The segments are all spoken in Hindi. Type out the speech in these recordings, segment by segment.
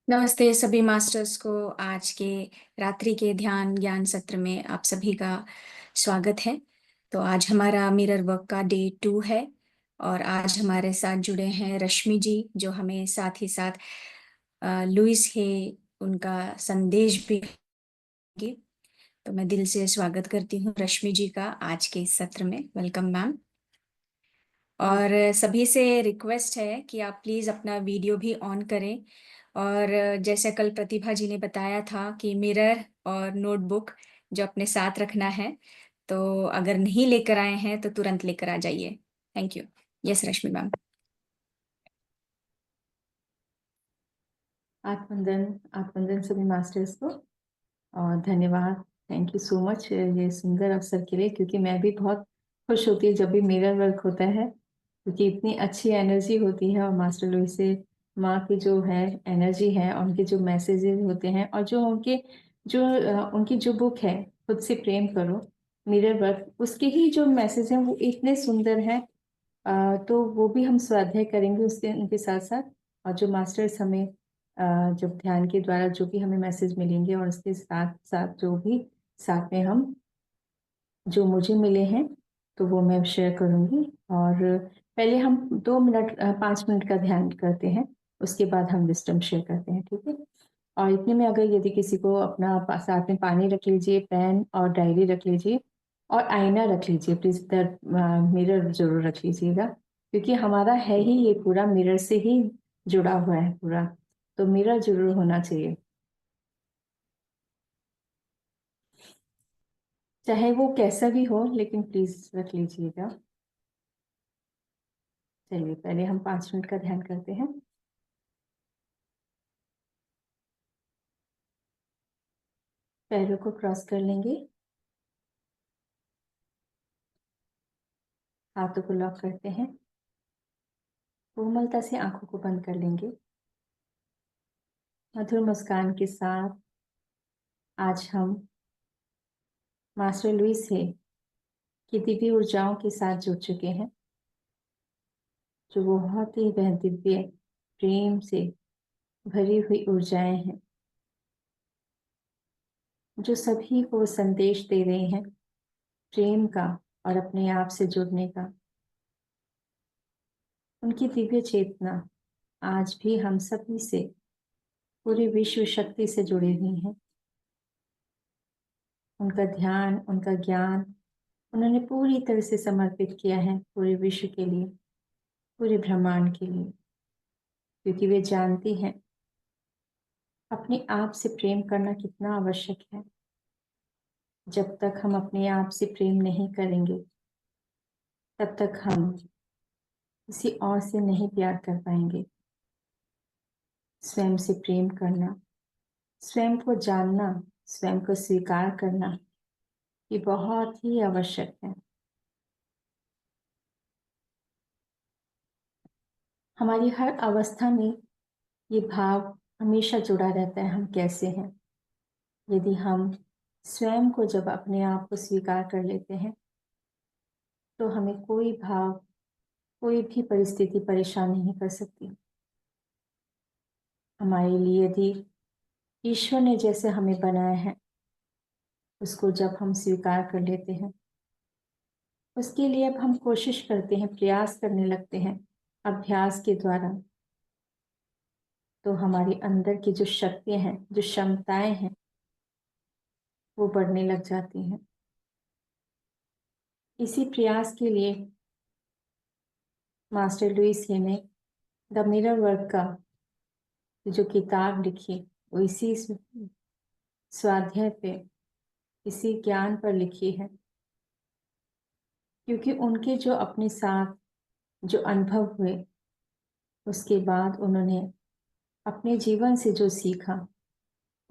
नमस्ते सभी मास्टर्स को। आज के रात्रि के ध्यान ज्ञान सत्र में आप सभी का स्वागत है। तो आज हमारा मिरर वर्क का डे 2 है और आज हमारे साथ जुड़े हैं रश्मि जी, जो हमें साथ ही साथ लुइस है उनका संदेश भी देंगे। तो मैं दिल से स्वागत करती हूँ रश्मि जी का आज के इस सत्र में। Welcome ma'am. और सभी से रिक्वेस्ट है कि आप प्लीज़ अपना वीडियो भी ऑन करें। और जैसे कल प्रतिभा जी ने बताया था कि मिरर और नोटबुक जो अपने साथ रखना है, तो अगर नहीं लेकर आए हैं तो तुरंत लेकर आ जाइए। Thank you. Yes Rashmi ma'am. आत्मवंदन आत्मवंदन सभी मास्टर्स को और धन्यवाद। थैंक यू सो मच ये सुंदर अवसर के लिए, क्योंकि मैं भी बहुत खुश होती हूँ जब भी मिरर वर्क होता है, क्योंकि इतनी अच्छी एनर्जी होती है। और मास्टर लुइस से माँ की जो है एनर्जी है, उनके जो मैसेजेस होते हैं और जो उनकी जो बुक है खुद से प्रेम करो मिरर वर्क, उसके ही जो मैसेज हैं वो इतने सुंदर हैं। तो वो भी हम स्वाध्याय करेंगे उसके उनके साथ साथ। और जो मास्टर्स हमें जब ध्यान के द्वारा जो भी हमें मैसेज मिलेंगे, और उसके साथ साथ जो भी साथ में हम जो मुझे मिले हैं, तो वो मैं शेयर करूँगी। और पहले हम 2 मिनट 5 मिनट का ध्यान करते हैं, उसके बाद हम विज़डम शेयर करते हैं, ठीक है? और इतने में अगर यदि किसी को अपना साथ में पानी रख लीजिए, पेन और डायरी रख लीजिए और आईना रख लीजिए। प्लीज़ इधर मिरर ज़रूर रख लीजिएगा, क्योंकि हमारा है ही ये पूरा मिरर से ही जुड़ा हुआ है पूरा, तो मिरर ज़रूर होना चाहिए। चाहे वो कैसा भी हो, लेकिन प्लीज़ रख लीजिएगा। चलिए पहले हम 5 मिनट का ध्यान करते हैं। पैरों को क्रॉस कर लेंगे, हाथों को लॉक करते हैं, कोमलता से आंखों को बंद कर लेंगे। मधुर मुस्कान के साथ आज हम मास्टर लुइस है की दिव्य ऊर्जाओं के साथ जुड़ चुके हैं, जो बहुत ही वह दिव्य प्रेम से भरी हुई ऊर्जाएं हैं, जो सभी को संदेश दे रहे हैं प्रेम का और अपने आप से जुड़ने का। उनकी दिव्य चेतना आज भी हम सभी से, पूरी विश्व शक्ति से जुड़ी हुई है। उनका ध्यान, उनका ज्ञान उन्होंने पूरी तरह से समर्पित किया है पूरे विश्व के लिए, पूरे ब्रह्मांड के लिए, क्योंकि वे जानती हैं अपने आप से प्रेम करना कितना आवश्यक है। जब तक हम अपने आप से प्रेम नहीं करेंगे, तब तक हम किसी और से नहीं प्यार कर पाएंगे। स्वयं से प्रेम करना, स्वयं को जानना, स्वयं को स्वीकार करना, ये बहुत ही आवश्यक है। हमारी हर अवस्था में ये भाव हमेशा जुड़ा रहता है, हम कैसे हैं। यदि हम स्वयं को जब अपने आप को स्वीकार कर लेते हैं, तो हमें कोई भाव, कोई भी परिस्थिति परेशान नहीं कर सकती। हमारे लिए यदि ईश्वर ने जैसे हमें बनाया है, उसको जब हम स्वीकार कर लेते हैं, उसके लिए अब हम कोशिश करते हैं, प्रयास करने लगते हैं अभ्यास के द्वारा, तो हमारे अंदर की जो शक्तियाँ हैं, जो क्षमताएं हैं, वो बढ़ने लग जाती हैं। इसी प्रयास के लिए मास्टर लुइस ही ने द मिरर वर्क का जो किताब लिखी, वो इसी स्वाध्याय पे, इसी ज्ञान पर लिखी है, क्योंकि उनके जो अपने साथ जो अनुभव हुए, उसके बाद उन्होंने अपने जीवन से जो सीखा,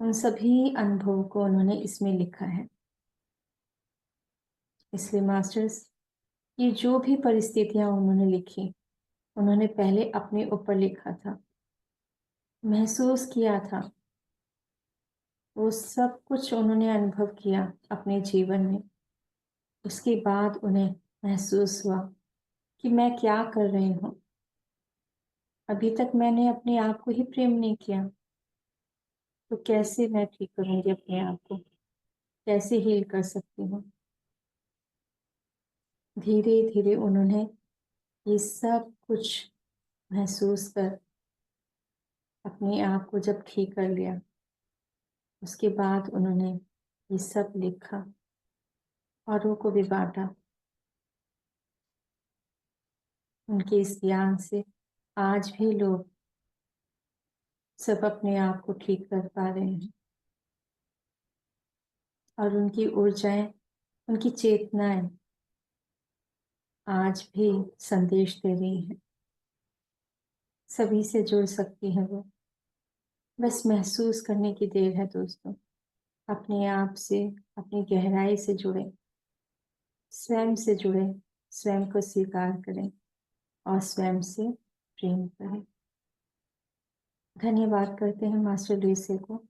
उन सभी अनुभवों को उन्होंने इसमें लिखा है। इसलिए मास्टर्स, ये जो भी परिस्थितियां उन्होंने लिखी, उन्होंने पहले अपने ऊपर लिखा था, महसूस किया था, वो सब कुछ उन्होंने अनुभव किया अपने जीवन में। उसके बाद उन्हें महसूस हुआ कि मैं क्या कर रही हूँ। अभी तक मैंने अपने आप को ही प्रेम नहीं किया, तो कैसे मैं ठीक करूंगी अपने आप को, कैसे हील कर सकती हूँ। धीरे धीरे उन्होंने ये सब कुछ महसूस कर अपने आप को जब ठीक कर लिया, उसके बाद उन्होंने ये सब लिखा, औरों को भी बांटा। उनके इस ज्ञान से आज भी लोग सब अपने आप को ठीक कर पा रहे हैं, और उनकी ऊर्जाएं, उनकी चेतनाएं आज भी संदेश दे रही हैं, सभी से जुड़ सकती हैं वो। बस महसूस करने की देर है दोस्तों। अपने आप से, अपनी गहराई से जुड़े, स्वयं से जुड़े, स्वयं को स्वीकार करें और स्वयं से प्रेम करें। धन्यवाद करते हैं मास्टर लुइसे को,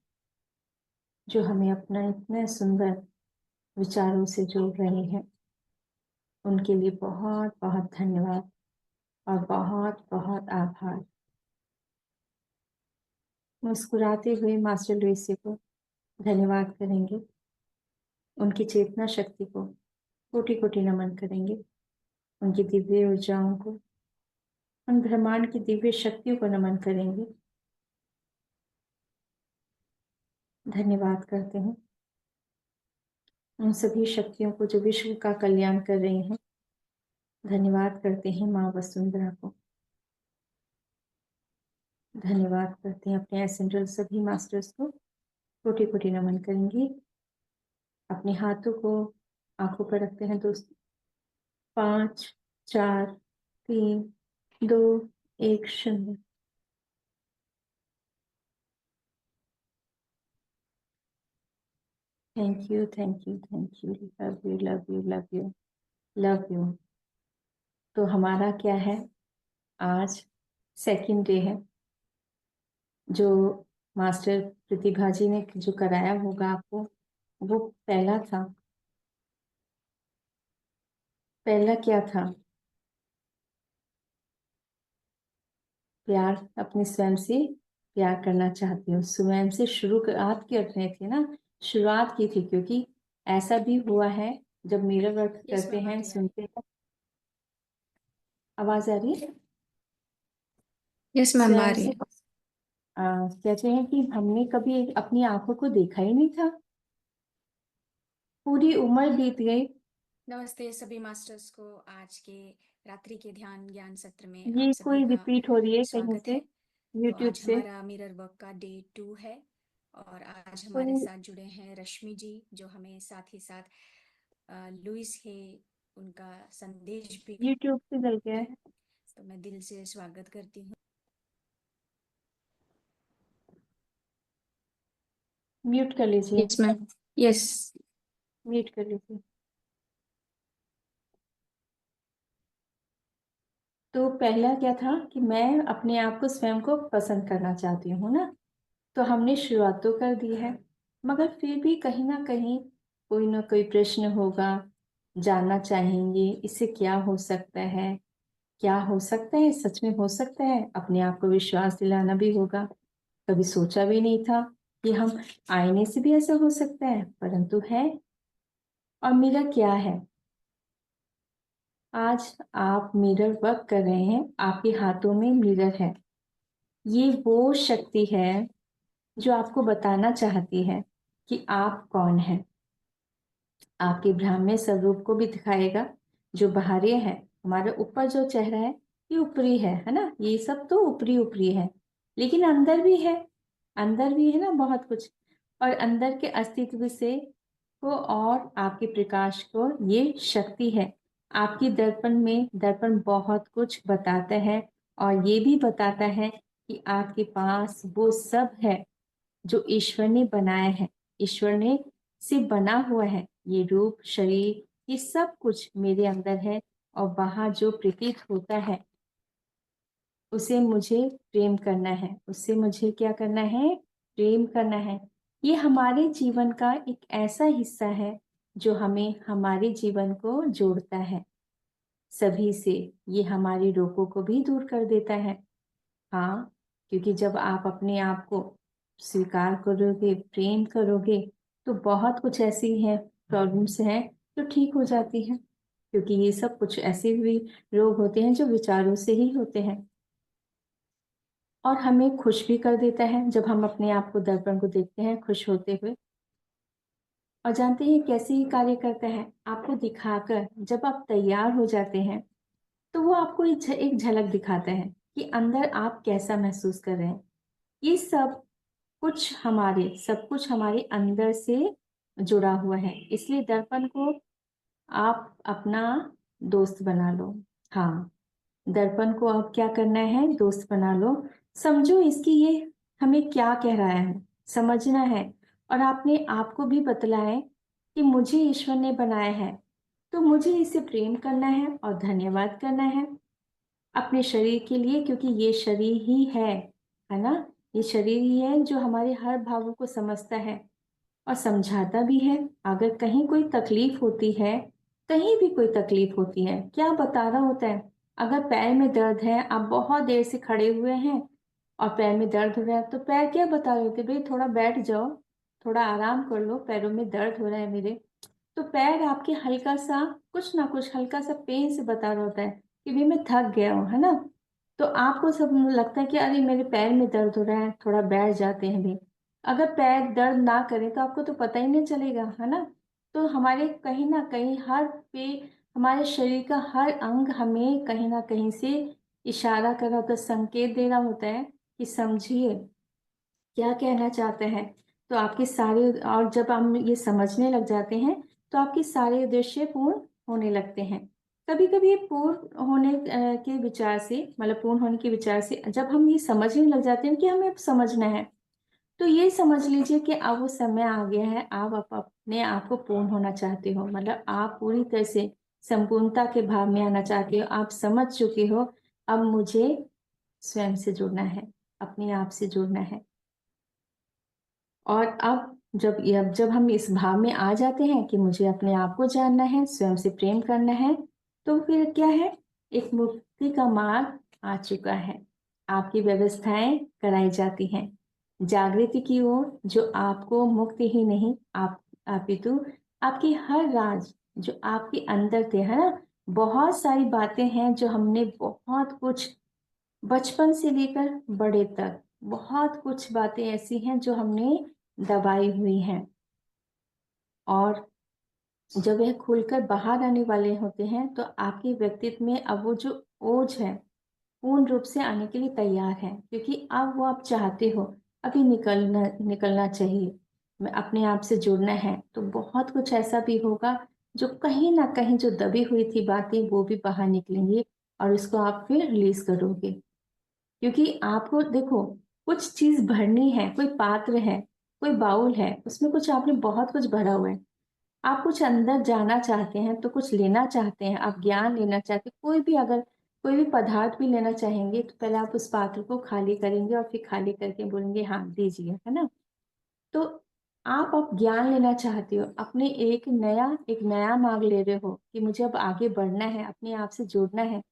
जो हमें अपना इतने सुंदर विचारों से जोड़ रहे हैं। उनके लिए बहुत बहुत धन्यवाद और बहुत बहुत आभार। मुस्कुराते हुए मास्टर लुइसे को धन्यवाद करेंगे, उनकी चेतना शक्ति को कोटि कोटि नमन करेंगे, उनकी दिव्य ऊर्जाओं को, उन ब्रह्मांड की दिव्य शक्तियों को नमन करेंगे। धन्यवाद करते हैं उन सभी शक्तियों को जो विश्व का कल्याण कर रही हैं। धन्यवाद करते हैं माँ वसुंधरा को। धन्यवाद करते हैं अपने एसेंट्रल सभी मास्टर्स को, कोटि कोटि नमन करेंगे। अपने हाथों को आंखों पर रखते हैं दोस्तों। 5 4 3 2 1 0। Thank you, thank you, thank you. Love you, love you, love you, love you. तो हमारा क्या है, आज सेकंड डे है। जो मास्टर प्रतिभा जी ने जो कराया होगा आपको, वो पहला था। पहला क्या था? प्यार, अपने स्वयं से प्यार करना चाहती हूँ। स्वयं से शुरुआत कर रहे थे ना, शुरुआत की थी, क्योंकि ऐसा भी हुआ है जब मिरर वर्क यस करते मैम, आ हैं, रही है। सुनते हैं। आवाज आ रही है? यस मैम, आ स्वयं रही से है। कहते हैं कि हमने कभी अपनी आंखों को देखा ही नहीं था, पूरी उम्र बीत गई। नमस्ते सभी मास्टर्स को। आज के रात्रि के ध्यान ज्ञान सत्र में आप ये सभी कोई का रिपीट हो रही है कहीं स्वागत से, है। तो यूट्यूब आज से? हमारा मिरर वर्क का डे 2 है, और आज हमारे कोई साथ जुड़े हैं रश्मि जी, जो हमें साथ ही साथ लुइस है, उनका संदेश भी यूट्यूब से चल गया है। है, तो मैं दिल से स्वागत करती हूँ। म्यूट कर लीजिए, यस मैम। यस। म्यूट कर लीजिए। तो पहला क्या था कि मैं अपने आप को, स्वयं को पसंद करना चाहती हूँ ना, तो हमने शुरुआत तो कर दी है, मगर फिर भी कहीं ना कोई प्रश्न होगा। जानना चाहेंगे इससे क्या हो सकता है, क्या हो सकता है, सच में हो सकता है। अपने आप को विश्वास दिलाना भी होगा। कभी सोचा भी नहीं था कि हम आईने से भी ऐसा हो सकता है, परंतु है। और मिरर क्या है? आज आप मिरर वर्क कर रहे हैं, आपके हाथों में मिरर है। ये वो शक्ति है जो आपको बताना चाहती है कि आप कौन हैं। आपके ब्राह्मण्य स्वरूप को भी दिखाएगा। जो बाहरी है, हमारे ऊपर जो चेहरा है, ये ऊपरी है ना, ये सब तो ऊपरी ऊपरी है, लेकिन अंदर भी है, अंदर भी है ना बहुत कुछ। और अंदर के अस्तित्व से को और आपके प्रकाश को ये शक्ति है। आपकी दर्पण में, दर्पण बहुत कुछ बताता है, और ये भी बताता है कि आपके पास वो सब है जो ईश्वर ने बनाया है। ईश्वर ने से बना हुआ है ये रूप, शरीर, ये सब कुछ मेरे अंदर है। और बाहर जो प्रतीत होता है, उसे मुझे प्रेम करना है, उससे मुझे क्या करना है, प्रेम करना है। ये हमारे जीवन का एक ऐसा हिस्सा है जो हमें, हमारे जीवन को जोड़ता है सभी से। ये हमारी रोकों को भी दूर कर देता है। हाँ, क्योंकि जब आप अपने आप को स्वीकार करोगे, प्रेम करोगे, तो बहुत कुछ ऐसी है प्रॉब्लम्स हैं जो ठीक हो जाती हैं, क्योंकि ये सब कुछ ऐसे भी रोग होते हैं जो विचारों से ही होते हैं। और हमें खुश भी कर देता है जब हम अपने आप को, दर्पण को देखते हैं खुश होते हुए। और जानते हैं कैसे ये कार्य करता है? आपको दिखाकर जब आप तैयार हो जाते हैं तो वो आपको एक झलक दिखाता है कि अंदर आप कैसा महसूस कर रहे हैं। ये सब कुछ हमारे अंदर से जुड़ा हुआ है, इसलिए दर्पण को आप अपना दोस्त बना लो। हाँ, दर्पण को अब क्या करना है? दोस्त बना लो। समझो इसकी ये हमें क्या कह रहा है, समझना है। और आपने आपको भी बतलाया कि मुझे ईश्वर ने बनाया है, तो मुझे इसे प्रेम करना है और धन्यवाद करना है अपने शरीर के लिए, क्योंकि ये शरीर ही है ना? ये शरीर ही है जो हमारे हर भावों को समझता है और समझाता भी है। अगर कहीं कोई तकलीफ होती है, कहीं भी कोई तकलीफ होती है, क्या बता रहा होता है? अगर पैर में दर्द है, आप बहुत देर से खड़े हुए हैं और पैर में दर्द हो रहा है, तो पैर क्या बता रहे होते? भाई थोड़ा बैठ जाओ, थोड़ा आराम कर लो, पैरों में दर्द हो रहा है मेरे। तो पैर आपके हल्का सा, कुछ ना कुछ हल्का सा पेन से बता रहा होता है कि भाई मैं थक गया हूँ, है ना? तो आपको सब लगता है कि अरे मेरे पैर में दर्द हो रहा है, थोड़ा बैठ जाते हैं भी। अगर पैर दर्द ना करे तो आपको तो पता ही नहीं चलेगा, है ना? तो हमारे कहीं ना कहीं हर पे, हमारे शरीर का हर अंग हमें कहीं ना कहीं से इशारा कर रहा होता है, संकेत दे रहा होता है कि समझिए क्या कहना चाहते हैं। तो आपके सारे, और जब हम ये समझने लग जाते हैं तो आपके सारे उद्देश्य पूर्ण होने लगते हैं। कभी कभी ये पूर्ण होने के विचार से, मतलब पूर्ण होने के विचार से जब हम ये समझने लग जाते हैं कि हमें अब समझना है, तो ये समझ लीजिए कि अब वो समय आ गया है, आप अपने आप को पूर्ण होना चाहते हो, मतलब आप पूरी तरह से संपूर्णता के भाव में आना चाहते हो। आप समझ चुके हो अब मुझे स्वयं से जुड़ना है, अपने आप से जुड़ना है। और अब जब हम इस भाव में आ जाते हैं कि मुझे अपने आप को जानना है, स्वयं से प्रेम करना है, तो फिर क्या है? एक मुक्ति का मार्ग आ चुका है। आपकी व्यवस्थाएं कराई जाती हैं जागृति की ओर, जो आपको मुक्ति ही नहीं, अपितु आपकी हर राज जो आपके अंदर थे, है ना? बहुत सारी बातें हैं जो हमने, बहुत कुछ बचपन से लेकर बड़े तक, बहुत कुछ बातें ऐसी हैं जो हमने दबाई हुई हैं, और जब वह खुलकर बाहर आने वाले होते हैं तो आपके व्यक्तित्व में अब वो जो ओज है पूर्ण रूप से आने के लिए तैयार है, क्योंकि अब वो आप चाहते हो, अभी निकलना निकलना चाहिए, मैं अपने आप से जुड़ना है। तो बहुत कुछ ऐसा भी होगा जो कहीं ना कहीं जो दबी हुई थी बातें वो भी बाहर निकलेंगी, और उसको आप फिर रिलीज करोगे। क्योंकि आपको देखो, कुछ चीज भरनी है, कोई पात्र है, कोई बाउल है, उसमें कुछ आपने बहुत कुछ भरा हुआ है। आप कुछ अंदर जाना चाहते हैं, तो कुछ लेना चाहते हैं, आप ज्ञान लेना चाहते हैं, कोई भी अगर कोई भी पदार्थ भी लेना चाहेंगे तो पहले आप उस पात्र को खाली करेंगे और फिर खाली करके बोलेंगे हाँ दीजिए, है ना? तो आप अब ज्ञान लेना चाहते हो, अपने एक नया मार्ग ले रहे हो कि मुझे अब आगे बढ़ना है, अपने आप से जुड़ना है,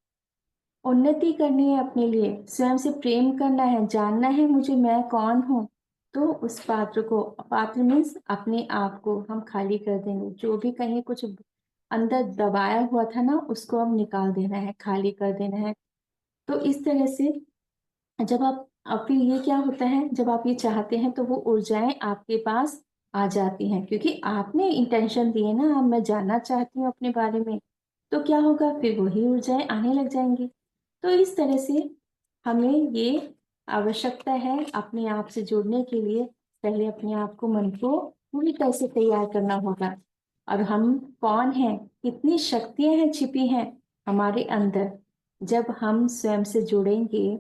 उन्नति करनी है, अपने लिए स्वयं से प्रेम करना है, जानना है मुझे मैं कौन हूँ। तो उस पात्र को, पात्र मीन्स अपने आप को हम खाली कर देंगे, जो भी कहीं कुछ अंदर दबाया हुआ था ना उसको अब निकाल देना है, खाली कर देना है। तो इस तरह से जब आप, अब फिर ये क्या होता है, जब आप ये चाहते हैं तो वो ऊर्जाएं आपके पास आ जाती हैं, क्योंकि आपने इंटेंशन दी है ना, अब मैं जानना चाहती हूँ अपने बारे में, तो क्या होगा? फिर वही ऊर्जाएं आने लग जाएंगी। तो इस तरह से हमें ये आवश्यकता है अपने आप से जुड़ने के लिए, पहले अपने आप को, मन को पूरी तरह से तैयार करना होगा। और हम कौन हैं, कितनी शक्तियां हैं छिपी हैं हमारे अंदर, जब हम स्वयं से जुड़ेंगे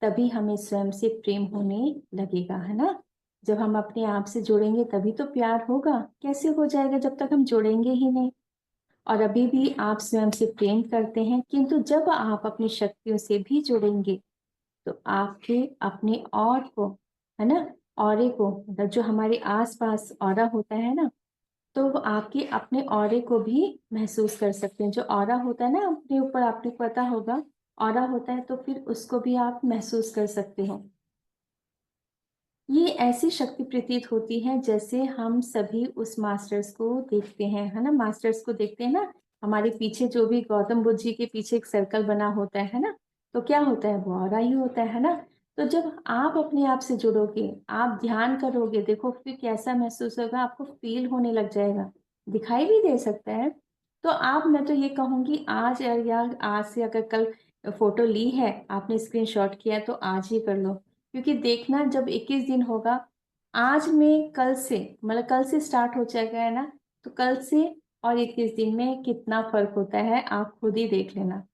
तभी हमें स्वयं से प्रेम होने लगेगा, है ना? जब हम अपने आप से जुड़ेंगे तभी तो प्यार होगा, कैसे हो जाएगा जब तक हम जुड़ेंगे ही नहीं? और अभी भी आप स्वयं से प्रेम करते हैं, किंतु जब आप अपनी शक्तियों से भी जुड़ेंगे तो आपके अपने और को, है ना, औरे को, मतलब जो हमारे आसपास औरा होता है ना, तो वो आपके अपने औरे को भी महसूस कर सकते हैं। जो औरा होता है ना अपने ऊपर, आपको पता होगा औरा होता है, तो फिर उसको भी आप महसूस कर सकते हो। ये ऐसी शक्ति प्रतीत होती है जैसे हम सभी उस मास्टर्स को देखते हैं, है ना, मास्टर्स को देखते हैं ना, हमारे पीछे जो भी गौतम बुद्ध जी के पीछे एक सर्कल बना होता है ना, तो क्या होता है, वो ऑरा ही होता है ना। तो जब आप अपने आप से जुड़ोगे, आप ध्यान करोगे, देखो फिर कैसा महसूस होगा, आपको फील होने लग जाएगा, दिखाई भी दे सकता है। तो आप, मैं तो ये कहूंगी आज, या आज से अगर कल फोटो ली है आपने, स्क्रीनशॉट किया है, तो आज ही कर लो। क्योंकि देखना, जब 21 दिन होगा, आज में कल से, मतलब कल से स्टार्ट हो जाएगा, है ना, तो कल से और 21 दिन में कितना फर्क होता है आप खुद ही देख लेना।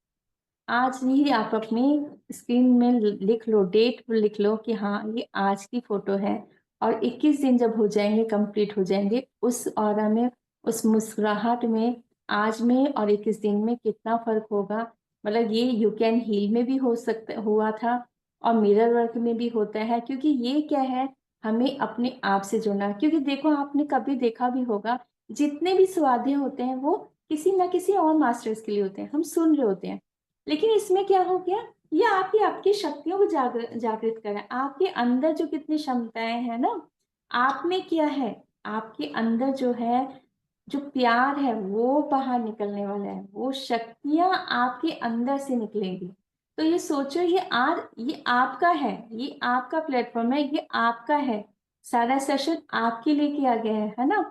आज ही आप अपनी स्क्रीन में लिख लो, डेट लिख लो कि हाँ ये आज की फोटो है, और 21 दिन जब हो जाएंगे, कंप्लीट हो जाएंगे, उस ऑरा में, उस मुस्कुराहट में, आज में और 21 दिन में कितना फर्क होगा। मतलब ये यू कैन हील में भी हो सकता, हुआ था, और मिरर वर्क में भी होता है। क्योंकि ये क्या है, हमें अपने आप से जुड़ना। क्योंकि देखो, आपने कभी देखा भी होगा, जितने भी स्वाध्याय होते हैं वो किसी ना किसी और मास्टर्स के लिए होते हैं, हम सुन रहे होते हैं। लेकिन इसमें क्या हो गया, ये आपकी शक्तियों को जागृत करें, आपके अंदर जो कितनी क्षमताएं हैं ना, आप में क्या है, आपके अंदर जो है, जो प्यार है, वो बाहर निकलने वाला है, वो शक्तियां आपके अंदर से निकलेंगी। तो ये सोचो, ये आपका है, ये आपका प्लेटफॉर्म है, ये आपका है, सारा सेशन आपके लिए किया गया है ना।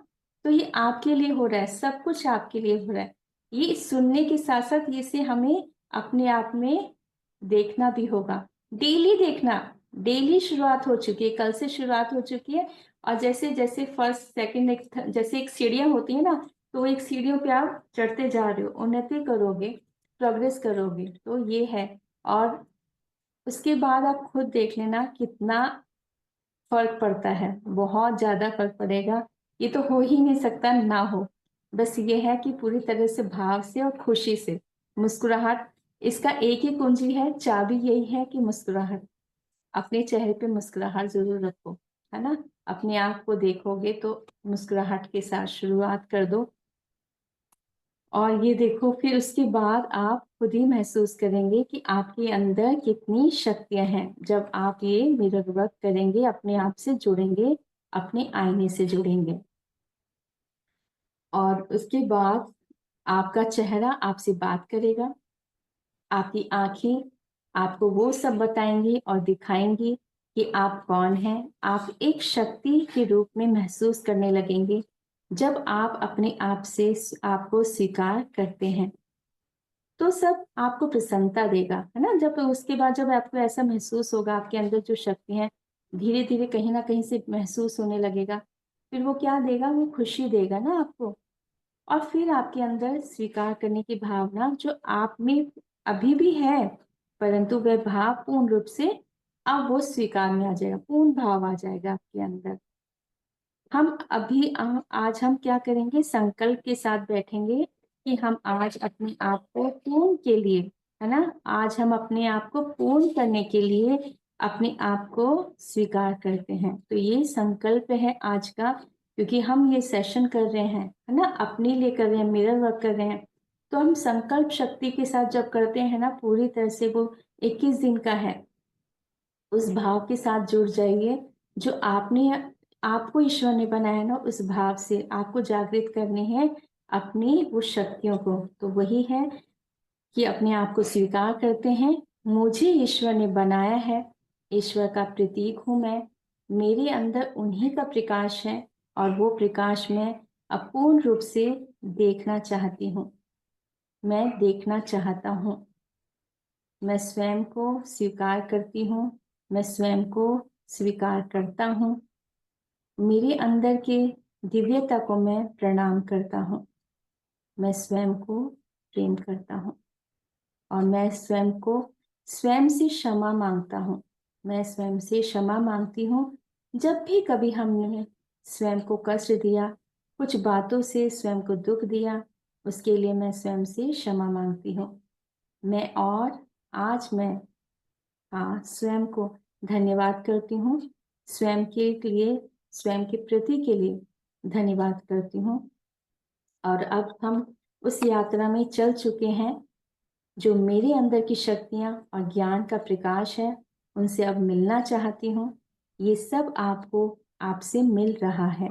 तो ये आपके लिए हो रहा है, सब कुछ आपके लिए हो रहा है। ये सुनने के साथ साथ इसे हमें अपने आप में देखना भी होगा, डेली देखना। डेली शुरुआत हो चुकी है, कल से शुरुआत हो चुकी है। और जैसे जैसे फर्स्ट सेकंड, जैसे एक सीढ़ियां होती है ना, तो एक सीढ़ियों पे आप चढ़ते जा रहे हो, उन्नति करोगे, प्रोग्रेस करोगे, तो ये है। और उसके बाद आप खुद देख लेना कितना फर्क पड़ता है, बहुत ज्यादा फर्क पड़ेगा। ये तो हो ही नहीं सकता ना हो। बस ये है कि पूरी तरह से भाव से और खुशी से, मुस्कुराहट, इसका एक ही कुंजी है, चाबी यही है कि मुस्कुराहट। अपने चेहरे पे मुस्कुराहट जरूर रखो, है ना। अपने आप को देखोगे तो मुस्कुराहट के साथ शुरुआत कर दो, और ये देखो, फिर उसके बाद आप खुद ही महसूस करेंगे कि आपके अंदर कितनी शक्तियां हैं। जब आप ये मिरर वर्क करेंगे, अपने आप से जुड़ेंगे, अपने आईने से जुड़ेंगे, और उसके बाद आपका चेहरा आपसे बात करेगा, आपकी आंखें आपको वो सब बताएंगी और दिखाएंगी कि आप कौन हैं। आप एक शक्ति के रूप में महसूस करने लगेंगे जब आप अपने आप से आपको स्वीकार करते हैं। तो सब आपको प्रसन्नता देगा, है ना। जब उसके बाद जब आपको ऐसा महसूस होगा, आपके अंदर जो शक्ति है धीरे धीरे कहीं ना कहीं से महसूस होने लगेगा, फिर वो क्या देगा, वो खुशी देगा ना आपको। और फिर आपके अंदर स्वीकार करने की भावना जो आप में अभी भी है, परंतु वह भाव पूर्ण रूप से अब वो स्वीकार में आ जाएगा, पूर्ण भाव आ जाएगा आपके अंदर। हम अभी आज हम क्या करेंगे, संकल्प के साथ बैठेंगे कि हम आज अपने आप को पूर्ण के लिए, है ना, आज हम अपने आप को पूर्ण करने के लिए अपने आप को स्वीकार करते हैं। तो ये संकल्प है आज का, क्योंकि हम ये सेशन कर रहे हैं, है ना, अपने लिए कर रहे हैं, मिरर वर्क कर रहे हैं। तो हम संकल्प शक्ति के साथ जब करते हैं ना, पूरी तरह से वो 21 दिन का है, उस भाव के साथ जुड़ जाइए जो आपने, आपको ईश्वर ने बनाया ना, उस भाव से आपको जागृत करनी है अपनी वो शक्तियों को। तो वही है कि अपने आप को स्वीकार करते हैं, मुझे ईश्वर ने बनाया है, ईश्वर का प्रतीक हूं मैं, मेरे अंदर उन्हीं का प्रकाश है, और वो प्रकाश मैं अपूर्ण रूप से देखना चाहती हूँ, मैं देखना चाहता हूँ। मैं स्वयं को स्वीकार करती हूँ, मैं स्वयं को स्वीकार करता हूँ, मेरे अंदर के दिव्यता को मैं प्रणाम करता हूँ, मैं स्वयं को प्रेम करता हूँ, और मैं स्वयं को, स्वयं से क्षमा मांगता हूँ, मैं स्वयं से क्षमा मांगती हूँ। जब भी कभी हमने स्वयं को कष्ट दिया, कुछ बातों से स्वयं को दुख दिया, उसके लिए मैं स्वयं से क्षमा मांगती हूँ। मैं, और आज मैं, हाँ, स्वयं को धन्यवाद करती हूँ, स्वयं के लिए, स्वयं के प्रति के लिए धन्यवाद करती हूँ। और अब हम उस यात्रा में चल चुके हैं, जो मेरे अंदर की शक्तियाँ और ज्ञान का प्रकाश है, उनसे अब मिलना चाहती हूँ। ये सब आपको आपसे मिल रहा है।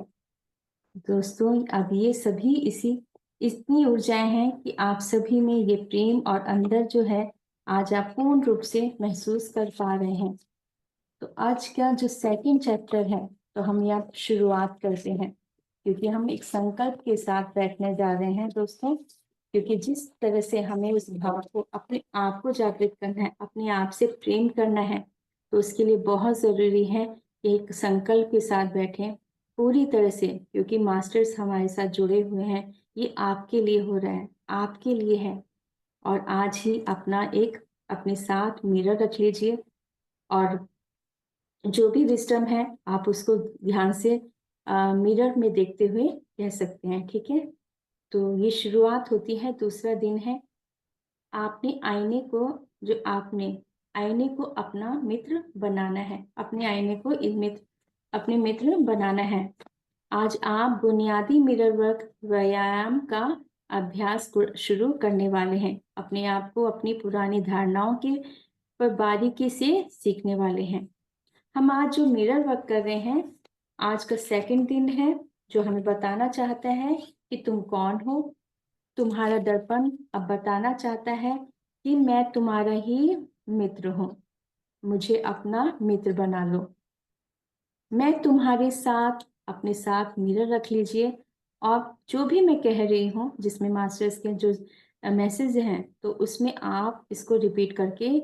दोस्तों, अब ये सभी इतनी ऊर्जाएं हैं कि आप सभी में ये प्रेम और अंदर जो है आज आप पूर्ण रूप से महसूस कर पा रहे हैं। तो आज का जो सेकंड चैप्टर है, तो हम यहाँ शुरुआत करते हैं, क्योंकि हम एक संकल्प के साथ बैठने जा रहे हैं दोस्तों। क्योंकि जिस तरह से हमें उस भाव को, अपने आप को जागृत करना है, अपने आप से प्रेम करना है, तो उसके लिए बहुत जरूरी है कि एक संकल्प के साथ बैठें पूरी तरह से, क्योंकि मास्टर्स हमारे साथ जुड़े हुए हैं। ये आपके लिए हो रहा है, आपके लिए है। और आज ही अपने साथ मिरर रख लीजिए, और जो भी विजडम है आप उसको ध्यान से मिरर में देखते हुए कह सकते हैं, ठीक है। तो ये शुरुआत होती है, दूसरा दिन है। आपने आईने को जो आपने आईने को अपना मित्र बनाना है, अपने आईने को अपने मित्र बनाना है। आज आप बुनियादी मिरर वर्क व्यायाम का अभ्यास शुरू करने वाले हैं। अपने आप को अपनी पुरानी धारणाओं के पर बारीकी से सीखने वाले हैं। हम आज जो मिरर वर्क कर रहे हैं, आज का सेकंड दिन है, जो हमें बताना चाहता है कि तुम कौन हो। तुम्हारा दर्पण अब बताना चाहता है कि मैं तुम्हारा ही मित्र हूं, मुझे अपना मित्र बना लो। मैं तुम्हारे साथ अपने साथ मिरर रख लीजिए, और जो भी मैं कह रही हूँ, जिसमें मास्टर्स के जो मैसेज हैं, तो उसमें आप इसको रिपीट करके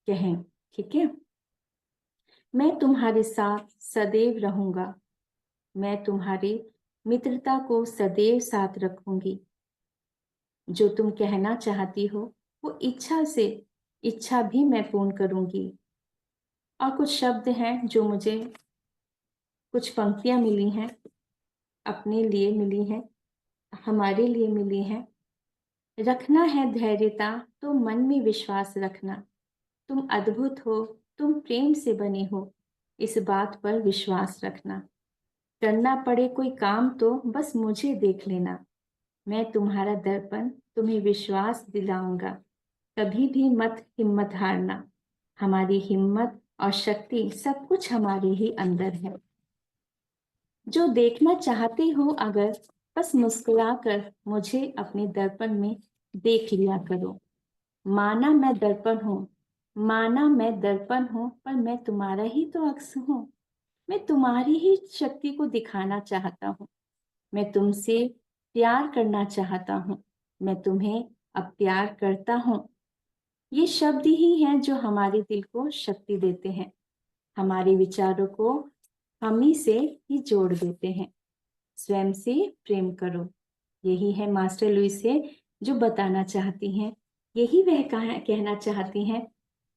कहें, ठीक है। मैं तुम्हारे साथ सदैव रहूंगा, मैं तुम्हारी मित्रता को सदैव साथ रखूंगी। जो तुम कहना चाहती हो वो इच्छा भी मैं पूर्ण करूंगी। और कुछ शब्द हैं जो मुझे, कुछ पंक्तियां मिली हैं, अपने लिए मिली हैं, हमारे लिए मिली हैं। रखना है धैर्यता तो मन में विश्वास रखना, तुम अद्भुत हो, तुम प्रेम से बने हो, इस बात पर विश्वास रखना। करना पड़े कोई काम तो बस मुझे देख लेना, मैं तुम्हारा दर्पण तुम्हें विश्वास दिलाऊंगा। कभी भी मत हिम्मत हारना, हमारी हिम्मत और शक्ति सब कुछ हमारे ही अंदर है। जो देखना चाहते हो अगर, बस मुस्कुराकर मुझे अपने दर्पण में देख लिया करो। माना मैं दर्पण हूँ, माना मैं दर्पण हूँ, पर मैं तुम्हारा ही तो अक्स हूँ। मैं तुम्हारी ही शक्ति को दिखाना चाहता हूँ। मैं तुमसे प्यार करना चाहता हूँ, मैं तुम्हें अब प्यार करता हूँ। ये शब्द ही हैं जो हमारे दिल को शक्ति देते हैं, हमारे विचारों को हम ही से ही जोड़ देते हैं। स्वयं से प्रेम करो, यही है मास्टर लुइस से जो बताना चाहती हैं। यही वह कहना चाहती हैं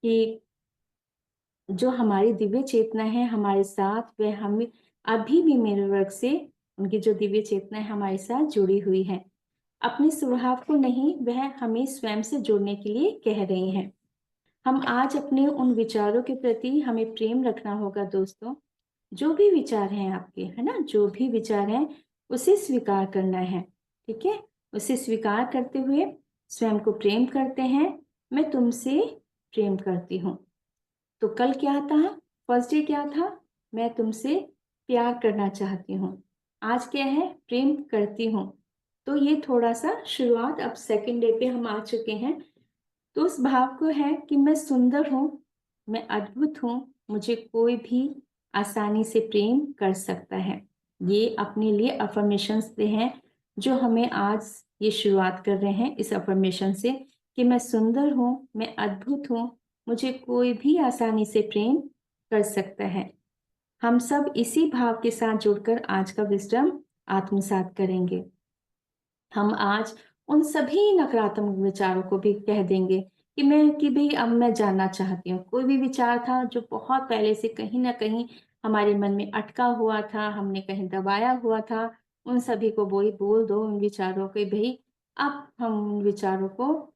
कि जो हमारी दिव्य चेतना है हमारे साथ, वह हमें अभी भी मेरे वर्क से, उनकी जो दिव्य चेतना है हमारे साथ जुड़ी हुई है। अपने स्वभाव को नहीं, वह हमें स्वयं से जोड़ने के लिए कह रही हैं। हम आज अपने उन विचारों के प्रति हमें प्रेम रखना होगा दोस्तों। जो भी विचार हैं आपके, है ना, जो भी विचार हैं उसे स्वीकार करना है, ठीक है। उसे स्वीकार करते हुए स्वयं को प्रेम करते हैं। मैं तुमसे प्रेम करती हूँ। तो कल क्या था, फर्स्ट डे क्या था, मैं तुमसे प्यार करना चाहती हूँ। आज क्या है, प्रेम करती हूँ। तो ये थोड़ा सा शुरुआत, अब सेकंड डे पे हम आ चुके हैं। तो उस भाव को है कि मैं सुंदर हूँ, मैं अद्भुत हूँ, मुझे कोई भी आसानी से प्रेम कर सकता है। ये अपने लिए अफर्मेशंस दे हैं, जो हमें आज ये शुरुआत कर रहे हैं इस अफर्मेशन से, कि मैं सुंदर हूँ, मैं अद्भुत हूँ, मुझे कोई भी आसानी से प्रेम कर सकता है। हम सब इसी भाव के साथ जुड़कर आज का विजडम आत्मसात करेंगे। हम आज उन सभी नकारात्मक विचारों को भी कह देंगे कि भाई अब मैं जानना चाहती हूँ। कोई भी विचार था जो बहुत पहले से कहीं ना कहीं हमारे मन में अटका हुआ था, हमने कहीं दबाया हुआ था, उन सभी को वही बोल दो, उन विचारों के भाई अब हम उन विचारों को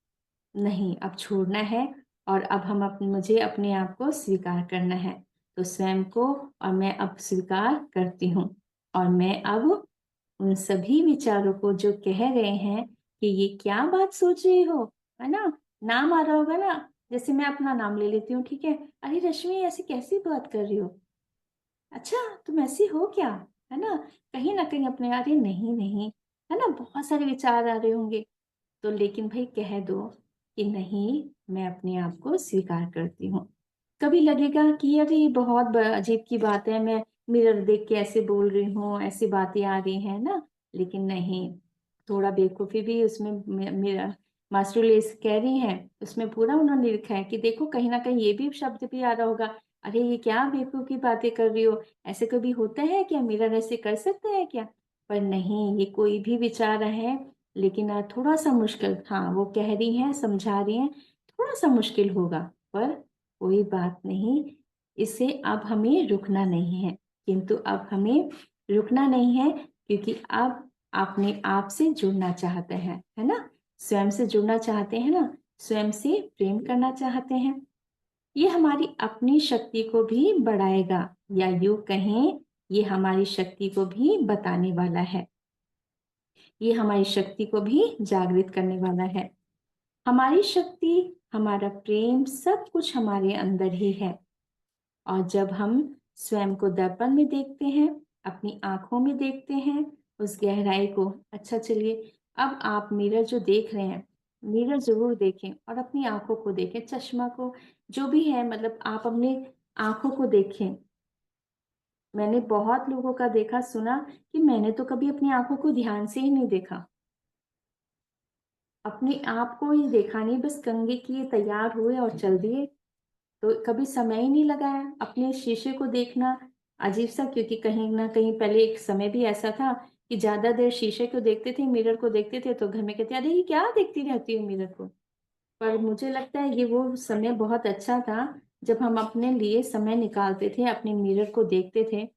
नहीं, अब छोड़ना है। और अब मुझे अपने आप को स्वीकार करना है। तो स्वयं को, और मैं अब स्वीकार करती हूँ, और मैं अब उन सभी विचारों को जो कह रहे हैं कि ये क्या बात सोच रही हो, है ना, नाम आ रहा होगा ना, जैसे मैं अपना नाम ले लेती हूँ, ठीक है। अरे रश्मि, ऐसे कैसी बात कर रही हो, अच्छा तुम ऐसी हो क्या, है ना? कहीं न कहीं अपने अरे नहीं, नहीं, है ना? बहुत सारे विचार आ रहे होंगे। तो लेकिन भई कह दो कि नहीं, मैं अपने आप को स्वीकार करती हूँ। कभी लगेगा कि अरे ये बहुत अजीब की बात है, मैं मिरर देख के ऐसे बोल रही हूँ, ऐसी बातें आ रही हैं ना, लेकिन नहीं, थोड़ा बेवकूफ़ी भी उसमें मेरा मास्टर लेस कह रही हैं, उसमें पूरा उन्होंने लिखा है कि देखो कहीं न कहीं ये भी शब्द भी आ रहा होगा, अरे ये क्या बेवकूफ़ की बातें कर रही हो, ऐसे कभी होता है क्या? मिरर ऐसे कर सकता है क्या? पर नहीं, ये कोई भी विचार है, लेकिन थोड़ा-सा मुश्किल, हाँ, वो कह रही हैं, समझा रही हैं, थोड़ा-सा मुश्किल होगा, पर कोई बात नहीं, इससे अब हमें रुकना नहीं है। किंतु अब हमें रुकना नहीं है क्योंकि अब अपने आप से जुड़ना चाहते हैं, है ना? स्वयं से जुड़ना चाहते हैं ना, स्वयं से प्रेम करना चाहते हैं। ये हमारी अपनी शक्ति को भी बढ़ाएगा या यूँ कहें, ये हमारी शक्ति को भी बताने वाला है। ये हमारी शक्ति को भी जागृत करने वाला है। हमारी शक्ति, हमारा प्रेम सब कुछ हमारे अंदर ही है। और जब हम स्वयं को दर्पण में देखते हैं, अपनी आँखों में देखते हैं, उस गहराई को, अच्छा चलिए अब आप मिरर जो देख रहे हैं, मिरर ज़रूर देखें और अपनी आँखों को देखें, चश्मा को, जो भी है मतलब आप अपनी आँखों को देखें। मैंने बहुत लोगों का देखा, सुना कि मैंने तो कभी अपनी आँखों को ध्यान से ही नहीं देखा। अपने आप को ही देखा नहीं, बस कंघी किए, तैयार हुए और चल दिए। तो कभी समय ही नहीं लगाया अपने शीशे को देखना, अजीब-सा, क्योंकि कहीं न कहीं पहले एक समय भी ऐसा था कि ज़्यादा देर शीशे को देखते थे, मिरर को देखते थे तो घर में कहते, "अरे! ये क्या देखती रहती हो मिरर को?" पर मुझे लगता है ये वो समय बहुत अच्छा था, जब हम अपने लिए समय निकालते थे, अपने मिरर को देखते थे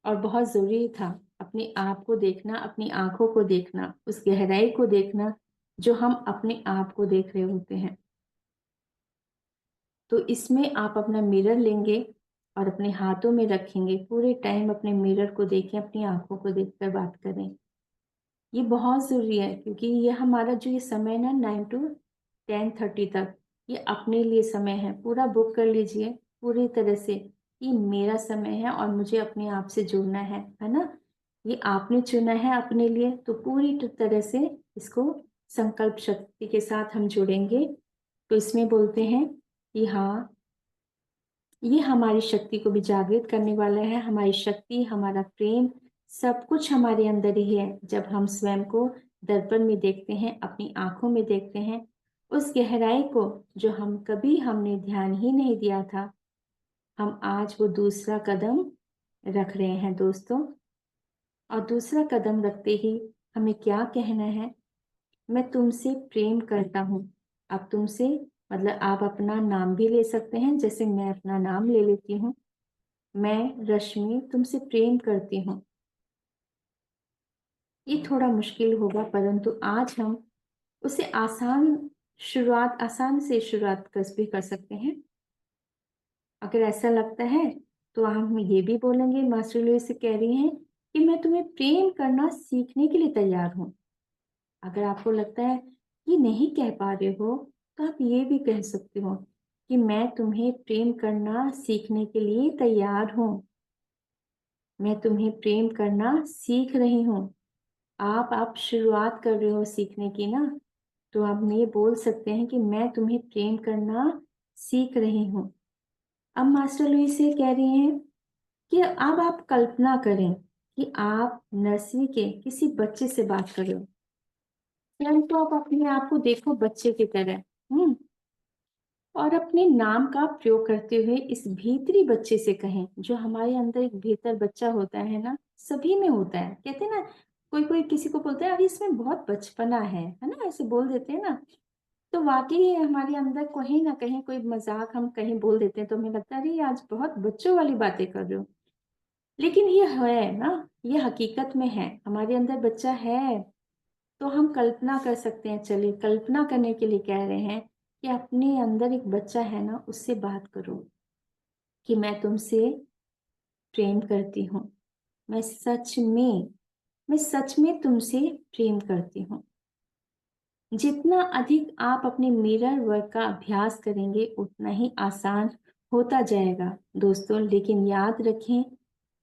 और बहुत ज़रूरी था अपने आप को देखना, अपनी आँखों को देखना, उस गहराई को देखना, जो हम अपने आप को देख रहे होते हैं। तो इसमें आप अपना मिरर लेंगे और अपने हाथों में रखेंगे, पूरे टाइम अपने मिरर को देखें, अपनी आँखों को देखकर बात करें। ये बहुत ज़रूरी है क्योंकि ये हमारा जो ये समय है ना 9 टू 10:30 तक, ये अपने लिए समय है। पूरा बुक कर लीजिए पूरी तरह से, ये मेरा समय है और मुझे अपने आप से जुड़ना है ना? ये आपने चुना है अपने लिए, तो पूरी तरह से इसको संकल्प शक्ति के साथ हम जुड़ेंगे। तो इसमें बोलते हैं कि हाँ, ये हमारी शक्ति को भी जागृत करने वाला है, हमारी शक्ति, हमारा प्रेम, सब कुछ हमारे अंदर ही है। जब हम स्वयं को दर्पण में देखते हैं, अपनी आँखों में देखते हैं, उस गहराई को जो हम कभी हमने ध्यान ही नहीं दिया था, हम आज वो दूसरा कदम रख रहे हैं दोस्तों। और दूसरा कदम रखते ही हमें क्या कहना है? मैं तुमसे प्रेम करता हूँ। अब तुमसे मतलब आप अपना नाम भी ले सकते हैं, जैसे मैं अपना नाम ले लेती हूँ। मैं रश्मि तुमसे प्रेम करती हूँ। ये थोड़ा मुश्किल होगा परंतु आज हम उसे आसान से शुरुआत भी कर सकते हैं। अगर ऐसा लगता है तो हम ये भी बोलेंगे, मास्टर लुईस से कह रही हैं कि मैं तुम्हें प्रेम करना सीखने के लिए तैयार हूँ। अगर आपको लगता है कि नहीं कह पा रहे हो, तो आप ये भी कह सकते हो कि मैं तुम्हें प्रेम करना सीखने के लिए तैयार हूँ। मैं तुम्हें प्रेम करना सीख रही हूँ। आप शुरुआत कर रहे हो सीखने की ना, तो आप ये बोल सकते हैं कि मैं तुम्हें प्रेम करना सीख रही हूँ। अब मास्टर लुईस ये कह रही हैं कि अब आप कल्पना करें कि आप नर्सरी के किसी बच्चे से बात कर रहे हो। स्वयं तो आप अपने आप को देखो बच्चे की तरह, और अपने नाम का प्रयोग करते हुए इस भीतरी बच्चे से कहें, जो हमारे अंदर एक भीतर बच्चा होता है ना, सभी में होता है। कहते हैं ना, कोई-कोई किसी को बोलता है, "अरे! इसमें बहुत बचपना है ना?" ऐसे बोल देते हैं ना। तो वाक़ई हमारे अंदर कहीं न कहीं कोई मज़ाक हम कहीं बोल देते हैं, तो हमें लगता है, "अरे! ये आज बहुत बच्चों वाली बातें कर रहे हो।" लेकिन ये है ना, ये हकीकत में है, हमारे अंदर बच्चा है। तो हम कल्पना कर सकते हैं, चलिए कल्पना करने के लिए कह रहे हैं कि अपने अंदर एक बच्चा है ना, उससे बात करो कि प्रेम करती हूँ। मैं सच में तुमसे प्रेम करती हूँ। जितना अधिक आप अपने मिरर वर्क का अभ्यास करेंगे, उतना ही आसान होता जाएगा दोस्तों। लेकिन याद रखें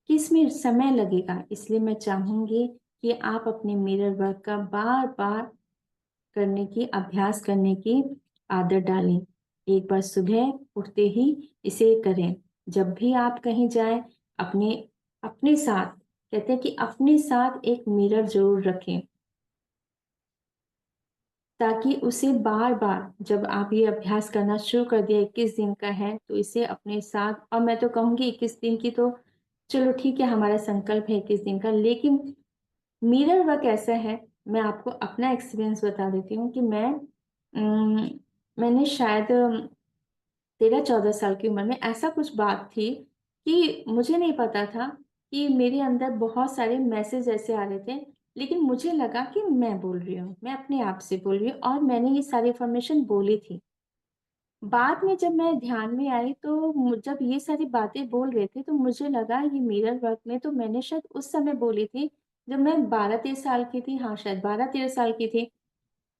कि इसमें समय लगेगा। इसलिए मैं चाहूंगी कि आप अपने मिरर वर्क का बार बार करने की, अभ्यास करने की आदत डालें। एक बार सुबह उठते ही इसे करें। जब भी आप कहीं जाएं, अपने अपने साथ, कहते हैं कि अपने साथ एक मिरर जरूर रखें, ताकि उसे बार बार, जब आप ये अभ्यास करना शुरू कर दिया, 21 दिन का है, तो इसे अपने साथ, और मैं तो कहूंगी 21 दिन की तो चलो ठीक है, हमारा संकल्प है 21 दिन का, लेकिन मिरर वर्क ऐसा है, मैं आपको अपना एक्सपीरियंस बता देती हूँ कि मैंने शायद 13-14 साल की उम्र में ऐसा कुछ बात थी कि मुझे नहीं पता था कि मेरे अंदर बहुत सारे मैसेज ऐसे आ रहे थे, लेकिन मुझे लगा कि मैं बोल रही हूँ, मैं अपने आप से बोल रही हूँ, और मैंने ये सारी इंफॉर्मेशन बोली थी। बाद में जब मैं ध्यान में आई तो जब ये सारी बातें बोल रहे थे तो मुझे लगा ये मिरर वर्क में तो मैंने शायद उस समय बोली थी जब मैं 12-13 साल की थी, हाँ शायद 12-13 साल की थी।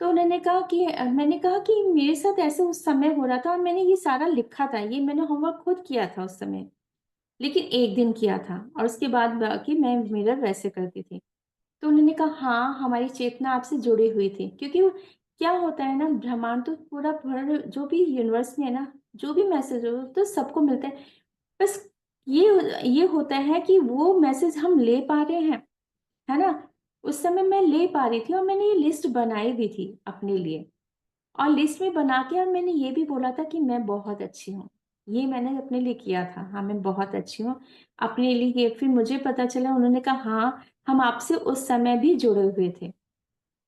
तो उन्होंने कहा कि मैंने कहा कि मेरे साथ ऐसे उस समय हो रहा था और मैंने ये सारा लिखा था, ये मैंने होमवर्क खुद किया था उस समय, लेकिन एक दिन किया था और उसके बाद बाकी मैं मिरर वैसे करती थी। तो उन्होंने कहा हाँ, हमारी चेतना आपसे जुड़ी हुई थी, क्योंकि क्या होता है ना, ब्रह्मांड तो पूरा पूरा जो भी यूनिवर्स में है ना, जो भी मैसेज हो तो सबको मिलता है। बस ये होता है कि वो मैसेज हम ले पा रहे हैं, है ना। उस समय मैं ले पा रही थी और मैंने ये लिस्ट बनाई भी थी अपने लिए, और लिस्ट में बना के और मैंने ये भी बोला था कि मैं बहुत अच्छी हूँ। ये मैंने अपने लिए किया था, हाँ मैं बहुत अच्छी हूँ अपने लिए। फिर मुझे पता चला, उन्होंने कहा हाँ, हम आपसे उस समय भी जुड़े हुए थे,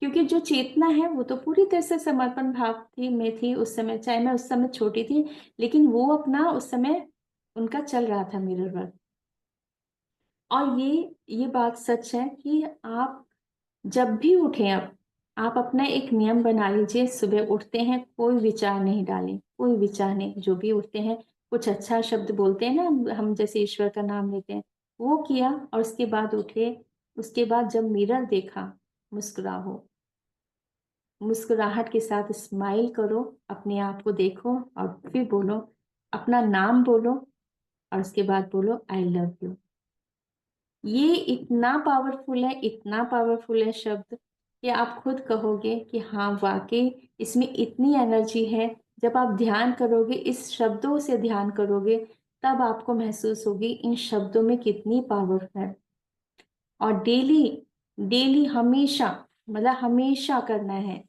क्योंकि जो चेतना है वो तो पूरी तरह से समर्पण भाव थी में थी उस समय, चाहे मैं उस समय छोटी थी, लेकिन वो अपना उस समय उनका चल रहा था मिरर वर्क। और ये बात सच है कि आप जब भी उठें, अब आप अपना एक नियम बना लीजिए, सुबह उठते हैं कोई विचार नहीं डालें, कोई विचार नहीं, जो भी उठते हैं कुछ अच्छा शब्द बोलते हैं ना हम, जैसे ईश्वर का नाम लेते हैं, वो किया और उसके बाद उठे। उसके बाद जब मिरर देखा, मुस्कुराओ, मुस्कुराहट के साथ स्माइल करो, अपने आप को देखो और फिर बोलो, अपना नाम बोलो, और उसके बाद बोलो आई लव यू। ये इतना पावरफुल है, इतना पावरफुल है शब्द कि आप खुद कहोगे कि हाँ वाकई इसमें इतनी एनर्जी है। जब आप ध्यान करोगे, इस शब्दों से ध्यान करोगे, तब आपको महसूस होगी इन शब्दों में कितनी पावर है। और डेली डेली हमेशा, मतलब हमेशा करना है।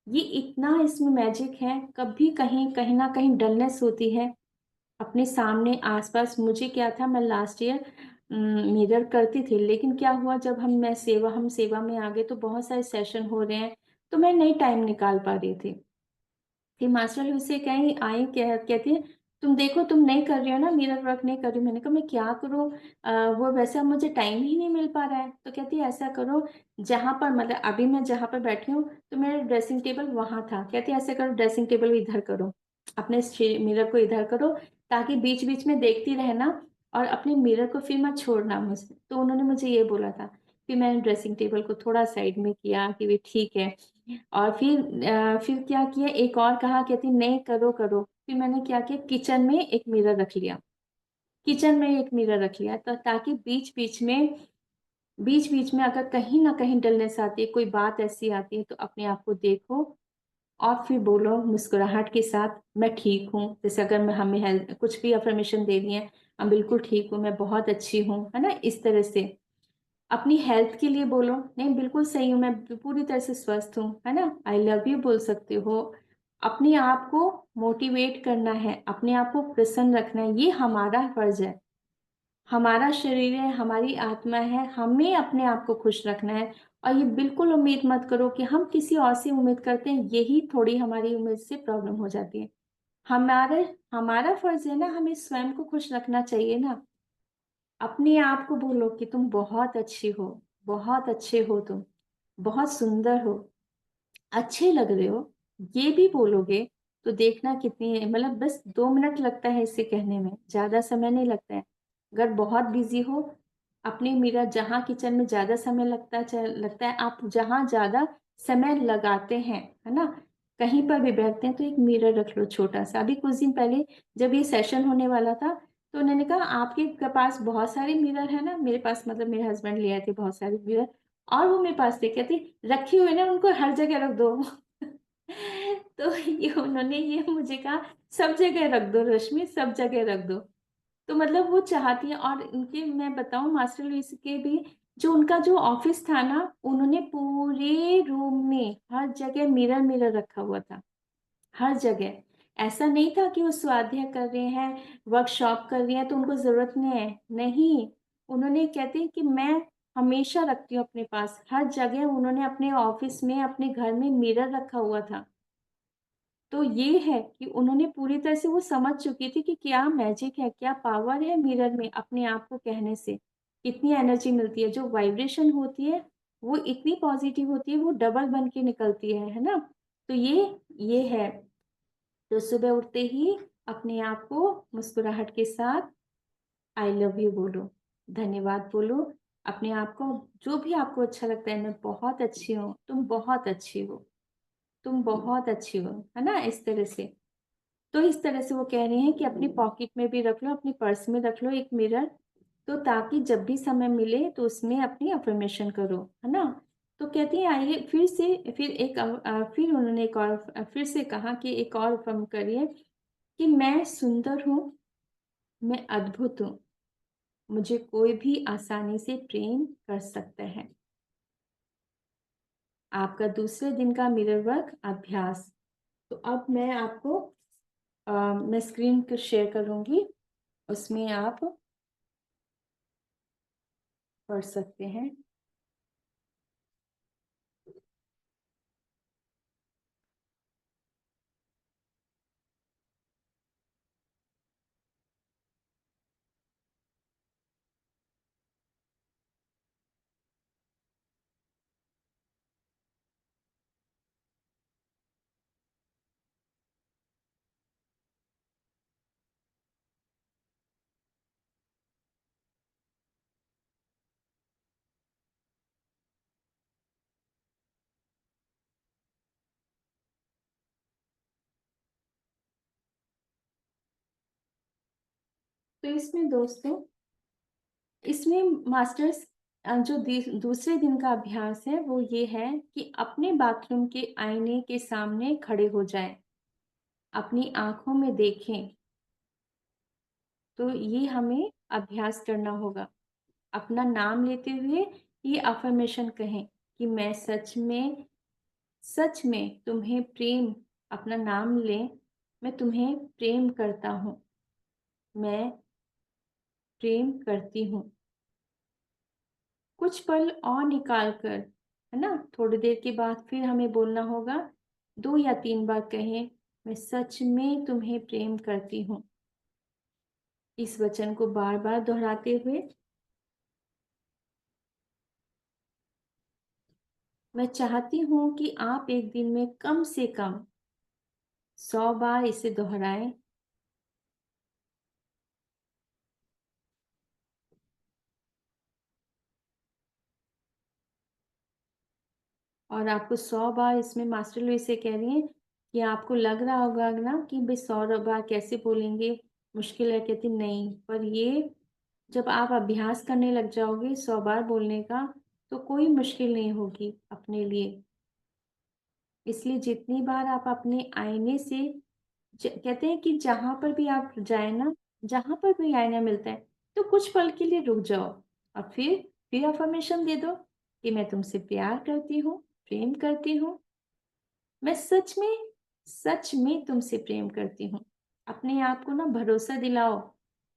ये इतना इसमें मैजिक है, कभी कहीं कहीं ना कहीं डलनेस होती है अपने सामने आसपास। मुझे क्या था, मैं लास्ट ईयर मिरर करती थी, लेकिन क्या हुआ जब हम सेवा में आ गए तो बहुत सारे सेशन हो रहे हैं, तो मैं नहीं टाइम निकाल पा रही थी। फिर मास्टर उससे कहीं आई, कहती है तुम देखो तुम नहीं कर रही हो ना, मिरर वर्क नहीं कर रही हो। मैंने कहा मैं क्या करूँ, वो वैसे अब मुझे टाइम ही नहीं मिल पा रहा है। तो कहती है ऐसा करो, जहाँ पर मतलब अभी मैं जहाँ पर बैठी हूँ तो मेरा ड्रेसिंग टेबल वहां था, कहती है ऐसे करो ड्रेसिंग टेबल इधर करो, अपने मिरर को इधर करो, ताकि बीच बीच में देखती रहना और अपने मिरर को फिर मत छोड़ना मुझसे। तो उन्होंने मुझे ये बोला था। फिर मैंने ड्रेसिंग टेबल को थोड़ा साइड में किया कि वे ठीक है, और फिर क्या किया, एक और कहा, कहती नहीं करो करो। फिर मैंने क्या किया, किचन में एक मिरर रख लिया, किचन में एक मिरर रख लिया, तो ताकि बीच बीच में अगर कहीं ना कहीं डलनेस आती है, कोई बात ऐसी आती है, तो अपने आप को देखो और फिर बोलो मुस्कुराहट के साथ मैं ठीक हूँ। जैसे अगर मैं हमें हेल्थ कुछ भी अफर्मेशन दे रही है, हम बिल्कुल ठीक हूँ, मैं बहुत अच्छी हूँ, है ना, इस तरह से अपनी हेल्थ के लिए बोलो, नहीं बिल्कुल सही हूँ, मैं पूरी तरह से स्वस्थ हूँ, है ना, आई लव यू बोल सकते हो। अपने आप को मोटिवेट करना है, अपने आप को प्रसन्न रखना है, ये हमारा फर्ज है। हमारा शरीर है, हमारी आत्मा है, हमें अपने आप को खुश रखना है। और ये बिल्कुल उम्मीद मत करो कि हम किसी और से उम्मीद करते हैं, यही थोड़ी हमारी उम्मीद से प्रॉब्लम हो जाती है। हमारे हमारा फर्ज है ना, हमें स्वयं को खुश रखना चाहिए ना। अपने आप को बोलो कि तुम बहुत अच्छी हो, बहुत अच्छे हो तुम, बहुत सुंदर हो, अच्छे लग रहे हो। ये भी बोलोगे तो देखना कितनी, मतलब बस 2 मिनट लगता है इसे कहने में, ज्यादा समय नहीं लगता है। अगर बहुत बिजी हो, अपने मिरर जहाँ किचन में ज्यादा समय लगता है, आप जहाँ ज्यादा समय लगाते हैं, है ना, कहीं पर भी बैठते हैं, तो एक मिरर रख लो छोटा सा। अभी कुछ दिन पहले जब ये सेशन होने वाला था, तो उन्होंने कहा आपके पास बहुत सारे मिरर है ना? मेरे पास मतलब मेरे हस्बैंड ले आए थे बहुत सारे मिरर और वो मेरे पास थे। कहती रखे हुए ना उनको हर जगह रख दो। तो ये उन्होंने ये मुझे कहा सब जगह रख दो रश्मि, सब जगह रख दो। तो मतलब वो चाहती है। और इनके मैं बताऊँ मास्टर लुइस के भी जो उनका जो ऑफिस था ना, उन्होंने पूरे रूम में हर जगह मिरर मिरर रखा हुआ था, हर जगह। ऐसा नहीं था कि वो स्वाध्याय कर रहे हैं, वर्कशॉप कर रही हैं तो उनको जरूरत नहीं है, नहीं। उन्होंने कहते हैं कि मैं हमेशा रखती हूँ अपने पास, हर जगह उन्होंने अपने ऑफिस में अपने घर में मिरर रखा हुआ था। तो ये है कि उन्होंने पूरी तरह से वो समझ चुकी थी कि क्या मैजिक है, क्या पावर है मिरर में अपने आप को कहने से, कितनी एनर्जी मिलती है। जो वाइब्रेशन होती है वो इतनी पॉजिटिव होती है, वो डबल बन के निकलती है ना। तो ये है। तो सुबह उठते ही अपने आप को मुस्कुराहट के साथ आई लव यू बोलो, धन्यवाद बोलो। अपने आप को जो भी आपको अच्छा लगता है, मैं बहुत अच्छी हूँ, तुम बहुत अच्छी हो, तुम बहुत अच्छी हो, है ना, इस तरह से। तो इस तरह से वो कह रहे हैं कि अपनी पॉकेट में भी रख लो, अपनी पर्स में रख लो एक मिरर, तो ताकि जब भी समय मिले तो उसमें अपनी अफर्मेशन करो, है ना। तो कहती है आइए फिर से, फिर उन्होंने एक और फिर से कहा कि एक और अफर्म करिए कि मैं सुंदर हूँ, मैं अद्भुत हूँ, मुझे कोई भी आसानी से प्रेम कर सकता है। आपका दूसरे दिन का मिरर वर्क अभ्यास। तो अब मैं आपको मैं स्क्रीन को शेयर करूंगी, उसमें आप पढ़ सकते हैं। तो इसमें दोस्तों, इसमें मास्टर्स जो दूसरे दिन का अभ्यास है वो ये है कि अपने बाथरूम के आईने के सामने खड़े हो जाएं, अपनी आंखों में देखें। तो ये हमें अभ्यास करना होगा। अपना नाम लेते हुए ये अफर्मेशन कहें कि मैं सच में तुम्हें प्रेम, अपना नाम लें, मैं तुम्हें प्रेम करता हूँ, मैं प्रेम करती हूँ। कुछ पल और निकाल कर, है ना, थोड़ी देर के बाद फिर हमें बोलना होगा, 2 या 3 बार कहें, मैं सच में तुम्हें प्रेम करती हूँ। इस वचन को बार बार दोहराते हुए मैं चाहती हूँ कि आप एक दिन में कम से कम 100 बार इसे दोहराएं। और आपको 100 बार इसमें मास्टर लुइस से कह रही हैं कि आपको लग रहा होगा ना कि भाई 100 बार कैसे बोलेंगे, मुश्किल है। कहती नहीं, पर ये जब आप अभ्यास करने लग जाओगे 100 बार बोलने का, तो कोई मुश्किल नहीं होगी अपने लिए। इसलिए जितनी बार आप अपने आईने से कहते हैं कि जहां पर भी आप जाए ना, जहां पर भी आईना मिलता है, तो कुछ पल के लिए रुक जाओ और फिर अफर्मेशन दे दो कि मैं तुमसे प्यार करती हूँ, प्रेम करती हूँ, मैं सच में तुमसे प्रेम करती हूँ। अपने आप को ना भरोसा दिलाओ,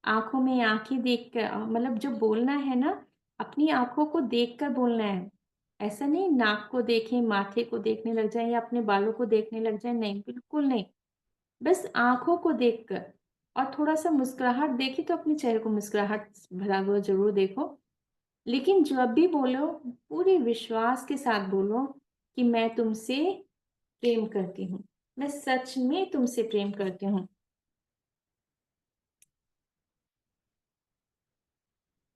आंखों में आंखें देख कर, मतलब जो बोलना है ना, अपनी आंखों को देख कर बोलना है। ऐसा नहीं नाक को देखें, माथे को देखने लग जाए या अपने बालों को देखने लग जाए, नहीं, बिल्कुल नहीं। बस आंखों को देखकर, और थोड़ा सा मुस्कुराहट देखी तो अपने चेहरे को मुस्कुराहट भरा हुआ जरूर देखो। लेकिन जब भी बोलो पूरे विश्वास के साथ बोलो कि मैं तुमसे प्रेम करती हूँ, मैं सच में तुमसे प्रेम करती हूँ।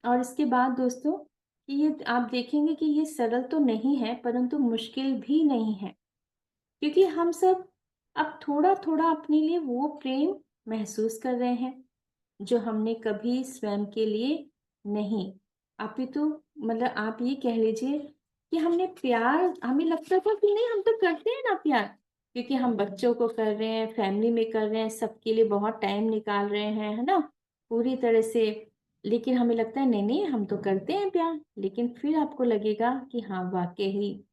और इसके बाद दोस्तों, कि ये आप देखेंगे कि ये सरल तो नहीं है परंतु मुश्किल भी नहीं है, क्योंकि हम सब अब थोड़ा थोड़ा अपने लिए वो प्रेम महसूस कर रहे हैं। जो हमने कभी स्वयं के लिए नहीं, अपितु मतलब आप ये कह लीजिए कि हमने प्यार, हमें लगता था कि नहीं हम तो करते हैं ना प्यार, क्योंकि हम बच्चों को कर रहे हैं, फैमिली में कर रहे हैं, सबके लिए बहुत टाइम निकाल रहे हैं, है ना? पूरी तरह से। लेकिन हमें लगता है नहीं-नहीं हम तो करते हैं प्यार, लेकिन फिर आपको लगेगा कि हाँ, वाक़ई ही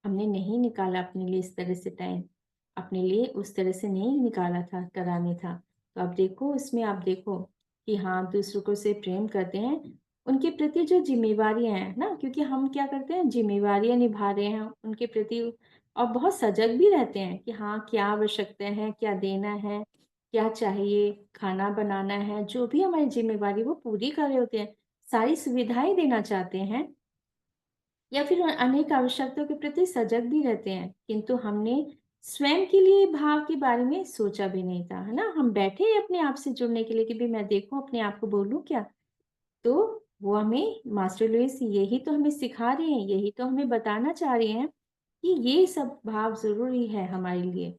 हमने नहीं निकाला अपने लिए इस तरह से टाइम, अपने लिए उस तरह से नहीं निकाला था, कराने था। तो अब देखो इसमें आप देखो कि हाँ, दूसरों को से प्रेम करते हैं, उनके प्रति जो ज़िम्मेवारियाँ हैं ना, क्योंकि हम क्या करते हैं ज़िम्मेवारियाँ निभा रहे हैं उनके प्रति, और बहुत सजग भी रहते हैं कि हाँ, क्या आवश्यकता है, क्या देना है, क्या चाहिए, खाना बनाना है, जो भी हमारी ज़िम्मेवारी वो पूरी कर रहे होते हैं। सारी सुविधाएँ देना चाहते हैं या फिर अनेक आवश्यकताओं के प्रति सजग भी रहते हैं, किंतु हमने स्वयं के लिए भाव के बारे में सोचा भी नहीं था, है ना? हम बैठे हैं अपने आप से जुड़ने के लिए कि भई मैं देखूँ अपने आप को बोलूँ क्या? तो वो हमें मास्टर लुईस यही तो हमें सिखा रहे हैं, यही तो हमें बताना चाह रहे हैं कि ये सब भाव ज़रूरी है हमारे लिए।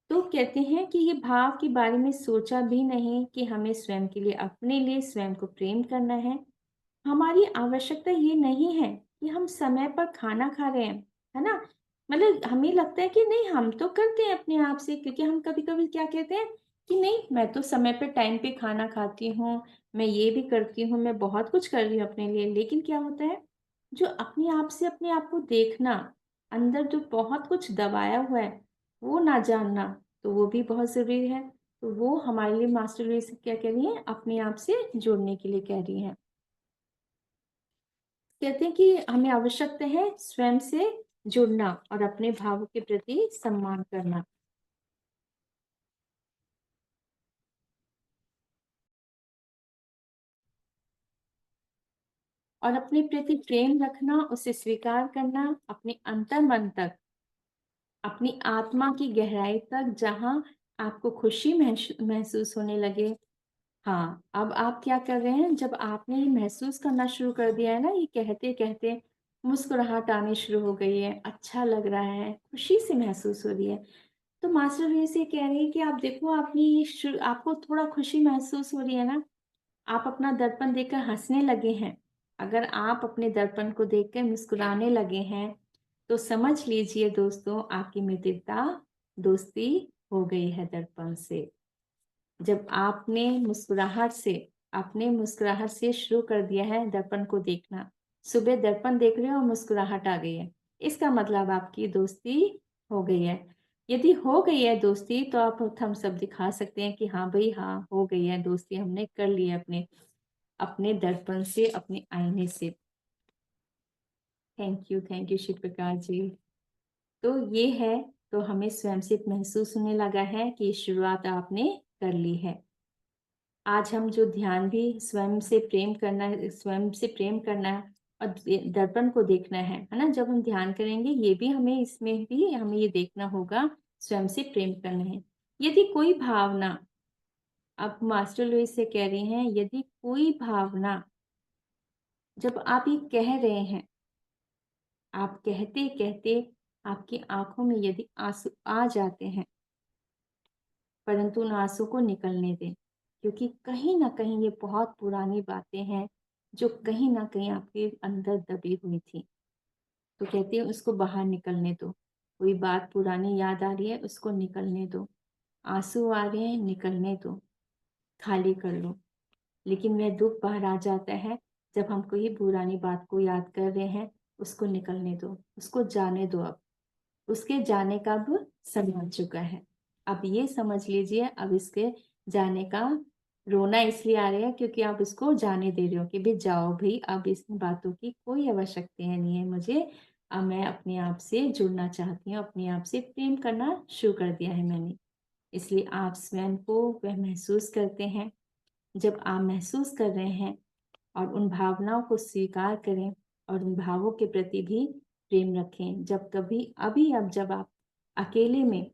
तो कहते हैं कि ये भाव के बारे में सोचा भी नहीं कि हमें स्वयं के लिए, अपने लिए स्वयं को प्रेम करना है। हमारी आवश्यकता ये नहीं है कि हम समय पर खाना खा रहे हैं, है ना? मतलब हमें लगता है कि नहीं हम तो करते हैं अपने आप से, क्योंकि हम कभी-कभी क्या कहते हैं कि नहीं मैं तो समय पे टाइम पे खाना खाती हूँ, मैं ये भी करती हूँ, मैं बहुत कुछ कर रही हूँ अपने लिए। लेकिन क्या होता है, जो अपने आप से अपने आप को देखना, अंदर जो बहुत कुछ दबाया हुआ है, वो ना जानना, तो वो भी बहुत ज़रूरी है। तो वो हमारे लिए मास्टर लुईस क्या कह रही हैं, अपने आप से जुड़ने के लिए कह रही हैं। कहते हैं कि हमें आवश्यकता है स्वयं से जुड़ना और अपने भावों के प्रति सम्मान करना और अपने प्रति प्रेम रखना, उसे स्वीकार करना, अपने अंतर्मन तक, अपनी आत्मा की गहराई तक, जहाँ आपको खुशी महसूस होने लगे। हाँ, अब आप क्या कर रहे हैं, जब आपने ये महसूस करना शुरू कर दिया है ना, ये कहते-कहते मुस्कुराहट आनी शुरू हो गई है, अच्छा लग रहा है, खुशी सी महसूस हो रही है। तो मास्टर ये से कह रही है कि आप देखो आपने ये आपको थोड़ा खुशी महसूस हो रही है ना, आप अपना दर्पण देखकर हँसने लगे हैं। अगर आप अपने दर्पण को देखकर मुस्कुराने लगे हैं, तो समझ लीजिए दोस्तों आपकी मित्रता, दोस्ती हो गई है दर्पण से। जब आपने मुस्कुराहट से शुरू कर दिया है दर्पण को देखना। सुबह दर्पण देख रहे हो और मुस्कुराहट आ गई है। इसका मतलब आपकी दोस्ती हो गई है। यदि हो गई है दोस्ती तो आप थम्स अप दिखा सकते हैं कि हाँ भई हाँ, हो गई है दोस्ती, हमने कर ली है अपने अपने दर्पण से, अपने आईने से। थैंक यू शिव प्रकाश जी। तो ये है, तो हमें स्वयं से महसूस होने लगा है कि शुरुआत आपने कर ली है। आज हम जो ध्यान भी स्वयं से प्रेम करना है और दर्पण को देखना है ना? जब हम ध्यान करेंगे ये भी हमें, इसमें भी हमें ये देखना होगा, स्वयं से प्रेम करना है। यदि कोई भावना, अब मास्टर लुईस से कह रही हैं, यदि कोई भावना जब आप ये कह रहे हैं, आप कहते-कहते आपकी आँखों में यदि आँसू आ जाते हैं, परंतु उन आँसू को निकलने दें, क्योंकि कहीं न कहीं ये बहुत पुरानी बातें हैं, जो कहीं न कहीं आपके अंदर दबी हुई थी। तो कहती हैं उसको बाहर निकलने दो। कोई बात पुरानी याद आ रही है, उसको निकलने दो। आँसू आ रहे हैं, निकलने दो, खाली कर लो। लेकिन वह दुःख बाहर आ जाता है, जब हम कोई पुरानी बात को याद कर रहे हैं, उसको निकलने दो, उसको जाने दो अब। उसके जाने का अब समय आ चुका है। अब ये समझ लीजिए, अब इसके जाने का रोना इसलिए आ रहा है क्योंकि आप इसको जाने दे रहे हो कि भई जाओ भई, अब इस बातों की कोई आवश्यकता नहीं है मुझे। अब मैं अपने आप से जुड़ना चाहती हूँ, अपने आप से प्रेम करना शुरू कर दिया है मैंने। इसलिए आप स्वयं को वह महसूस करते हैं। जब आप महसूस कर रहे हैं और उन भावनाओं को स्वीकार करें और उन भावों के प्रति भी प्रेम रखें। जब कभी अभी अब जब आप अकेले में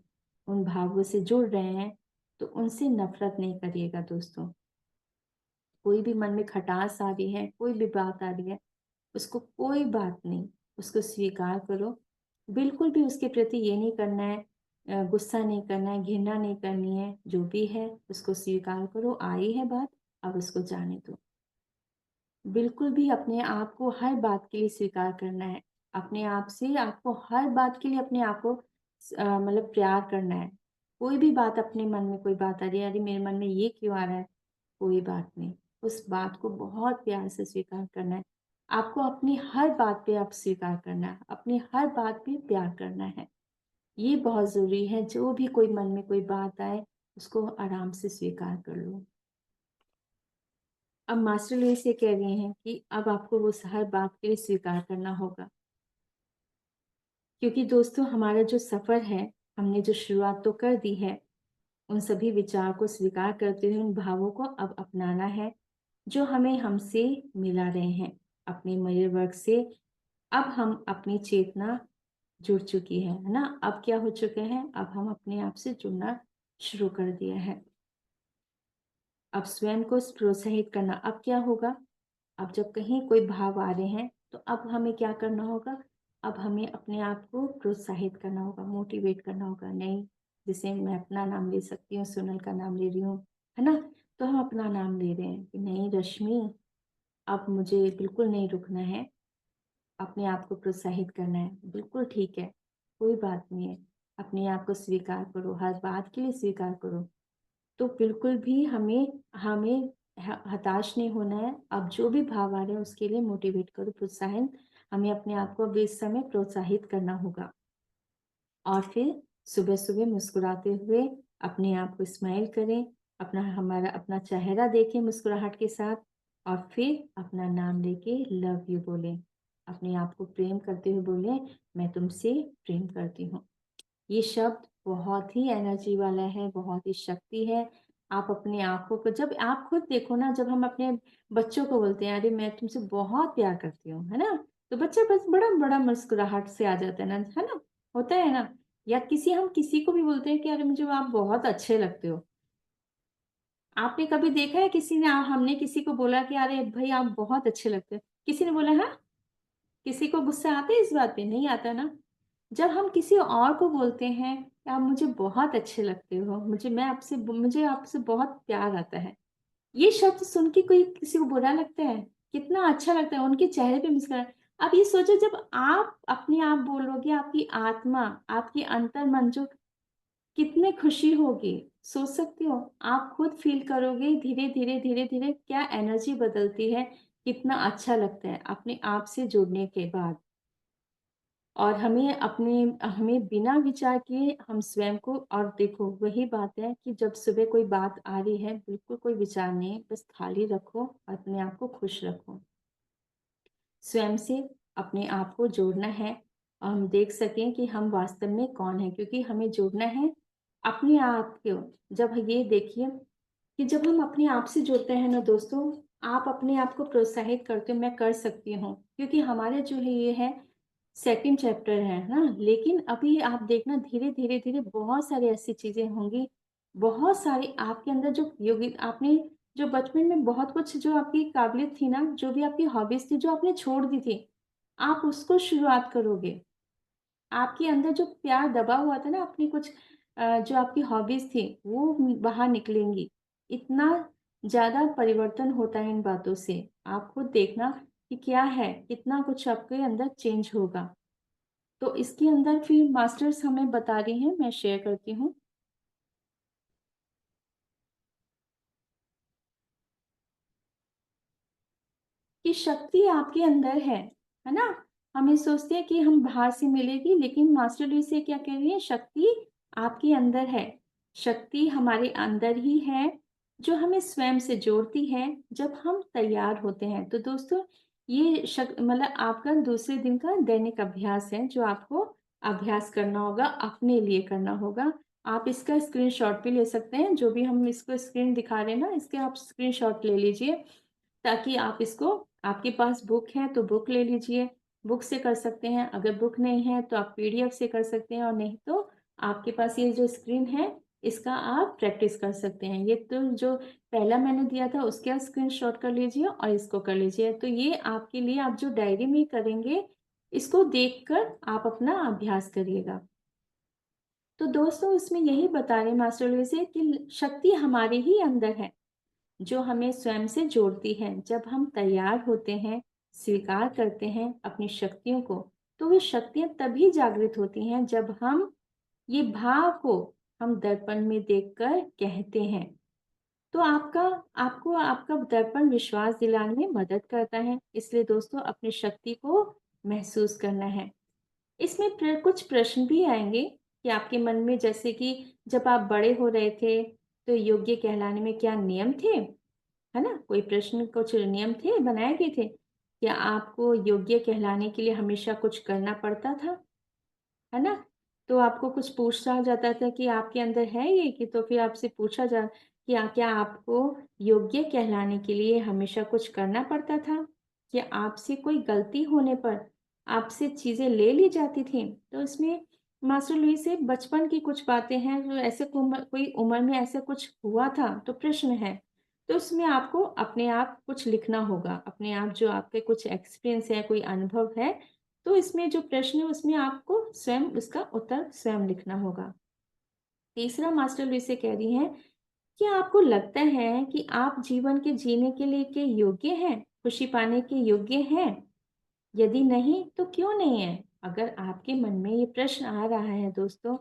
उन भावों से जुड़ रहे हैं, तो उनसे नफ़रत नहीं करिएगा दोस्तों। कोई भी मन में खटास आ रही है, कोई भी बात आ रही है, उसको कोई बात नहीं, उसको स्वीकार करो। बिल्कुल भी उसके प्रति ये नहीं करना है, गुस्सा नहीं करना है, घृणा नहीं करनी है, जो भी है उसको स्वीकार करो, आई है बात, अब उसको जाने दो। बिल्कुल भी अपने आप को हर बात के लिए स्वीकार करना है। अपने आप से आपको हर बात के लिए अपने आप को मतलब प्यार करना है। कोई भी बात अपने मन में कोई बात आ रही है, अरे मेरे मन में ये क्यों आ रहा है? कोई बात नहीं, उस बात को बहुत प्यार से स्वीकार करना है। आपको अपनी हर बात पे आप स्वीकार करना है, अपनी हर बात पे प्यार करना है। ये बहुत ज़रूरी है, जो भी कोई मन में कोई बात आए, उसको आराम से स्वीकार कर लो। अब मास्टर लुईस ये कह रहे हैं कि अब आपको वो हर बात के लिए स्वीकार करना होगा। क्योंकि दोस्तों हमारा जो सफ़र है, हमने जो शुरुआत तो कर दी है, उन सभी विचार को स्वीकार करते हुए उन भावों को अब अपनाना है, जो हमें हमसे मिला रहे हैं। अपने मयूर वर्ग से अब हम अपनी चेतना जुड़ चुकी है ना? अब क्या हो चुके हैं? अब हम अपने आप से जुड़ना शुरू कर दिया है। अब स्वयं को प्रोत्साहित करना, अब क्या होगा? अब जब कहीं कोई भाव आ रहे हैं, तो अब हमें क्या करना होगा? अब हमें अपने आप को प्रोत्साहित करना होगा, मोटिवेट करना होगा। नहीं, जैसे मैं अपना नाम ले सकती हूँ, सोनल का नाम ले रही हूँ, है ना? तो हम अपना नाम ले रहे हैं कि नहीं रश्मि, अब मुझे बिल्कुल नहीं रुकना है, अपने आप को प्रोत्साहित करना है। बिल्कुल ठीक है, कोई बात नहीं है। अपने आप को स्वीकार करो, हर बात के लिए स्वीकार करो। तो बिल्कुल भी हमें हमें हताश नहीं होना है। अब जो भी भाव आ रहे हैं उसके लिए मोटिवेट करो, प्रोत्साहन हमें अपने आप को अब इस समय प्रोत्साहित करना होगा। और फिर सुबह-सुबह मुस्कुराते हुए अपने आप को स्माइल करें, अपना चेहरा देखें मुस्कुराहट के साथ और फिर अपना नाम लेके लव यू बोलें। अपने आप को प्रेम करते हुए बोलें, मैं तुमसे प्रेम करती हूँ। ये शब्द बहुत ही एनर्जी वाला है, बहुत ही शक्ति है। आप अपनी आँखों को जब आप खुद देखो ना, जब हम अपने बच्चों को बोलते हैं, "अरे! मैं तुमसे बहुत प्यार करती हूँ।" है ना? तो बच्चा बस बड़ा-बड़ा मुस्कुराहट से आ जाता है ना? होता है ना? या हम किसी को भी बोलते हैं कि अरे! मुझे आप बहुत अच्छे लगते हो। आपने कभी देखा है हमने किसी को बोला कि अरे! भई आप बहुत अच्छे लगते हो। किसी ने बोला हाँ? किसी को गुस्सा आता है इस बात पे? नहीं आता ना। जब हम किसी और को बोलते हैं कि आप मुझे बहुत अच्छे लगते हो, मुझे आपसे बहुत प्यार आता है। ये शब्द सुन के कोई किसी को बुरा लगता है? कितना अच्छा लगता है, उनके चेहरे पे मुस्कुराहट। अब ये सोचो जब आप अपने आप बोलोगे, आपकी आत्मा, आपकी अंतर्मन जो कितनी खुशी होगी, सोच सकती हो? आप खुद फ़ील करोगे धीरे-धीरे, धीरे-धीरे क्या एनर्जी बदलती है, कितना अच्छा लगता है अपने आप से जुड़ने के बाद। और हमें बिना विचार किए हम स्वयं को और देखो वही बात है कि जब सुबह कोई बात आ रही है, बिल्कुल कोई विचार नहीं, बस खाली रखो, अपने आप को खुश रखो। स्वयं से अपने आप को जोड़ना है और हम देख सकें कि हम वास्तव में कौन हैं क्योंकि हमें जोड़ना है अपने आप को। जब ये देखिए कि जब हम अपने आप से जुड़ते हैं ना दोस्तों, आप अपने आप को प्रोत्साहित करते हो मैं कर सकती हूँ क्योंकि हमारे जो है ये है सेकंड चैप्टर है ना, लेकिन अभी आप देखना धीरे-धीरे बहुत सारी ऐसी चीज़ें होंगी, बहुत सारी आपके अंदर जो योगी आपने जो बचपन में बहुत कुछ जो आपकी काबिलियत थी ना, जो भी आपकी हॉबीज़ थी, जो आपने छोड़ दी थी, आप उसको शुरुआत करोगे। आपके अंदर जो प्यार दबा हुआ था ना अपनी कुछ जो आपकी हॉबीज़ थी, वो बाहर निकलेंगी। इतना ज़्यादा परिवर्तन होता है इन बातों से। आप खुद देखना कि क्या है, कितना कुछ आपके अंदर चेंज होगा। तो इसके अंदर फिर मास्टर्स हमें बता रही हैं, मैं शेयर करती हूँ। कि शक्ति आपके अंदर है ना? हमें सोचते हैं कि हम बाहर से मिलेगी लेकिन मास्टर लुईस ये क्या कह रही है शक्ति आपके अंदर है। शक्ति हमारे अंदर ही है, जो हमें स्वयं से जोड़ती है जब हम तैयार होते हैं। तो दोस्तों ये मतलब आपका दूसरे दिन का दैनिक अभ्यास है जो आपको अभ्यास करना होगा, अपने लिए करना होगा। आप इसका स्क्रीनशॉट भी ले सकते हैं, जो भी हम इसको स्क्रीन दिखा रहे हैं ना, इसके आप स्क्रीनशॉट ले लीजिए। ताकि आप इसको आपके पास बुक है तो बुक ले लीजिए, बुक से कर सकते हैं, अगर बुक नहीं है तो आप पीडीएफ से कर सकते हैं और नहीं तो आपके पास ये जो स्क्रीन है, इसका आप प्रैक्टिस कर सकते हैं। ये तो जो पहला मैंने दिया था उसके आप स्क्रीनशॉट कर लीजिए और इसको कर लीजिए। तो ये आपके लिए आप जो डायरी में करेंगे, इसको देखकर आप अपना अभ्यास करिएगा। तो दोस्तों इसमें यही बता रहे हैं मास्टर लोग से कि शक्ति हमारे ही अंदर है। जो हमें स्वयं से जोड़ती है। जब हम तैयार होते हैं, स्वीकार करते हैं अपनी शक्तियों को, तो वे शक्तियां तभी जागृत होती हैं जब हम ये भाव को हम दर्पण में देखकर कहते हैं। तो आपको आपका दर्पण विश्वास दिलाने में मदद करता है। इसलिए दोस्तों, अपनी शक्ति को महसूस करना है। इसमें कुछ प्रश्न भी आएंगे कि आपके मन में, जैसे कि जब आप बड़े हो रहे थे तो योग्य कहलाने में क्या नियम थे, है ना? कोई प्रश्न, कुछ नियम थे, बनाए गए थे? क्या आपको योग्य कहलाने के लिए हमेशा कुछ करना पड़ता था, है ना? तो आपको कुछ पूछा जाता था कि आपके अंदर है ये, कि तो फिर आपसे पूछा जा कि क्या आपको योग्य कहलाने के लिए हमेशा कुछ करना पड़ता था? क्या आपसे कोई गलती होने पर आपसे चीज़ें ले ली जाती थीं? तो इसमें मास्टर लुईस से बचपन की कुछ बातें हैं, जो ऐसे कोई उम्र में ऐसा कुछ हुआ था, तो प्रश्न है। तो उसमें आपको अपने आप कुछ लिखना होगा, अपने आप जो आपके कुछ एक्सपीरियंस है, कोई अनुभव है, तो इसमें जो प्रश्न है उसमें आपको स्वयं उसका उत्तर स्वयं लिखना होगा। तीसरा, मास्टर लुईस से कह रही हैं, क्या आपको लगता है कि आप जीवन के जीने के लिए के योग्य हैं, खुशी पाने के योग्य हैं? यदि नहीं, तो क्यों नहीं है? अगर आपके मन में ये प्रश्न आ रहा है दोस्तों,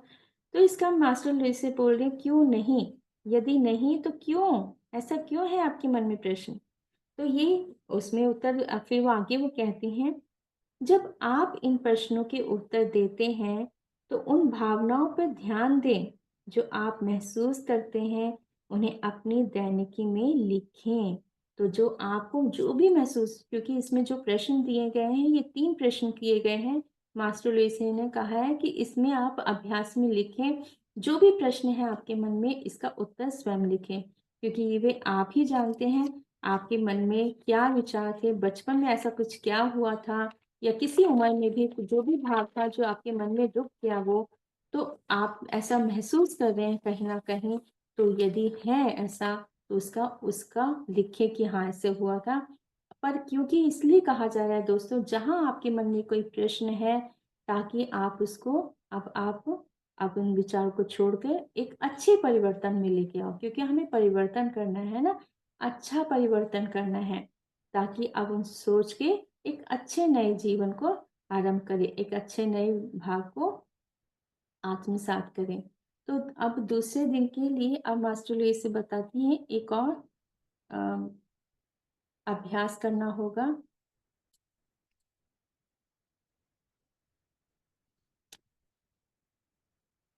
तो इसका मास्टर लुईस से बोल रहे हैं, क्यों नहीं? यदि नहीं, तो क्यों? ऐसा क्यों है आपके मन में प्रश्न? तो ये उसमें उत्तर फिर वो आगे वो कहती हैं, जब आप इन प्रश्नों के उत्तर देते हैं, तो उन भावनाओं पर ध्यान दें जो आप महसूस करते हैं, उन्हें अपनी दैनिकी में लिखें। तो जो आपको जो भी महसूस, क्योंकि इसमें जो प्रश्न दिए गए हैं, ये 3 प्रश्न किए गए हैं। मास्टर लुईस ने कहा है कि इसमें आप अभ्यास में लिखें, जो भी प्रश्न है आपके मन में, इसका उत्तर स्वयं लिखें, क्योंकि ये वे आप ही जानते हैं आपके मन में क्या विचार थे, बचपन में ऐसा कुछ क्या हुआ था, या किसी उम्र में भी जो भी भाव था जो आपके मन में रुक गया वो, तो आप ऐसा महसूस कर रहे हैं कहीं न कहीं, तो यदि है ऐसा, तो उसका उसका लिखें कि हाँ, ऐसे हुआ था। पर क्योंकि इसलिए कहा जा रहा है दोस्तों, जहाँ आपके मन में कोई प्रश्न है, ताकि आप उसको, अब आप उन विचारों को छोड़कर एक अच्छे परिवर्तन में लेके आओ, क्योंकि हमें परिवर्तन करना है ना, अच्छा परिवर्तन करना है, ताकि अब उन सोच के एक अच्छे नए जीवन को आरंभ करें, एक अच्छे नए भाव को आत्मसात करें। तो अब दूसरे दिन के लिए अब मास्टर लुईस से बताती हैं, एक और अ, अभ्यास करना होगा।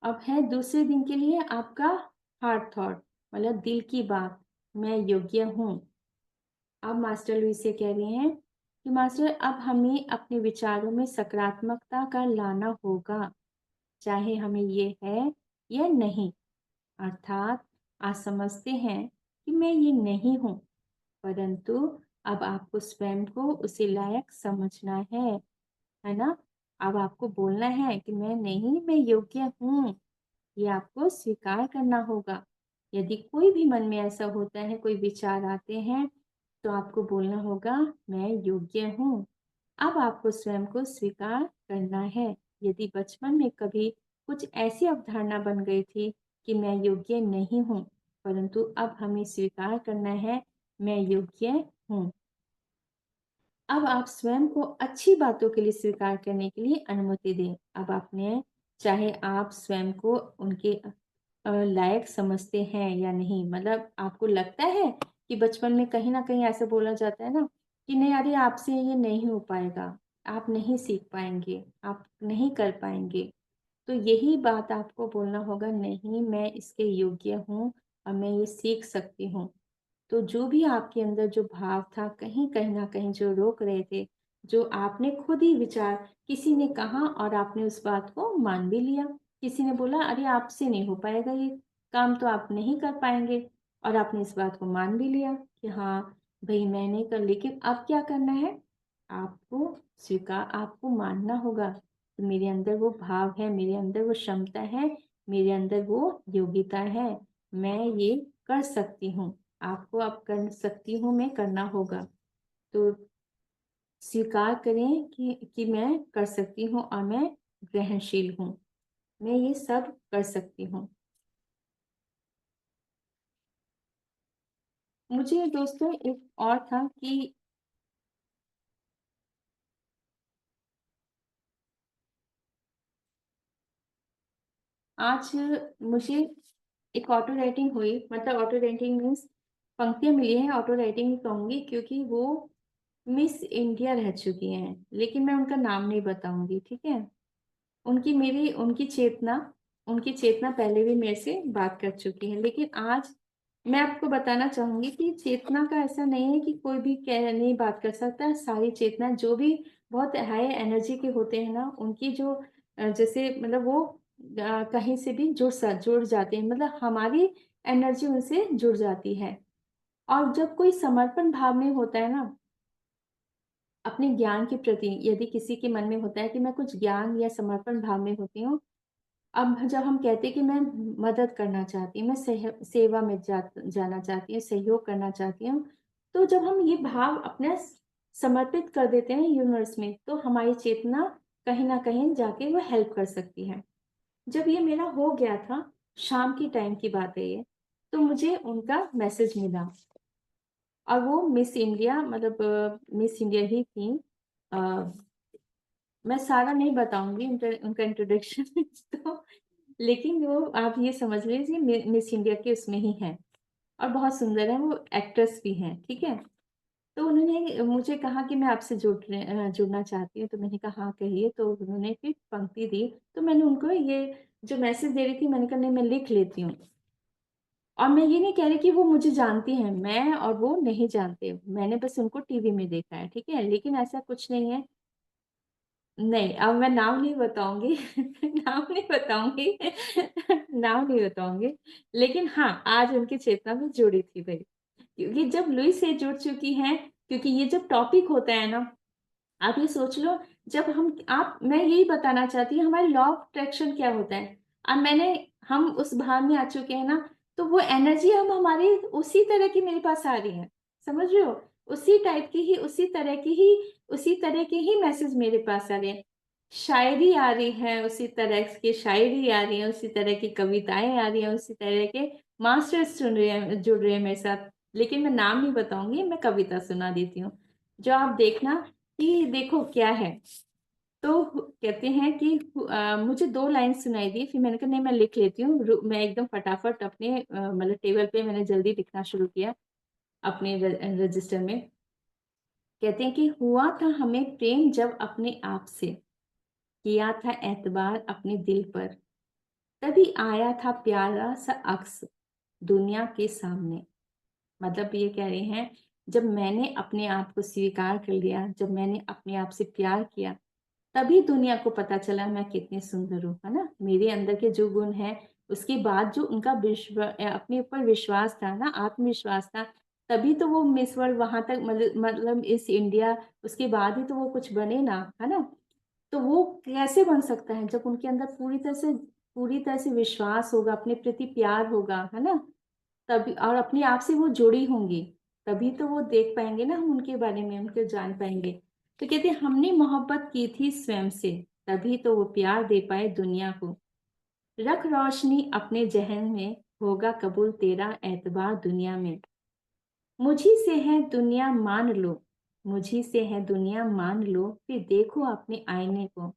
अब है दूसरे दिन के लिए आपका हार्ट थॉट, मतलब दिल की बात, मैं योग्य हूँ। अब मास्टर लुईस से कह रही हैं कि मास्टर, अब हमें अपने विचारों में सकारात्मकता का लाना होगा, चाहे हमें ये है या नहीं। अर्थात आप समझते हैं कि मैं ये नहीं हूँ, परंतु अब आपको स्वयं को उसे लायक समझना है ना? अब आपको बोलना है कि मैं नहीं, मैं योग्य हूँ। ये आपको स्वीकार करना होगा। यदि कोई भी मन में ऐसा होता है, कोई विचार आते हैं, तो आपको बोलना होगा, मैं योग्य हूँ। अब आपको स्वयं को स्वीकार करना है। यदि बचपन में कभी कुछ ऐसी अवधारणा बन गई थी कि मैं योग्य नहीं हूँ, परंतु अब हमें स्वीकार करना है, मैं योग्य हूँ। अब आप स्वयं को अच्छी बातों के लिए स्वीकार करने के लिए अनुमति दें। अब आपने, चाहे आप स्वयं को उनके लायक समझते हैं या नहीं, मतलब आपको लगता है कि बचपन में कहीं न कहीं ऐसे बोला जाता है ना कि नहीं, अरे आपसे ये नहीं हो पाएगा, आप नहीं सीख पाएँगे, आप नहीं कर पाएँगे। तो यही बात आपको बोलना होगा, नहीं, मैं इसके योग्य हूँ और मैं ये सीख सकती हूँ। तो जो भी आपके अंदर जो भाव था, कहीं न कहीं जो रोक रहे थे, जो आपने खुद ही विचार, किसी ने कहा और आपने उस बात को मान भी लिया। किसी ने बोला, अरे आपसे नहीं हो पाएगा ये काम, तो आप नहीं कर पाएँगे, और आपने इस बात को मान भी लिया कि हाँ, भई मैं नहीं कर, लेकिन अब क्या करना है? आपको मानना होगा कि मेरे अंदर वो भाव है, मेरे अंदर वो क्षमता है, मेरे अंदर वो योग्यता है, मैं ये कर सकती हूँ। आपको अब कर सकती हूँ मैं करना होगा। तो स्वीकार करें कि मैं कर सकती हूँ और मैं ग्रहणशील हूँ। मैं ये सब कर सकती हूँ। मुझे दोस्तों एक और था कि आज मुझे एक ऑटो राइटिंग हुई, मतलब ऑटो राइटिंग मीन्स पंक्तियाँ मिली हैं, ऑटो राइटिंग ही कहूँगी क्योंकि वो मिस इंडिया रह चुकी हैं, लेकिन मैं उनका नाम नहीं बताऊँगी, ठीक है? उनकी चेतना पहले भी मेरे से बात कर चुकी है, लेकिन आज मैं आपको बताना चाहूँगी कि चेतना का ऐसा नहीं है कि कोई भी नहीं बात कर सकता है। सारी चेतना जो भी बहुत हाई एनर्जी के होते हैं ना, उनकी जो जैसे मतलब वो कहीं से भी जुड़ जाते हैं, मतलब हमारी एनर्जी उनसे जुड़ जाती है। और जब कोई समर्पण भाव में होता है ना, अपने ज्ञान के प्रति यदि किसी के मन में होता है कि मैं कुछ ज्ञान या समर्पण भाव में होती हूँ, अब जब हम कहते हैं कि मैं मदद करना चाहती हूँ, मैं सेवा में जाना चाहती हूँ, सहयोग करना चाहती हूँ, तो जब हम ये भाव अपना समर्पित कर देते हैं यूनिवर्स में, तो हमारी चेतना कहीं न कहीं जाके वो हेल्प कर सकती है। जब ये मेरा हो गया था, शाम की टाइम की बात है ये, तो मुझे उनका मैसेज मिला और वो मिस इंडिया, मतलब मिस इंडिया ही थी। अ, मैं सारा नहीं बताऊँगी उनका उनका इंट्रोडक्शन तो, लेकिन वो आप ये समझ लीजिए मिस इंडिया के उसमें ही हैं और बहुत सुंदर है, वो एक्ट्रेस भी हैं, ठीक है? तो उन्होंने मुझे कहा कि मैं आपसे जुड़ना चाहती हूँ, तो मैंने कहा हाँ, कहिए। तो उन्होंने फिर पंक्ति दी, तो मैंने उनको ये जो मैसेज दे रही थी, मैंने कहा नहीं, मैं लिख लेती हूँ। और मैं ये नहीं कह रही कि वो मुझे जानती हैं, मैं और वो नहीं जानते, मैंने बस उनको टीवी में देखा है, ठीक है? लेकिन ऐसा कुछ नहीं है। नहीं, अब मैं नाम नहीं बताऊँगी नाम नहीं बताऊँगी नाम नहीं बताऊँगी। लेकिन हाँ, आज उनकी चेतना में जुड़ी थी भई। क्योंकि जब लुई से जुड़ चुकी हैं, क्योंकि ये जब टॉपिक होता है ना, आप ये सोच लो, जब हम आप मैं यही बताना चाहती हूँ हमारे लॉ ऑफ अट्रैक्शन क्या होता है। अब हम उस भाव में आ चुके हैं ना, तो वो एनर्जी अब हमारी उसी तरह की मेरे पास आ रही है। समझ रहे हो? उसी टाइप की ही, उसी तरह के ही मैसेज मेरे पास आ रहे हैं। शायरी आ रही है, उसी तरह की शायरी आ रही है, उसी तरह की कविताएँ आ रही हैं, उसी तरह के मास्टर्स जुड़ रहे हैं मेरे साथ। लेकिन मैं नाम नहीं बताऊँगी, मैं कविता सुना देती हूँ। जो आप देखना कि देखो क्या है। तो कहते हैं कि मुझे 2 लाइन सुनाई दी, फिर मैंने कहा नहीं, मैं लिख लेती हूँ। मैं एकदम फटाफट अपने मतलब टेबल पे मैंने जल्दी लिखना शुरू किया अपने रजिस्टर में। कहते हैं कि हुआ था हमें प्रेम जब अपने आप से, किया था एतबार अपने दिल पर, तभी आया था प्यारा सा अक्स दुनिया के सामने। मतलब ये कह रहे हैं, जब मैंने अपने आप को स्वीकार कर लिया, जब मैंने अपने आप से प्यार किया, तभी दुनिया को पता चला मैं कितनी सुंदर हूँ, है ना? मेरे अंदर के जो गुण हैं, उसके बाद जो उनका अपने ऊपर विश्वास था ना, आत्मविश्वास था, तभी तो वो मिस वर्ल्ड वहाँ तक मतलब इस इंडिया, उसके बाद ही तो वो कुछ बने ना, है ना? तो वो कैसे बन सकता है जब उनके अंदर पूरी तरह से विश्वास होगा, अपने प्रति प्यार होगा, है ना? तभी और अपने आप से वो जुड़ी होंगी, तभी तो वो देख पाएँगे ना हम उनके बारे में, उनको जान पाएँगे। तो कहते हैं हमने मोहब्बत की थी स्वयं से, तभी तो वो प्यार दे पाए दुनिया को। रख रोशनी अपने ज़हन में, होगा कबूल तेरा एतबार दुनिया में। मुझी से है दुनिया मान लो, मुझी से है दुनिया मान लो, फिर देखो अपने आईने को।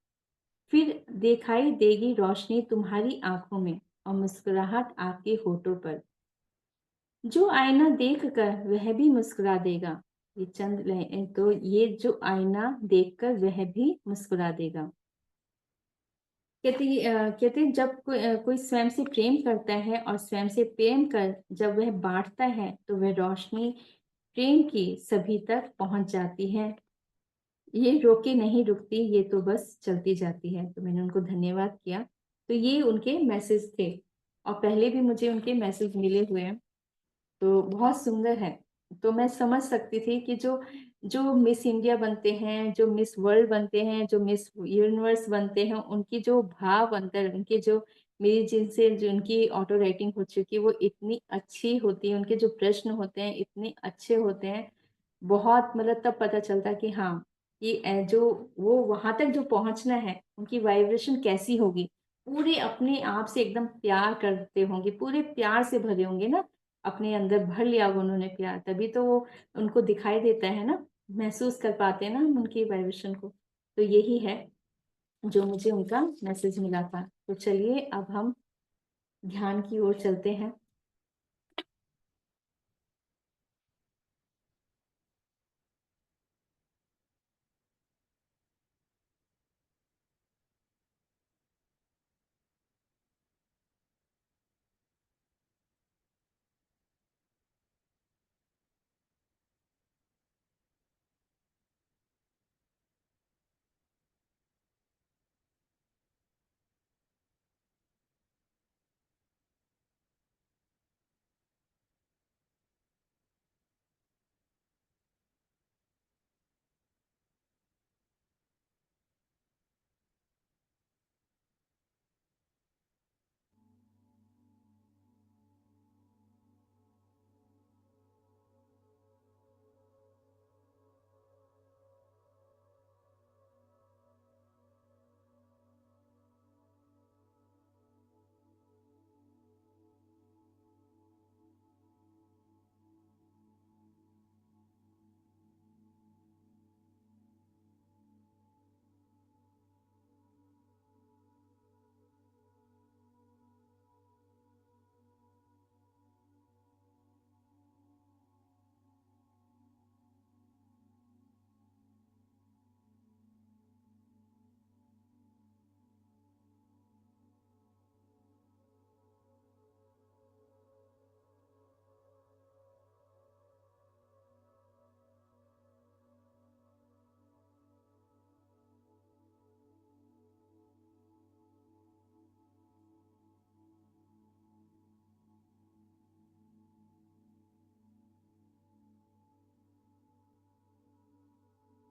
फिर दिखाई देगी रोशनी तुम्हारी आँखों में और मुस्कुराहट आपके होठों पर। जो आईना देखकर वह भी मुस्कुरा देगा। ये जो आईना देखकर वह भी मुस्कुरा देगा। कहते हैं जब कोई स्वयं से प्रेम करता है और स्वयं से प्रेम कर जब वह बाँटता है, तो वह रोशनी प्रेम की सभी तक पहुँच जाती है। ये रोके नहीं रुकती, ये तो बस चलती जाती है। तो मैंने उनको धन्यवाद किया। तो ये उनके मैसेज थे और पहले भी मुझे उनके मैसेज मिले हुए हैं। तो बहुत सुंदर है। तो मैं समझ सकती थी कि जो जो मिस इंडिया बनते हैं, जो मिस वर्ल्ड बनते हैं, जो मिस यूनिवर्स बनते हैं, उनकी जो भाव अंतर, उनके जो मेरी जिनसे जो उनकी ऑटो राइटिंग हो चुकी है, वो इतनी अच्छी होती है, उनके जो प्रश्न होते हैं, इतने अच्छे होते हैं। बहुत मतलब तब पता चलता है कि हाँ, ये जो वो वहाँ तक जो पहुँचना है, उनकी वाइब्रेशन कैसी होगी। पूरे अपने आप से एकदम प्यार करते होंगे, पूरे प्यार से भरे होंगे ना, अपने अंदर भर लिया उन्होंने प्यार, तभी तो वो उनको दिखाई देता है ना, महसूस कर पाते हैं ना हम उनकी वाइब्रेशन को। तो यही है जो मुझे उनका मैसेज मिला था। तो चलिए अब हम ध्यान की ओर चलते हैं।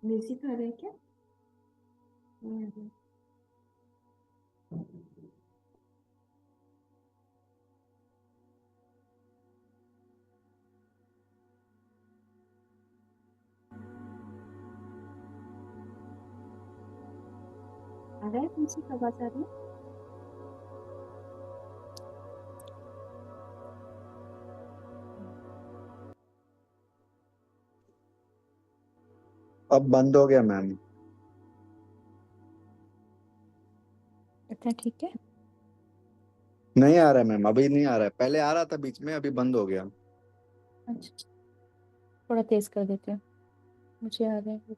म्यूजिक आ रहा है क्या? नहीं आ रहा। आ रहा है म्यूजिक, आवाज आ रही है? अब बंद हो गया मैम। इतना ठीक है? नहीं आ रहा है मैम, अभी नहीं आ रहा है, पहले आ रहा था बीच में, अभी बंद हो गया। अच्छा, थोड़ा तेज कर देते हैं, मुझे आ रहा है।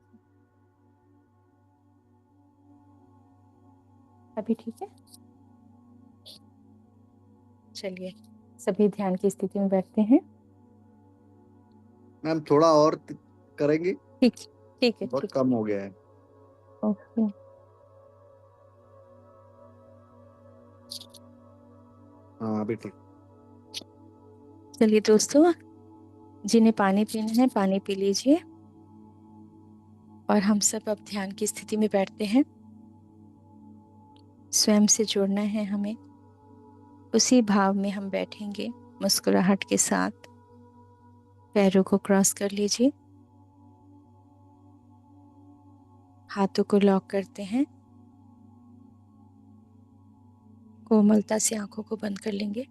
अभी ठीक है? चलिए सभी ध्यान की स्थिति में बैठते हैं। मैम थोड़ा और करेंगी? ठीक, ठीक है, बहुत ठीक कम है। हो गया है। ओके, हाँ अभी ठीक। चलिए दोस्तों, जिन्हें पानी पीना है पानी पी लीजिए, और हम सब अब ध्यान की स्थिति में बैठते हैं। स्वयं से जुड़ना है हमें, उसी भाव में हम बैठेंगे। मुस्कुराहट के साथ पैरों को क्रॉस कर लीजिए, हाथों को लॉक करते हैं, कोमलता से आंखों को बंद कर लेंगे।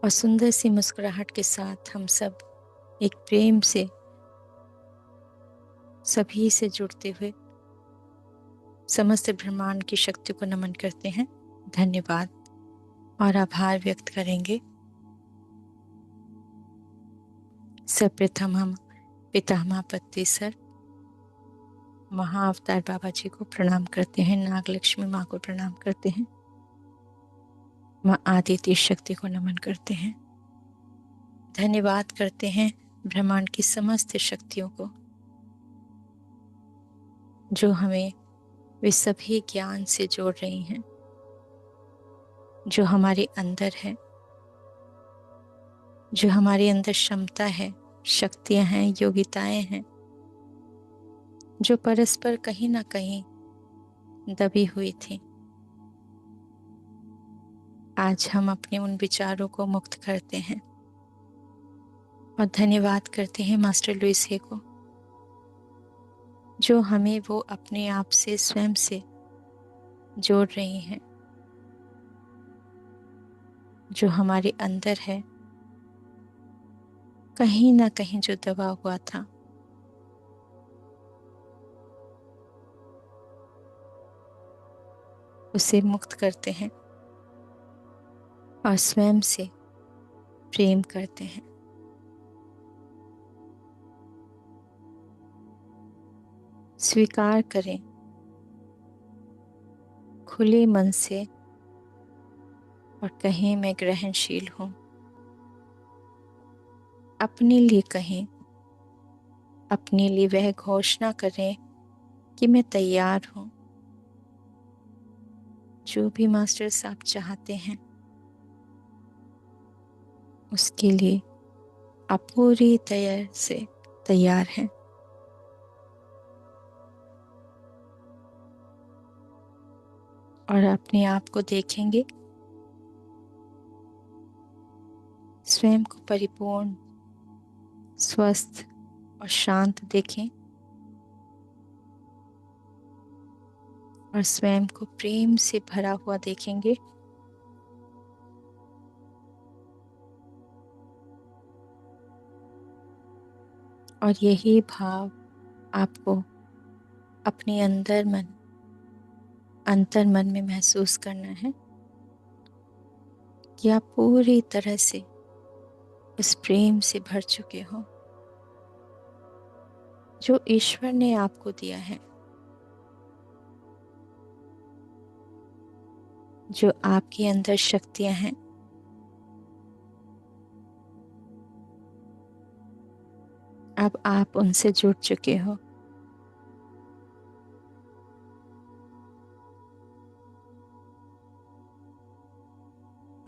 और सुंदर सी मुस्कुराहट के साथ हम सब एक प्रेम से सभी से जुड़ते हुए समस्त ब्रह्मांड की शक्ति को नमन करते हैं। धन्यवाद और आभार व्यक्त करेंगे। सर्वप्रथम हम पितामह पत्तीसर महाअवतार बाबा जी को प्रणाम करते हैं, नाग लक्ष्मी माँ को प्रणाम करते हैं, माँ आदित्य शक्ति को नमन करते हैं। धन्यवाद करते हैं ब्रह्मांड की समस्त शक्तियों को, जो हमें वे सभी ज्ञान से जोड़ रही हैं, जो हमारे अंदर है, जो हमारे अंदर क्षमता है, शक्तियां हैं, योग्यताएं हैं, जो परस्पर कहीं ना कहीं दबी हुई थी। आज हम अपने उन विचारों को मुक्त करते हैं और धन्यवाद करते हैं मास्टर लुइस हे को, जो हमें वो अपने आप से स्वयं से जोड़ रही हैं, जो हमारे अंदर है, कहीं ना कहीं जो दबा हुआ था, उसे मुक्त करते हैं और स्वयं से प्रेम करते हैं। स्वीकार करें खुले मन से और कहें मैं ग्रहणशील हूँ। अपने लिए कहें, अपने लिए वह घोषणा करें कि मैं तैयार हूँ। जो भी मास्टर्स आप चाहते हैं उसके लिए आप पूरी तरह से तैयार हैं। और अपने आप को देखेंगे, स्वयं को परिपूर्ण, स्वस्थ और शांत देखें और स्वयं को प्रेम से भरा हुआ देखेंगे। और यही भाव आपको अपने अंतर मन में महसूस करना है कि आप पूरी तरह से उस प्रेम से भर चुके हो जो ईश्वर ने आपको दिया है, जो आपके अंदर शक्तियां हैं। अब आप उनसे जुड़ चुके हो।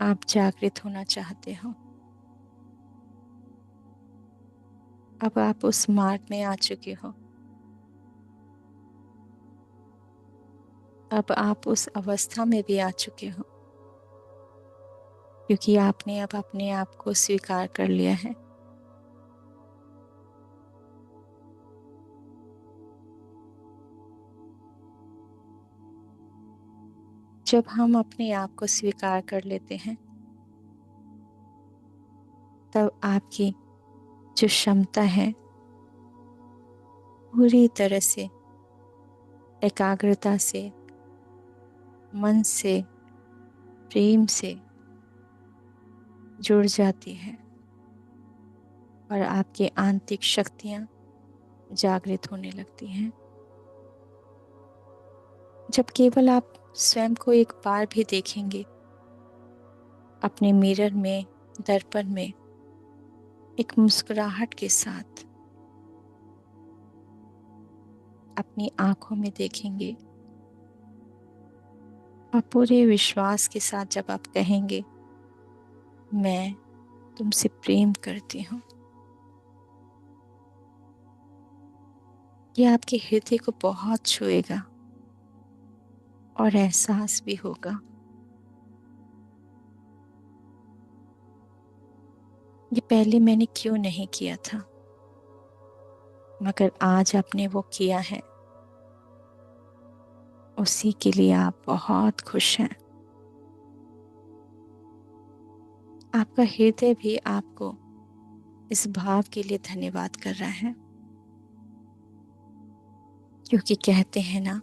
आप जागृत होना चाहते हो। अब आप उस मार्ग में आ चुके हो। अब आप उस अवस्था में भी आ चुके हो क्योंकि आपने अब अपने आप को स्वीकार कर लिया है। जब हम अपने आप को स्वीकार कर लेते हैं तब आपकी जो क्षमता है पूरी तरह से एकाग्रता से, मन से, प्रेम से जुड़ जाती है और आपकी आंतरिक शक्तियां जागृत होने लगती हैं। जब केवल आप स्वयं को एक बार भी देखेंगे, अपने मिरर में, दर्पण में एक मुस्कुराहट के साथ अपनी आंखों में देखेंगे और पूरे विश्वास के साथ जब आप कहेंगे मैं तुमसे प्रेम करती हूँ, ये आपके हृदय को बहुत छुएगा और एहसास भी होगा। ये पहले मैंने क्यों नहीं किया था, मगर आज आपने वो किया है, उसी के लिए आप बहुत खुश हैं। आपका हृदय भी आपको इस भाव के लिए धन्यवाद कर रहा है, क्योंकि कहते हैं ना,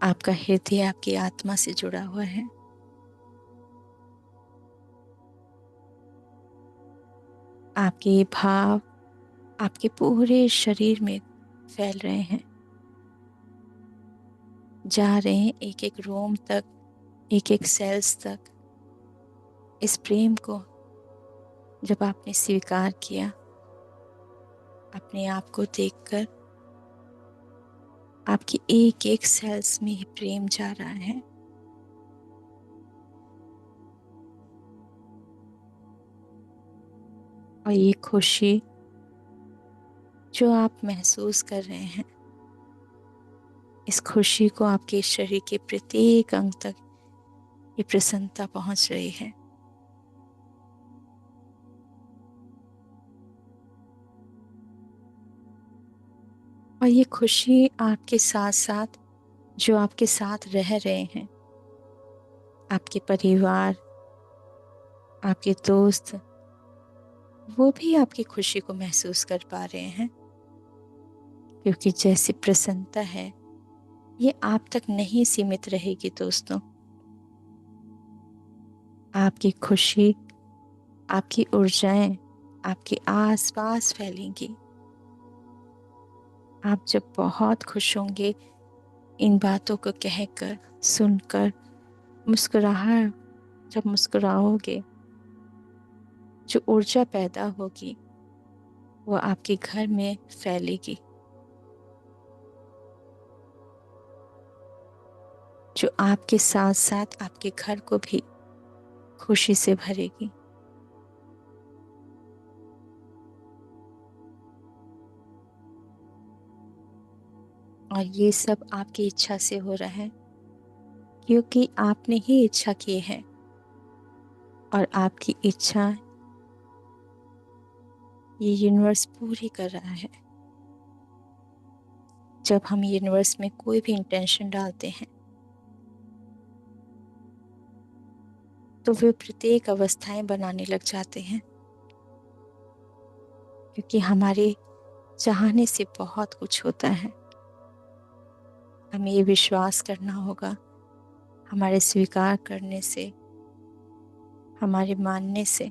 आपका हृदय आपकी आत्मा से जुड़ा हुआ है। आपके ये भाव आपके पूरे शरीर में फैल रहे हैं, जा रहे हैं एक एक रोम तक, एक एक सेल्स तक। इस प्रेम को जब आपने स्वीकार किया, अपने आप को देखकर आपकी एक एक सेल्स में ही प्रेम जा रहा है। और ये खुशी जो आप महसूस कर रहे हैं, इस खुशी को आपके शरीर के प्रत्येक अंग तक ये प्रसन्नता पहुंच रही है। और ये खुशी आपके साथ साथ जो आपके साथ रह रहे हैं, आपके परिवार, आपके दोस्त, वो भी आपकी खुशी को महसूस कर पा रहे हैं, क्योंकि जैसी प्रसन्नता है ये आप तक नहीं सीमित रहेगी दोस्तों। आपकी खुशी, आपकी ऊर्जाएं आपके आसपास फैलेंगी। आप जब बहुत खुश होंगे इन बातों को कहकर, सुनकर, जब मुस्कुराओगे, जो ऊर्जा पैदा होगी वो आपके घर में फैलेगी, जो आपके साथ साथ आपके घर को भी खुशी से भरेगी। और ये सब आपकी इच्छा से हो रहा है, क्योंकि आपने ही इच्छा की है और आपकी इच्छा ये यूनिवर्स पूरी कर रहा है। जब हम यूनिवर्स में कोई भी इंटेंशन डालते हैं तो वे प्रत्येक अवस्थाएं बनाने लग जाते हैं, क्योंकि हमारे चाहने से बहुत कुछ होता है। हमें ये विश्वास करना होगा, हमारे स्वीकार करने से, हमारे मानने से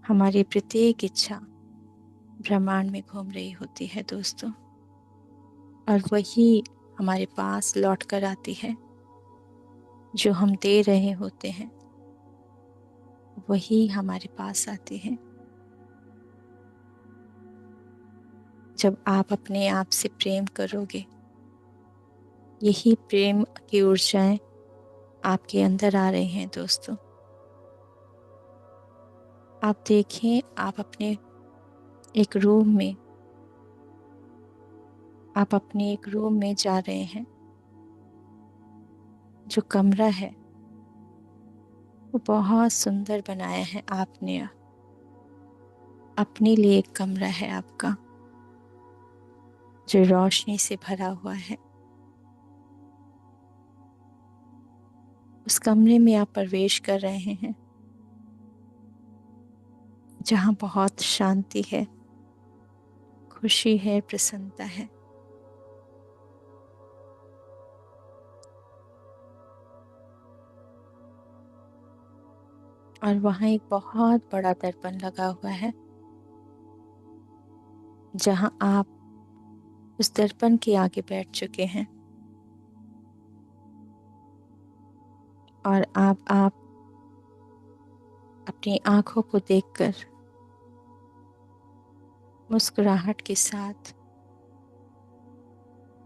हमारी प्रत्येक इच्छा ब्रह्मांड में घूम रही होती है दोस्तों, और वही हमारे पास लौट कर आती है। जो हम दे रहे होते हैं वही हमारे पास आती है। जब आप अपने आप से प्रेम करोगे, यही प्रेम की ऊर्जाएं आपके अंदर आ रही हैं दोस्तों। आप देखें, आप अपने एक रूम में आप अपने एक रूम में जा रहे हैं। जो कमरा है वो बहुत सुंदर बनाया है आपने। अपने लिए एक कमरा है आपका, जो रोशनी से भरा हुआ है। उस कमरे में आप प्रवेश कर रहे हैं जहाँ बहुत शांति है, खुशी है, प्रसन्नता है। और वहाँ एक बहुत बड़ा दर्पण लगा हुआ है, जहाँ आप उस दर्पण के आगे बैठ चुके हैं और आप अपनी आंखों को देखकर मुस्कुराहट के साथ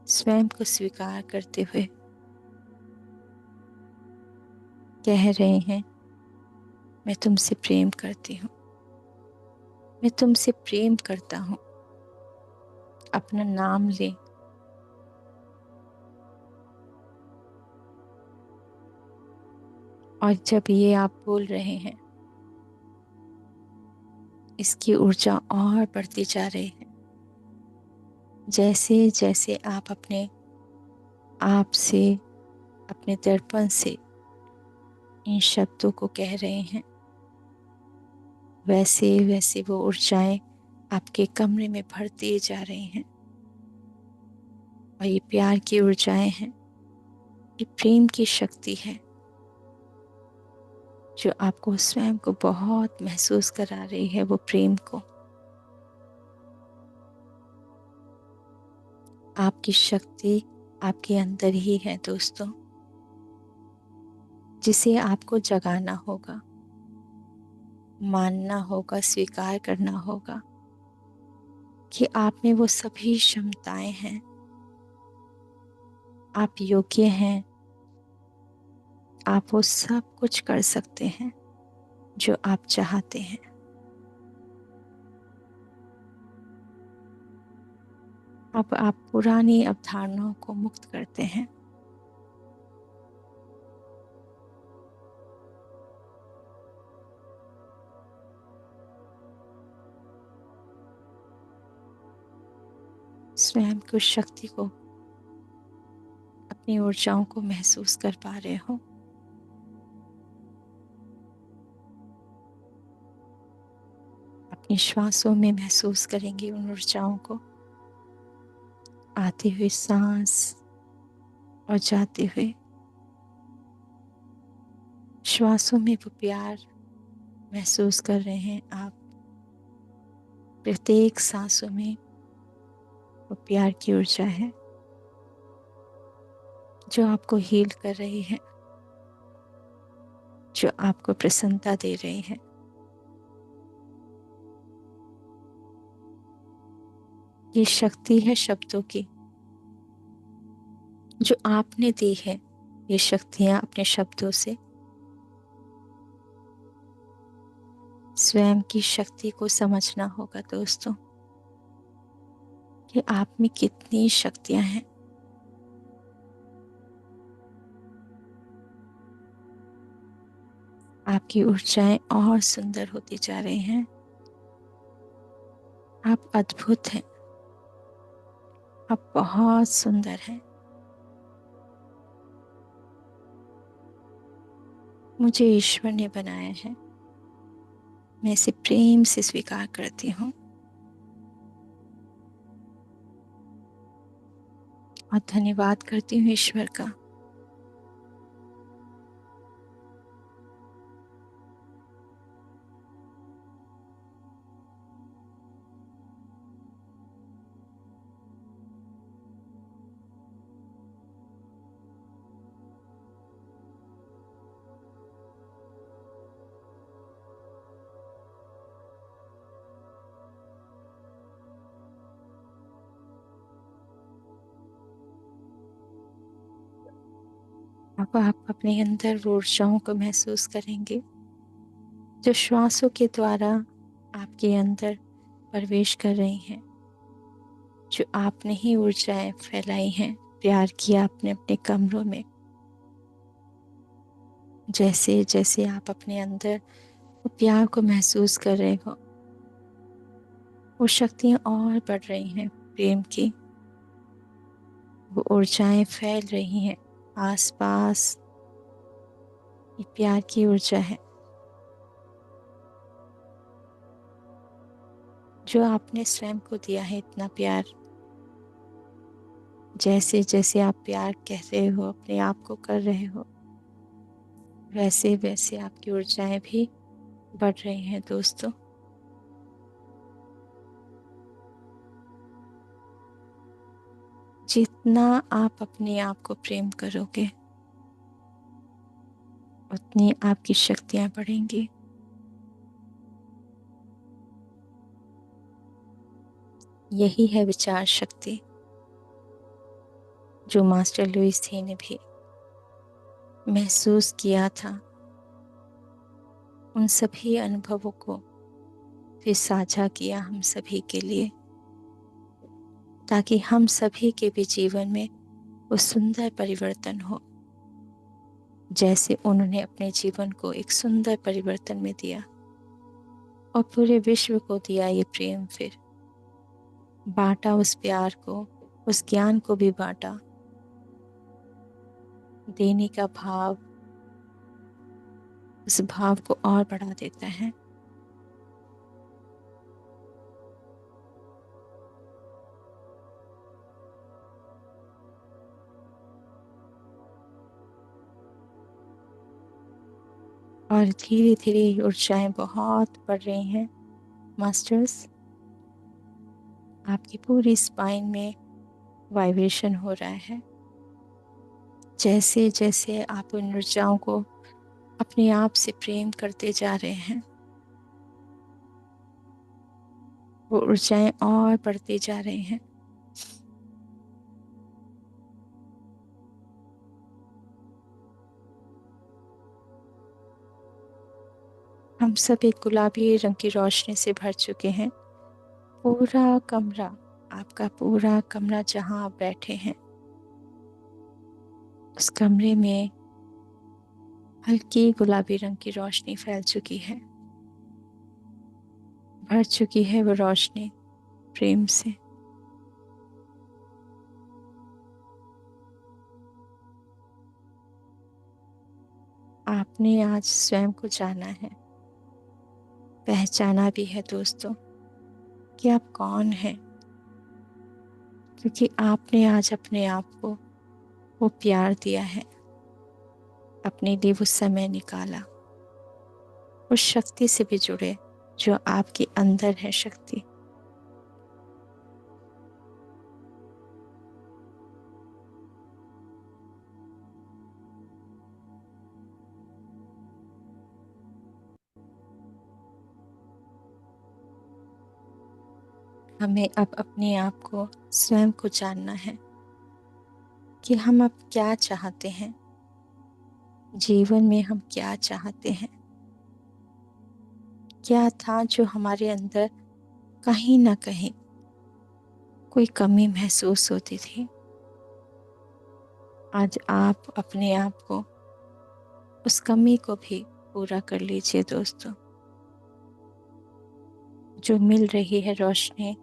स्वयं को स्वीकार करते हुए कह रहे हैं, मैं तुमसे प्रेम करती हूँ, मैं तुमसे प्रेम करता हूँ। अपना नाम ले, और जब ये आप बोल रहे हैं, इसकी ऊर्जा और बढ़ती जा रही है। जैसे जैसे आप अपने आप से, अपने दर्पण से इन शब्दों को कह रहे हैं, वैसे वैसे वो ऊर्जाएं आपके कमरे में भरती जा रही हैं। और ये प्यार की ऊर्जाएं हैं, ये प्रेम की शक्ति है, जो आपको स्वयं को बहुत महसूस करा रही है। वो प्रेम को, आपकी शक्ति आपके अंदर ही है दोस्तों, जिसे आपको जगाना होगा, मानना होगा, स्वीकार करना होगा कि आप में वो सभी क्षमताएं हैं। आप योग्य हैं, आप वो सब कुछ कर सकते हैं जो आप चाहते हैं। अब आप पुरानी अवधारणाओं को मुक्त करते हैं। स्वयं को, शक्ति को, अपनी ऊर्जाओं को महसूस कर पा रहे हो। अपनी श्वासों में महसूस करेंगे उन ऊर्जाओं को, आते हुए सांस और जाते हुए। श्वासों में वो प्यार महसूस कर रहे हैं आप, प्रत्येक सांसों में वो प्यार की ऊर्जा है जो आपको हील कर रही है, जो आपको प्रसन्नता दे रही है। ये शक्ति है शब्दों की जो आपने दी है। ये शक्तियां अपने शब्दों से स्वयं की शक्ति को समझना होगा दोस्तों, कि आप में कितनी शक्तियां हैं। आपकी ऊर्जाएं और सुंदर होती जा रही हैं। आप अद्भुत हैं, आप बहुत सुंदर हैं। मुझे ईश्वर ने बनाया है, मैं इसे प्रेम से स्वीकार करती हूँ और धन्यवाद करती हूँ ईश्वर का। अब आप अपने अंदर वो ऊर्जाओं को महसूस करेंगे जो श्वासों के द्वारा आपके अंदर प्रवेश कर रही हैं, जो आपने ही ऊर्जाएं फैलाई हैं, प्यार किया आपने अपने कमरों में। जैसे जैसे आप अपने अंदर वो प्यार को महसूस कर रहे हो, वो शक्तियां और बढ़ रही हैं प्रेम की। वो ऊर्जाएं फैल रही हैं आसपास। ये प्यार की ऊर्जा है जो आपने स्वयं को दिया है, इतना प्यार। जैसे जैसे आप प्यार कह रहे हो, अपने आप को कर रहे हो, वैसे वैसे आपकी ऊर्जाएं भी बढ़ रही हैं दोस्तों। जितना आप अपने आप को प्रेम करोगे, उतनी आपकी शक्तियां बढ़ेंगी। यही है विचार शक्ति जो मास्टर लुईस ही ने भी महसूस किया था। उन सभी अनुभवों को फिर साझा किया हम सभी के लिए, ताकि हम सभी के भी जीवन में वो सुंदर परिवर्तन हो, जैसे उन्होंने अपने जीवन को एक सुंदर परिवर्तन में दिया और पूरे विश्व को दिया ये प्रेम। फिर बांटा उस प्यार को, उस ज्ञान को भी बांटा। देने का भाव उस भाव को और बढ़ा देता है। और धीरे धीरे ऊर्जाएं बहुत बढ़ रही हैं मास्टर्स। आपकी पूरी स्पाइन में वाइब्रेशन हो रहा है। जैसे जैसे आप उन ऊर्जाओं को अपने आप से प्रेम करते जा रहे हैं, वो ऊर्जाएं और बढ़ती जा रही हैं। हम सब एक गुलाबी रंग की रोशनी से भर चुके हैं। पूरा कमरा, आपका पूरा कमरा जहां आप बैठे हैं, उस कमरे में हल्की गुलाबी रंग की रोशनी फैल चुकी है, भर चुकी है वो रोशनी प्रेम से। आपने आज स्वयं को जाना है। पहचाना भी है दोस्तों कि आप कौन हैं, क्योंकि आपने आज अपने आप को वो प्यार दिया है, अपने लिए वो समय निकाला। उस शक्ति से भी जुड़े जो आपके अंदर है शक्ति। हमें अब अपने आप को, स्वयं को जानना है कि हम अब क्या चाहते हैं, जीवन में हम क्या चाहते हैं। क्या था जो हमारे अंदर कहीं ना कहीं कोई कमी महसूस होती थी। आज आप अपने आप को, उस कमी को भी पूरा कर लीजिए दोस्तों। जो मिल रही है रोशनी,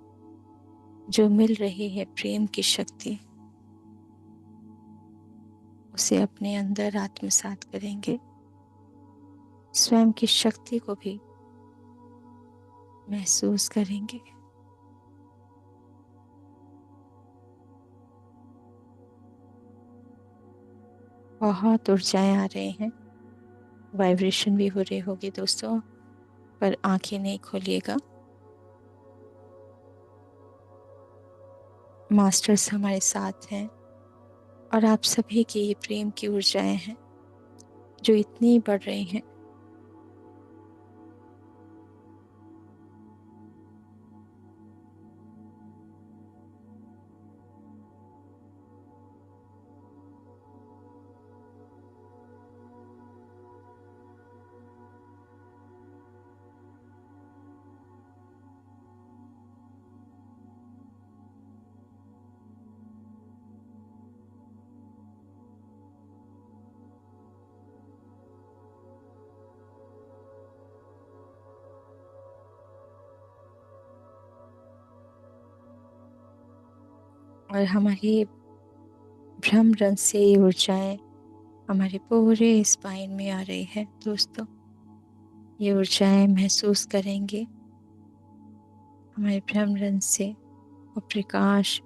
जो मिल रही है प्रेम की शक्ति, उसे अपने अंदर आत्मसात करेंगे। स्वयं की शक्ति को भी महसूस करेंगे। बहुत ऊर्जाएं आ रहे हैं, वाइब्रेशन भी हो रही होगी दोस्तों, पर आंखें नहीं खोलिएगा। मास्टर्स हमारे साथ हैं और आप सभी की ये प्रेम की ऊर्जाएं हैं जो इतनी बढ़ रही हैं। और हमारी ब्रह्म रंग से ये ऊर्जाएं हमारे पूरे स्पाइन में आ रही है दोस्तों। ये ऊर्जाएं महसूस करेंगे हमारे ब्रह्म रंग से, और प्रकाश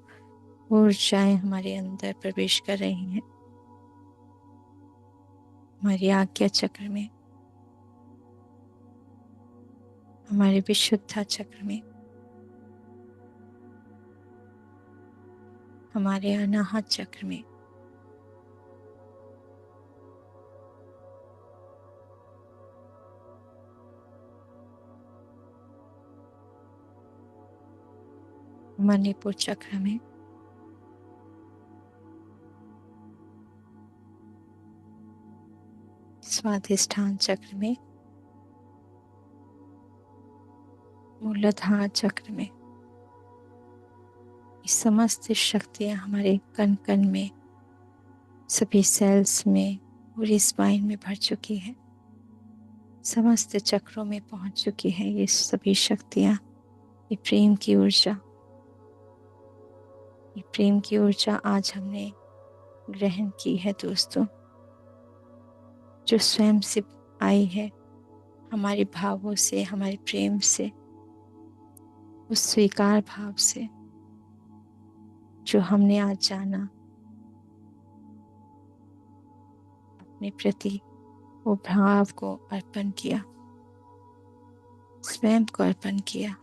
ऊर्जाएं हमारे अंदर प्रवेश कर रही हैं, हमारी आज्ञा चक्र में, हमारे विशुद्धा चक्र में, हमारे अनाहत चक्र में। मणिपुर चक्र में, स्वाधिष्ठान चक्र में, मूलाधार चक्र में। ये समस्त शक्तियां हमारे कण कण में, सभी सेल्स में, पूरी स्पाइन में भर चुकी है, समस्त चक्रों में पहुंच चुकी है ये सभी शक्तियां। ये प्रेम की ऊर्जा, ये प्रेम की ऊर्जा आज हमने ग्रहण की है दोस्तों, जो स्वयं से आई है, हमारे भावों से, हमारे प्रेम से, उस स्वीकार भाव से जो हमने आज जाना, अपने प्रति वो भाव को अर्पण किया, स्वयं को अर्पण किया।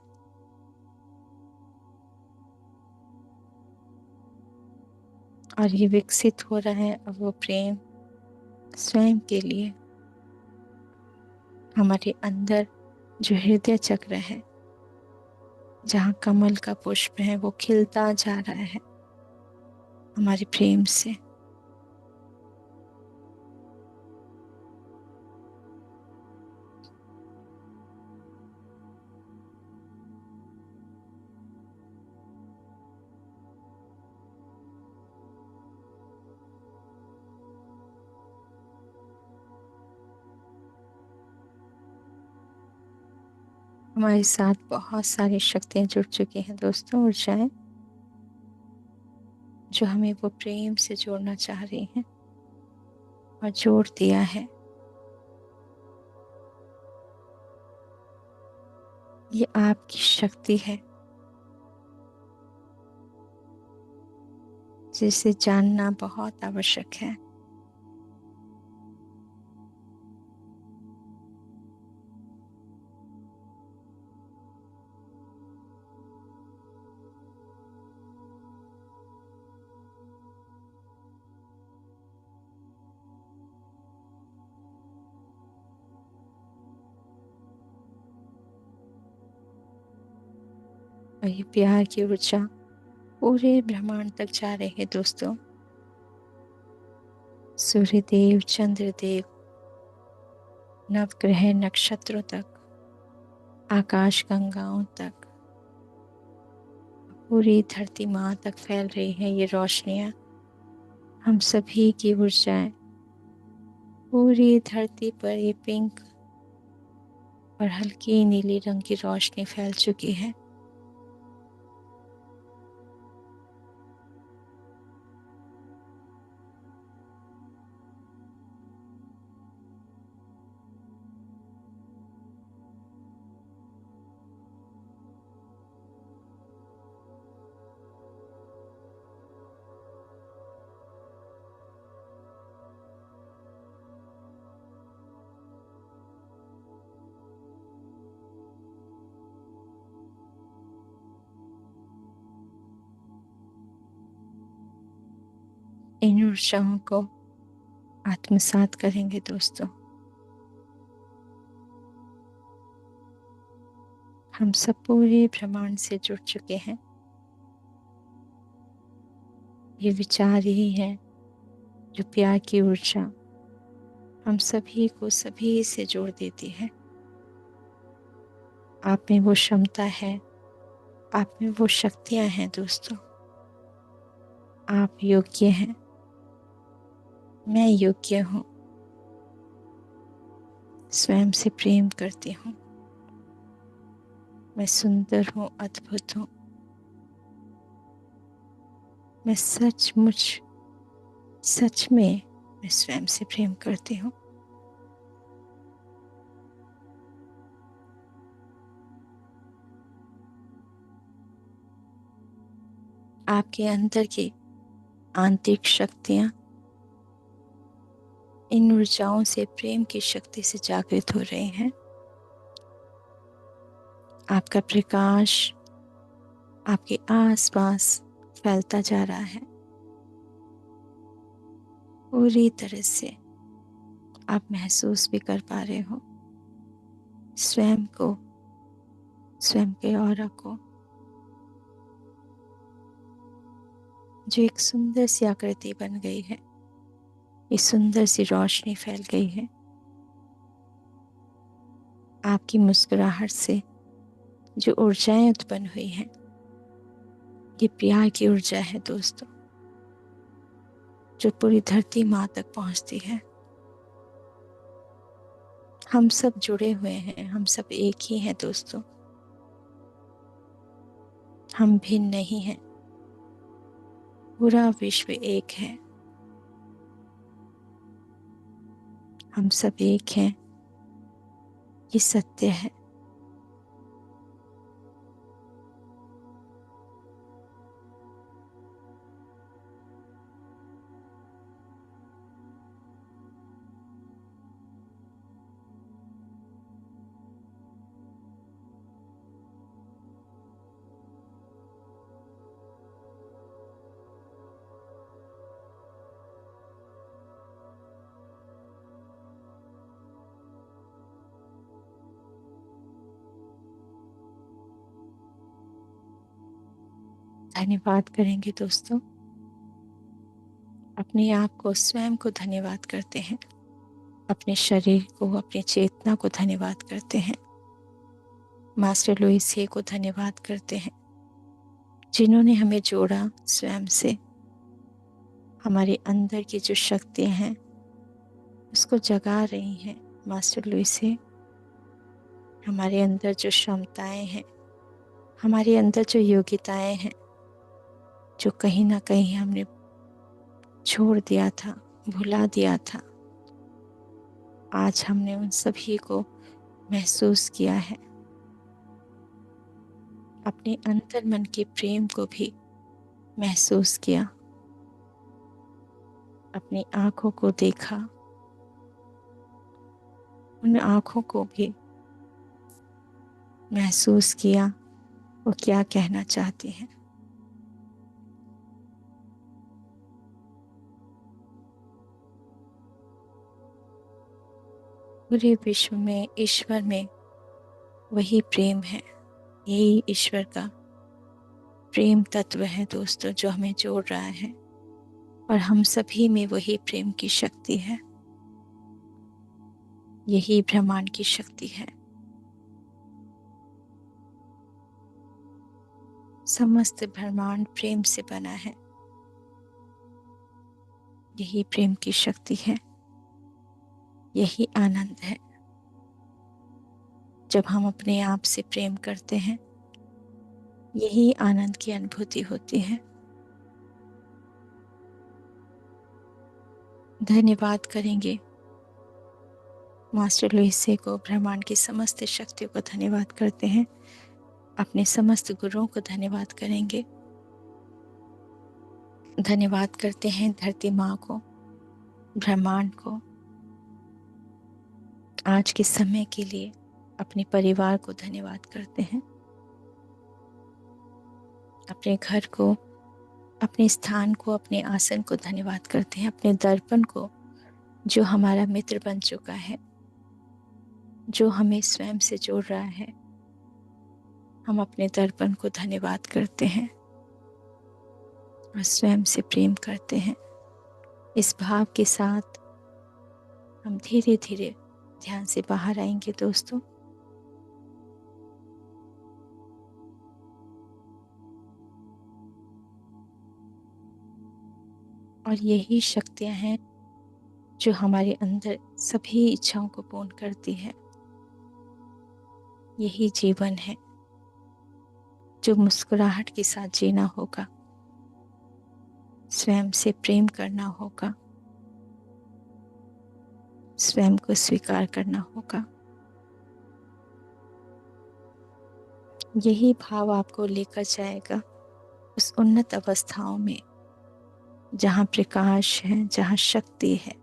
और ये विकसित हो रहा है अब वो प्रेम स्वयं के लिए। हमारे अंदर जो हृदय चक्र है, जहाँ कमल का पुष्प है, वो खिलता जा रहा है हमारे प्रेम से। हमारे साथ बहुत सारी शक्तियां जुड़ चुकी हैं दोस्तों, ऊर्जाएं जो हमें वो प्रेम से जोड़ना चाह रही हैं और जोड़ दिया है। ये आपकी शक्ति है जिसे जानना बहुत आवश्यक है। और ये प्यार की ऊर्जा पूरे ब्रह्मांड तक जा रही है दोस्तों। सूर्यदेव, चंद्रदेव, नवग्रह, नक्षत्रों तक, आकाश गंगाओं तक, पूरी धरती माँ तक फैल रही है ये रोशनियाँ। हम सभी की ऊर्जाएं पूरी धरती पर ये पिंक और हल्की नीली रंग की रोशनी फैल चुकी है। इन ऊर्जाओं को आत्मसात करेंगे दोस्तों। हम सब पूरे ब्रह्मांड से जुड़ चुके हैं। ये विचार ही है जो प्यार की ऊर्जा हम सभी को सभी से जोड़ देती है। आप में वो क्षमता है, आप में वो शक्तियां हैं दोस्तों। आप योग्य हैं, मैं योग्य हूँ, स्वयं से प्रेम करती हूँ, मैं सुंदर हूँ, अद्भुत हूँ, मैं सचमुच सच में मैं स्वयं से प्रेम करती हूँ। आपके अंदर की आंतरिक शक्तियाँ इन ऊर्जाओं से, प्रेम की शक्ति से जागृत हो रहे हैं। आपका प्रकाश आपके आसपास फैलता जा रहा है। पूरी तरह से आप महसूस भी कर पा रहे हो स्वयं को, स्वयं के ऑरा को, जो एक सुंदर सी आकृति बन गई है। ये सुंदर सी रोशनी फैल गई है। आपकी मुस्कुराहट से जो ऊर्जाएं उत्पन्न हुई हैं, ये प्यार की ऊर्जा है दोस्तों, जो पूरी धरती माँ तक पहुंचती है। हम सब जुड़े हुए हैं, हम सब एक ही हैं दोस्तों। हम भिन्न नहीं हैं, पूरा विश्व एक है। हम सब एक हैं, ये सत्य है। धन्यवाद करेंगे दोस्तों। अपने आप को, स्वयं को धन्यवाद करते हैं। अपने शरीर को, अपनी चेतना को धन्यवाद करते हैं। मास्टर लुईस हे को धन्यवाद करते हैं, जिन्होंने हमें जोड़ा स्वयं से। हमारे अंदर की जो शक्तियाँ हैं उसको जगा रही हैं मास्टर लुईस हे। हमारे अंदर जो क्षमताएं हैं, हमारे अंदर जो योग्यताएं हैं, जो कहीं ना कहीं हमने छोड़ दिया था, भुला दिया था, आज हमने उन सभी को महसूस किया है। अपने अंतर मन के प्रेम को भी महसूस किया, अपनी आंखों को देखा, उन आंखों को भी महसूस किया वो क्या कहना चाहती हैं। पूरे विश्व में ईश्वर में वही प्रेम है, यही ईश्वर का प्रेम तत्व है दोस्तों, जो हमें जोड़ रहा है, और हम सभी में वही प्रेम की शक्ति है, यही ब्रह्मांड की शक्ति है। समस्त ब्रह्मांड प्रेम से बना है, यही प्रेम की शक्ति है, यही आनंद है। जब हम अपने आप से प्रेम करते हैं, यही आनंद की अनुभूति होती है। धन्यवाद करेंगे मास्टर लुइसे को, ब्रह्मांड की समस्त शक्तियों को धन्यवाद करते हैं, अपने समस्त गुरुओं को धन्यवाद करेंगे। धन्यवाद करते हैं धरती माँ को, ब्रह्मांड को, आज के समय के लिए अपने परिवार को धन्यवाद करते हैं, अपने घर को, अपने स्थान को, अपने आसन को धन्यवाद करते हैं, अपने दर्पण को जो हमारा मित्र बन चुका है, जो हमें स्वयं से जोड़ रहा है। हम अपने दर्पण को धन्यवाद करते हैं और स्वयं से प्रेम करते हैं। इस भाव के साथ हम धीरे धीरे ध्यान से बाहर आएंगे दोस्तों। और यही शक्तियां हैं जो हमारे अंदर सभी इच्छाओं को पूर्ण करती है। यही जीवन है जो मुस्कुराहट के साथ जीना होगा, स्वयं से प्रेम करना होगा, स्वयं को स्वीकार करना होगा। यही भाव आपको लेकर जाएगा उस उन्नत अवस्थाओं में जहाँ प्रकाश है, जहाँ शक्ति है,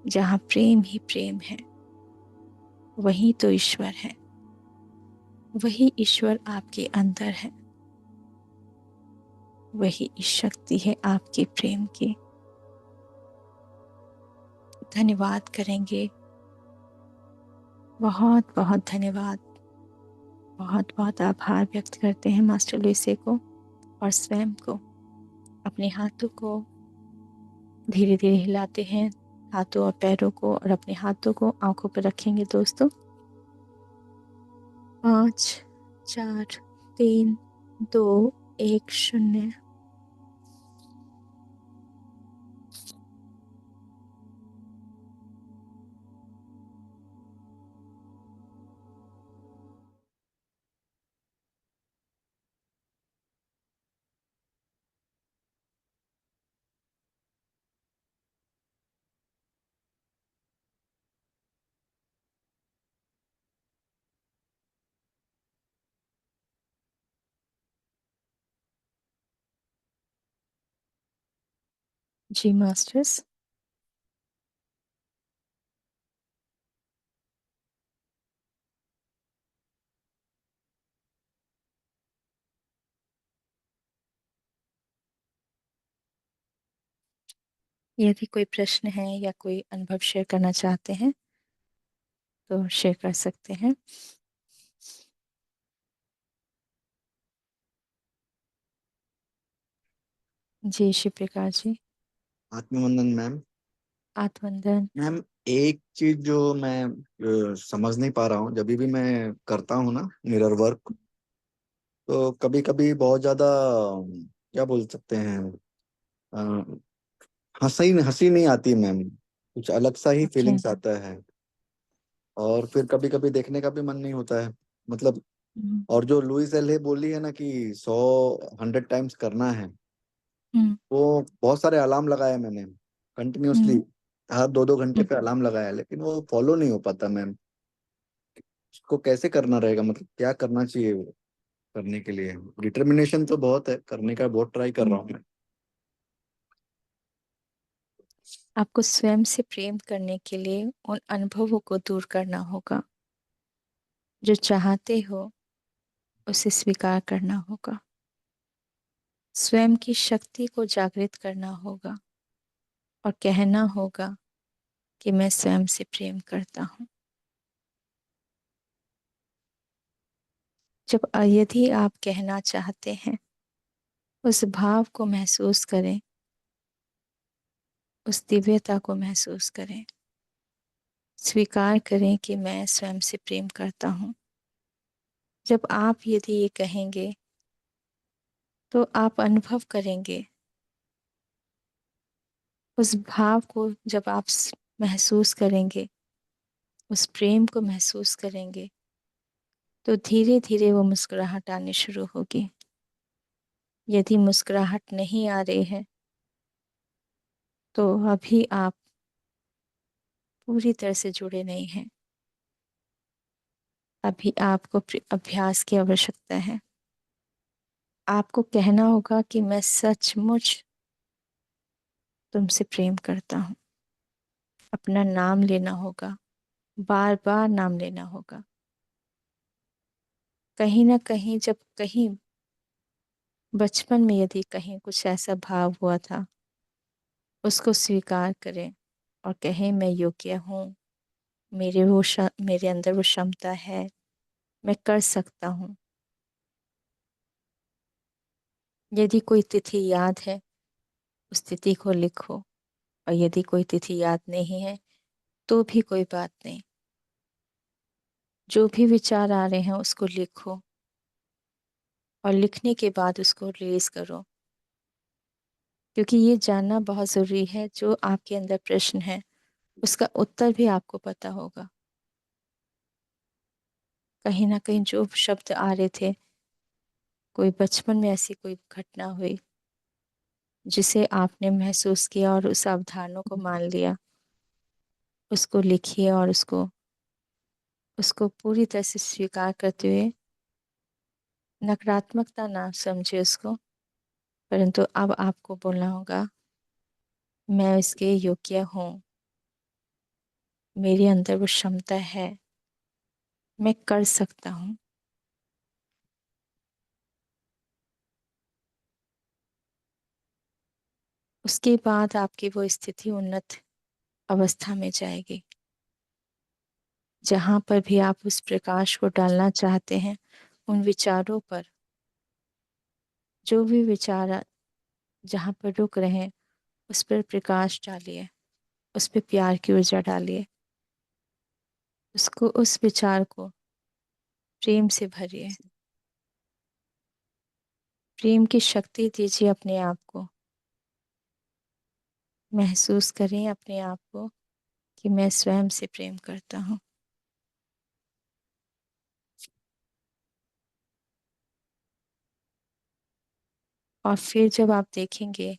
जहाँ प्रेम ही प्रेम है। वही तो ईश्वर है, वही ईश्वर आपके अंदर है, वही शक्ति है आपके प्रेम की। धन्यवाद करेंगे, बहुत बहुत धन्यवाद, बहुत बहुत आभार व्यक्त करते हैं मास्टर लुइसे को और स्वयं को। अपने हाथों को धीरे धीरे हिलाते हैं, हाथों और पैरों को, और अपने हाथों को आंखों पर रखेंगे दोस्तों। 5 4 3 2 1 0। जी मास्टर्स। यदि कोई प्रश्न है या कोई अनुभव शेयर करना चाहते हैं तो शेयर कर सकते हैं। जी शिव प्रकाश जी। आत्मवंदन मैम। आत्मवंदन। मैम, एक चीज जो मैं समझ नहीं पा रहा हूँ, जब भी मैं करता हूँ ना मिरर वर्क, तो कभी कभी बहुत ज्यादा क्या बोल सकते हैं, अ, हंसी हंसी नहीं आती मैम, कुछ अलग सा ही ओके। फीलिंग्स आता है। और फिर कभी कभी देखने का भी मन नहीं होता है, मतलब। हम्म। और जो लुइस एल है बोली है ना कि 100 100 टाइम्स करना है, हम्म। वो बहुत सारे अलार्म लगाए मैंने कंटिन्यूअसली, हम्म। हर 2 2 घंटे हम्म। पे अलार्म लगाया, लेकिन वो फॉलो नहीं हो पाता मैम। उसको कैसे करना रहेगा, मतलब क्या करना चाहिए वो? करने के लिए। डिटर्मिनेशन तो बहुत है, करने का बहुत ट्राई कर रहा हूँ मैं। आपको स्वयं से प्रेम करने के लिए उन अनुभवों को दूर करना होगा। जो चाहते हो उसे स्वीकार करना होगा। स्वयं की शक्ति को जागृत करना होगा और कहना होगा कि मैं स्वयं से प्रेम करता हूँ। जब यदि आप कहना चाहते हैं, उस भाव को महसूस करें, उस दिव्यता को महसूस करें। स्वीकार करें कि मैं स्वयं से प्रेम करता हूँ। जब आप यदि ये कहेंगे तो आप अनुभव करेंगे उस भाव को। जब आप महसूस करेंगे, उस प्रेम को महसूस करेंगे, तो धीरे धीरे वो मुस्कुराहट आनी शुरू होगी। यदि मुस्कुराहट नहीं आ रही है तो अभी आप पूरी तरह से जुड़े नहीं हैं। अभी आपको अभ्यास की आवश्यकता है। आपको कहना होगा कि मैं सचमुच तुमसे प्रेम करता हूँ। अपना नाम लेना होगा, बार बार नाम लेना होगा। कहीं ना कहीं जब कहीं बचपन में यदि कहीं कुछ ऐसा भाव हुआ था, उसको स्वीकार करें और कहें मैं योग्य हूँ, मेरे अंदर वो क्षमता है, मैं कर सकता हूँ। यदि कोई तिथि याद है, उस तिथि को लिखो, और यदि कोई तिथि याद नहीं है तो भी कोई बात नहीं। जो भी विचार आ रहे हैं उसको लिखो, और लिखने के बाद उसको रिलीज करो। क्योंकि ये जानना बहुत ज़रूरी है, जो आपके अंदर प्रश्न है उसका उत्तर भी आपको पता होगा। कहीं ना कहीं जो शब्द आ रहे थे, कोई बचपन में ऐसी कोई घटना हुई जिसे आपने महसूस किया और उस अवधारणा को मान लिया, उसको लिखिए और उसको उसको पूरी तरह से स्वीकार करते हुए, नकारात्मकता ना समझे उसको, परंतु अब आपको बोलना होगा मैं इसके योग्य हूँ, मेरे अंदर वो क्षमता है, मैं कर सकता हूँ। उसके बाद आपकी वो स्थिति उन्नत अवस्था में जाएगी, जहाँ पर भी आप उस प्रकाश को डालना चाहते हैं, उन विचारों पर, जो भी विचार जहाँ पर रुक रहे हैं, उस पर प्रकाश डालिए, उस पर प्यार की ऊर्जा डालिए, उसको, उस विचार को प्रेम से भरिए। प्रेम की शक्ति दीजिए अपने आप को। महसूस करें अपने आप को कि मैं स्वयं से प्रेम करता हूँ। और फिर जब आप देखेंगे,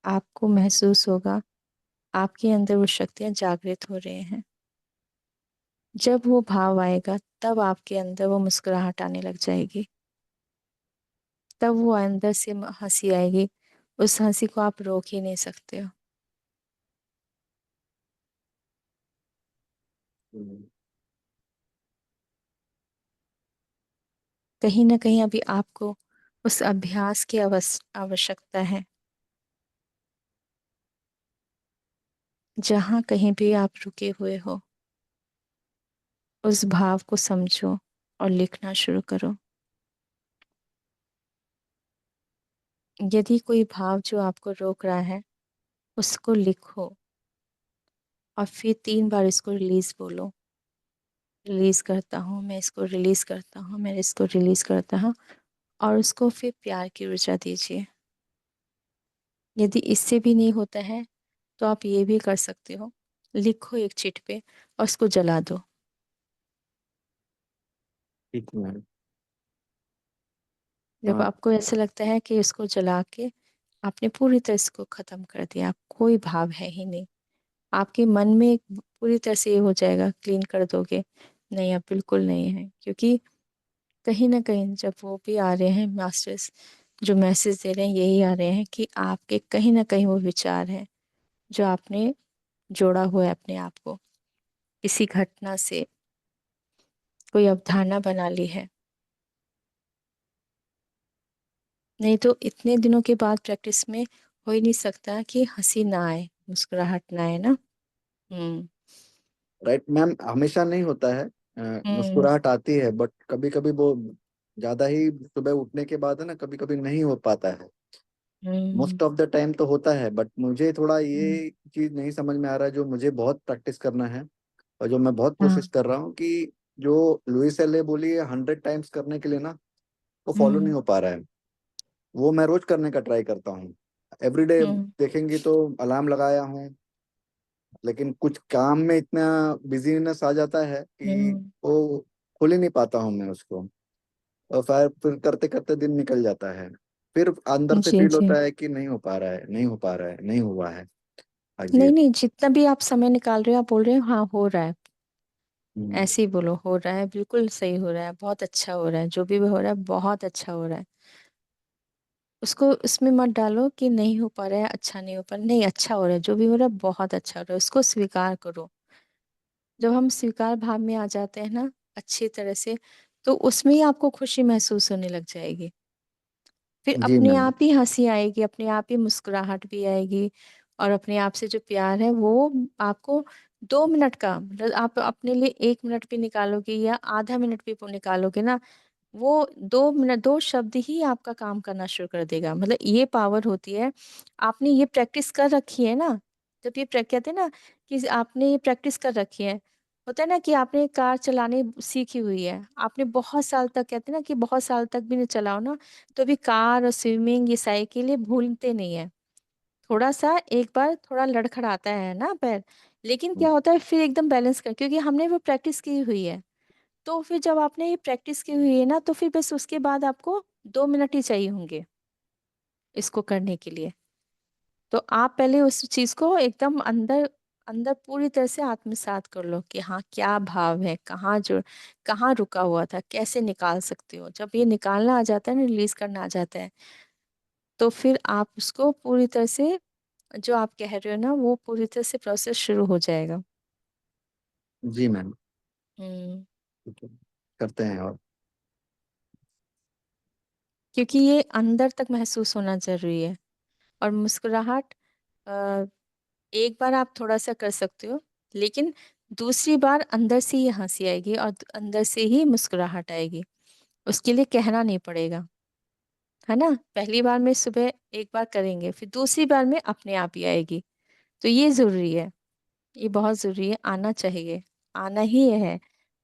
आपको महसूस होगा आपके अंदर वो शक्तियाँ जागृत हो रहे हैं। जब वो भाव आएगा तब आपके अंदर वो मुस्कुराहट आने लग जाएगी, तब वो अंदर से हंसी आएगी। उस हंसी को आप रोक ही नहीं सकते हो। कहीं ना कहीं अभी आपको उस अभ्यास की आवश्यकता है। जहाँ कहीं भी आप रुके हुए हो, उस भाव को समझो और लिखना शुरू करो। यदि कोई भाव जो आपको रोक रहा है, उसको लिखो और फिर 3 बार इसको रिलीज बोलो। रिलीज करता हूँ, मैं इसको रिलीज करता हूँ, मैं इसको रिलीज करता हूँ। और उसको फिर प्यार की ऊर्जा दीजिए। यदि इससे भी नहीं होता है तो आप ये भी कर सकते हो, लिखो एक चिट पे और उसको जला दो। ठीक है। जब हाँ। आपको ऐसा लगता है कि इसको जला के आपने पूरी तरह इसको खत्म कर दिया, कोई भाव है ही नहीं, आपके मन में पूरी तरह से ये हो जाएगा, क्लीन कर दोगे, नहीं अब बिल्कुल नहीं है। क्योंकि कहीं ना कहीं जब वो भी आ रहे हैं मास्टर्स, जो मैसेज दे रहे हैं यही आ रहे हैं कि आपके कहीं ना कहीं वो विचार हैं जो आपने जोड़ा हुआ है अपने आप को किसी घटना से, कोई अवधारणा बना ली है। नहीं तो इतने दिनों के बाद प्रैक्टिस में हो ही नहीं सकता कि हंसी ना आए, मुस्कुराहट ना आए ना। हम्म। राइट मैम, हमेशा नहीं होता है। हम्म। मुस्कुराहट आती है, बट कभी कभी वो ज्यादा ही सुबह उठने के बाद है ना, कभी कभी नहीं हो पाता है। हम्म। मोस्ट ऑफ द टाइम तो होता है, बट मुझे थोड़ा हम्म। ये चीज नहीं समझ में आ रहा है, जो मुझे बहुत प्रैक्टिस करना है और जो मैं बहुत हाँ। कोशिश कर रहा हूँ कि जो लुइस एल बोली है 100 टाइम्स करने के लिए ना, वो फॉलो नहीं हम्म। हो पा रहा है। वो मैं रोज करने का ट्राई करता हूँ। एवरीडे हम्म। देखेंगी तो अलार्म लगाया हूँ, लेकिन कुछ काम में इतना बिजीनेस आ जाता है कि हम्म। वो खोल ही नहीं पाता हूँ मैं उसको। और फिर करते करते दिन निकल जाता है। फिर अंदर से जी फील जी। होता है कि नहीं हो पा रहा है, नहीं हो पा रहा है, नहीं हुआ है आज ये। नहीं नहीं, जितना भी आप समय निकाल रहे हो, आप बोल रहे हो हाँ हो रहा है, हम्म, ऐसे ही बोलो हो रहा है, बिल्कुल सही हो रहा है, बहुत अच्छा हो रहा है, जो भी हो रहा है बहुत अच्छा हो रहा है। उसको उसमें मत डालो कि नहीं हो पा रहा है, अच्छा नहीं हो पा रहा, नहीं अच्छा हो रहा है, जो भी हो रहा है बहुत अच्छा हो रहा है, उसको स्वीकार करो। जब हम स्वीकार भाव में आ जाते हैं ना अच्छी तरह से, तो उसमें ही आपको खुशी महसूस होने लग जाएगी। फिर जी अपने मैम। आप ही हंसी आएगी, अपने आप ही मुस्कुराहट भी आएगी, और अपने आप से जो प्यार है वो आपको 2 मिनट का, मतलब आप अपने लिए 1 मिनट भी निकालोगे या आधा मिनट भी निकालोगे ना, वो 2 मिनट 2 शब्द ही आपका काम करना शुरू कर देगा। मतलब ये पावर होती है। आपने ये प्रैक्टिस कर रखी है ना, जब ये कहते हैं ना कि आपने ये प्रैक्टिस कर रखी है, होता है ना कि आपने कार चलाने सीखी हुई है, आपने बहुत साल तक, कहते हैं ना कि बहुत साल तक भी नहीं चलाओ ना, तो भी कार और स्विमिंग ये साइकिल ये भूलते नहीं है। थोड़ा सा एक बार थोड़ा लड़खड़ाता है ना पैर, लेकिन क्या होता है फिर एकदम बैलेंस कर, क्योंकि हमने वो प्रैक्टिस की हुई है। तो फिर जब आपने ये प्रैक्टिस की हुई है ना, तो फिर बस उसके बाद आपको 2 मिनट ही चाहिए होंगे इसको करने के लिए। तो आप पहले उस चीज को एकदम अंदर अंदर पूरी तरह से आत्मसात कर लो कि हाँ क्या भाव है, कहाँ जो कहाँ रुका हुआ था, कैसे निकाल सकते हो। जब ये निकालना आ जाता है ना, रिलीज करना आ जाता है, तो फिर आप उसको पूरी तरह से, जो आप कह रहे हो ना, वो पूरी तरह से प्रोसेस शुरू हो जाएगा। जी मैम। हम्म। ठीक है, करते हैं। और क्योंकि ये अंदर तक महसूस होना जरूरी है। और मुस्कुराहट, अ, एक बार आप थोड़ा सा कर सकते हो, लेकिन दूसरी बार अंदर से ही हंसी आएगी और अंदर से ही मुस्कुराहट आएगी। उसके लिए कहना नहीं पड़ेगा, है ना। पहली बार में सुबह एक बार करेंगे, फिर दूसरी बार में अपने आप ही आएगी। तो ये जरूरी है, ये बहुत जरूरी है, आना चाहिए, आना ही है।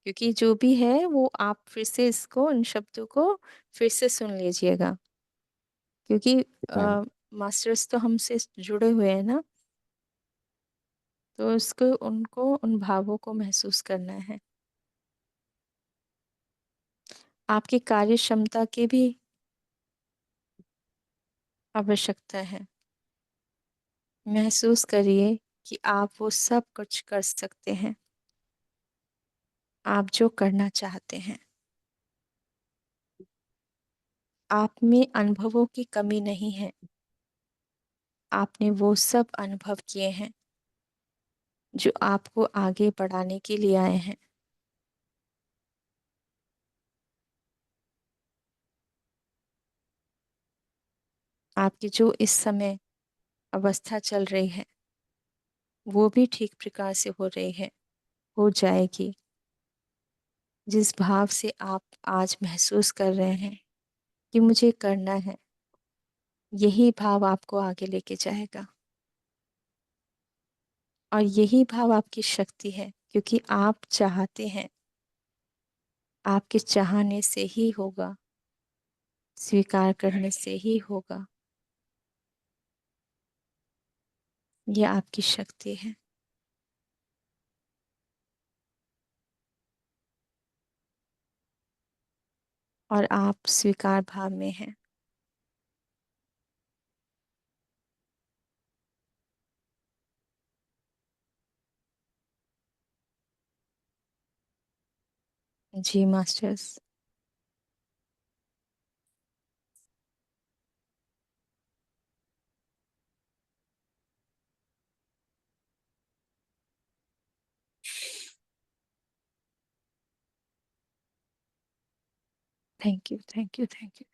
क्योंकि जो भी है वो आप फिर से इसको, इन शब्दों को फिर से सुन लीजिएगा, क्योंकि मैम। मास्टर्स तो हमसे जुड़े हुए हैं ना, तो उसको, उनको, उन भावों को महसूस करना है। आपकी कार्य क्षमता की भी आवश्यकता है। महसूस करिए कि आप वो सब कुछ कर सकते हैं, आप जो करना चाहते हैं। आप में अनुभवों की कमी नहीं है, आपने वो सब अनुभव किए हैं जो आपको आगे बढ़ाने के लिए आए हैं। आपकी जो इस समय अवस्था चल रही है, वो भी ठीक प्रकार से हो रही है, हो जाएगी। जिस भाव से आप आज महसूस कर रहे हैं कि मुझे करना है, यही भाव आपको आगे लेके जाएगा। और यही भाव आपकी शक्ति है, क्योंकि आप चाहते हैं, आपके चाहने से ही होगा, स्वीकार करने से ही होगा। यह आपकी शक्ति है। और आप स्वीकार भाव में हैं। जी masters. Thank you, thank you, thank you.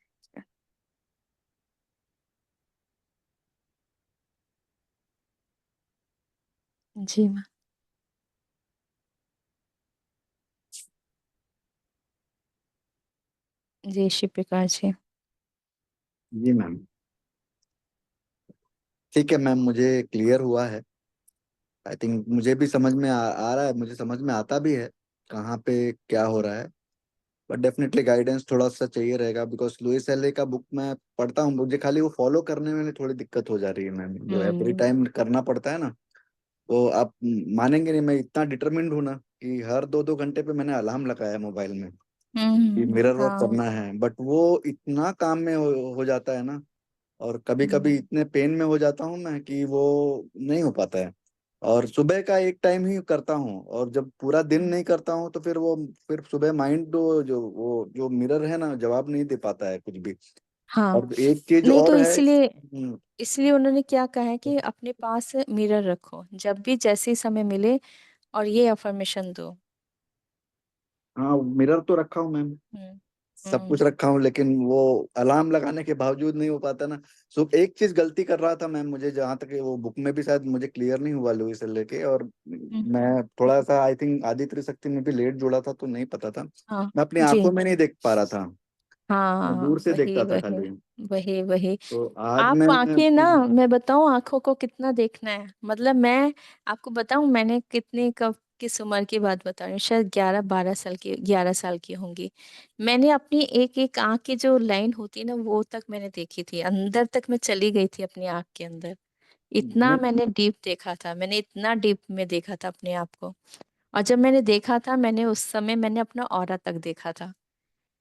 जी माँ। जय श्री प्रकाश जी। जी मैम। ठीक है मैम, मुझे क्लियर हुआ है। आई थिंक मुझे भी समझ में आ रहा है, मुझे समझ में आता भी है कहाँ पे क्या हो रहा है। बट डेफिनेटली गाइडेंस थोड़ा सा चाहिए रहेगा, बिकॉज लुइस एले का बुक मैं पढ़ता हूँ, मुझे खाली वो फॉलो करने में थोड़ी दिक्कत हो जा रही है मैम, जो एवरी हम्म। टाइम करना पड़ता है ना। तो आप मानेंगे नहीं, मैं इतना डिटरमिन्ड हूं ना कि हर 2-2 घंटे पे मैंने अलार्म लगाया है मोबाइल में कि मिरर वर्क हाँ। करना है, बट वो इतना काम में हो जाता है ना। और कभी कभी हम्म, इतने पेन में हो जाता हूँ मैं कि वो नहीं हो पाता है। और सुबह का एक टाइम ही करता हूँ, और जब पूरा दिन नहीं करता हूँ तो फिर सुबह माइंड जो मिरर है ना, जवाब नहीं दे पाता है कुछ भी। हाँ। और एक चीज नहीं तो और है। इसलिए इसलिए उन्होंने क्या कहा है कि अपने पास मिरर रखो जब भी जैसे ही समय मिले, और ये अफर्मेशन दो। हाँ, मिरर तो रखा हूँ मैम, हम्म। सब कुछ हम्म। रखा हूँ, लेकिन वो अलार्म लगाने के बावजूद नहीं हो पाता ना। सो एक चीज गलती कर रहा था मैम, मुझे जहाँ तक वो बुक में भी शायद मुझे क्लियर नहीं हुआ लुइस से लेके, और हम्म, मैं थोड़ा सा आई थिंक आदि त्रिशक्ति में भी लेट जुड़ा था तो नहीं पता था। हाँ मैं अपनी जी। आंखों में नहीं देख पा रहा था, मैं हाँ दूर से वही देखता था वही खाली। वही वही। तो आज आप मैं आंखें ना, मैं बताऊं आंखों को कितना देखना है। मतलब मैं आपको बताऊं, मैंने कितने कब किस उम्र की बात बता रही हूँ, शायद 11-12 साल की, 11 साल की होंगी। मैंने अपनी एक एक आंख की जो लाइन होती है ना, वो तक मैंने देखी थी, अंदर तक मैं चली गई थी अपनी आंख के अंदर। इतना मैं मैंने डीप देखा था, मैंने इतना डीप में देखा था अपने आप को। और जब मैंने देखा था, मैंने उस समय मैंने अपना ऑरा तक देखा था।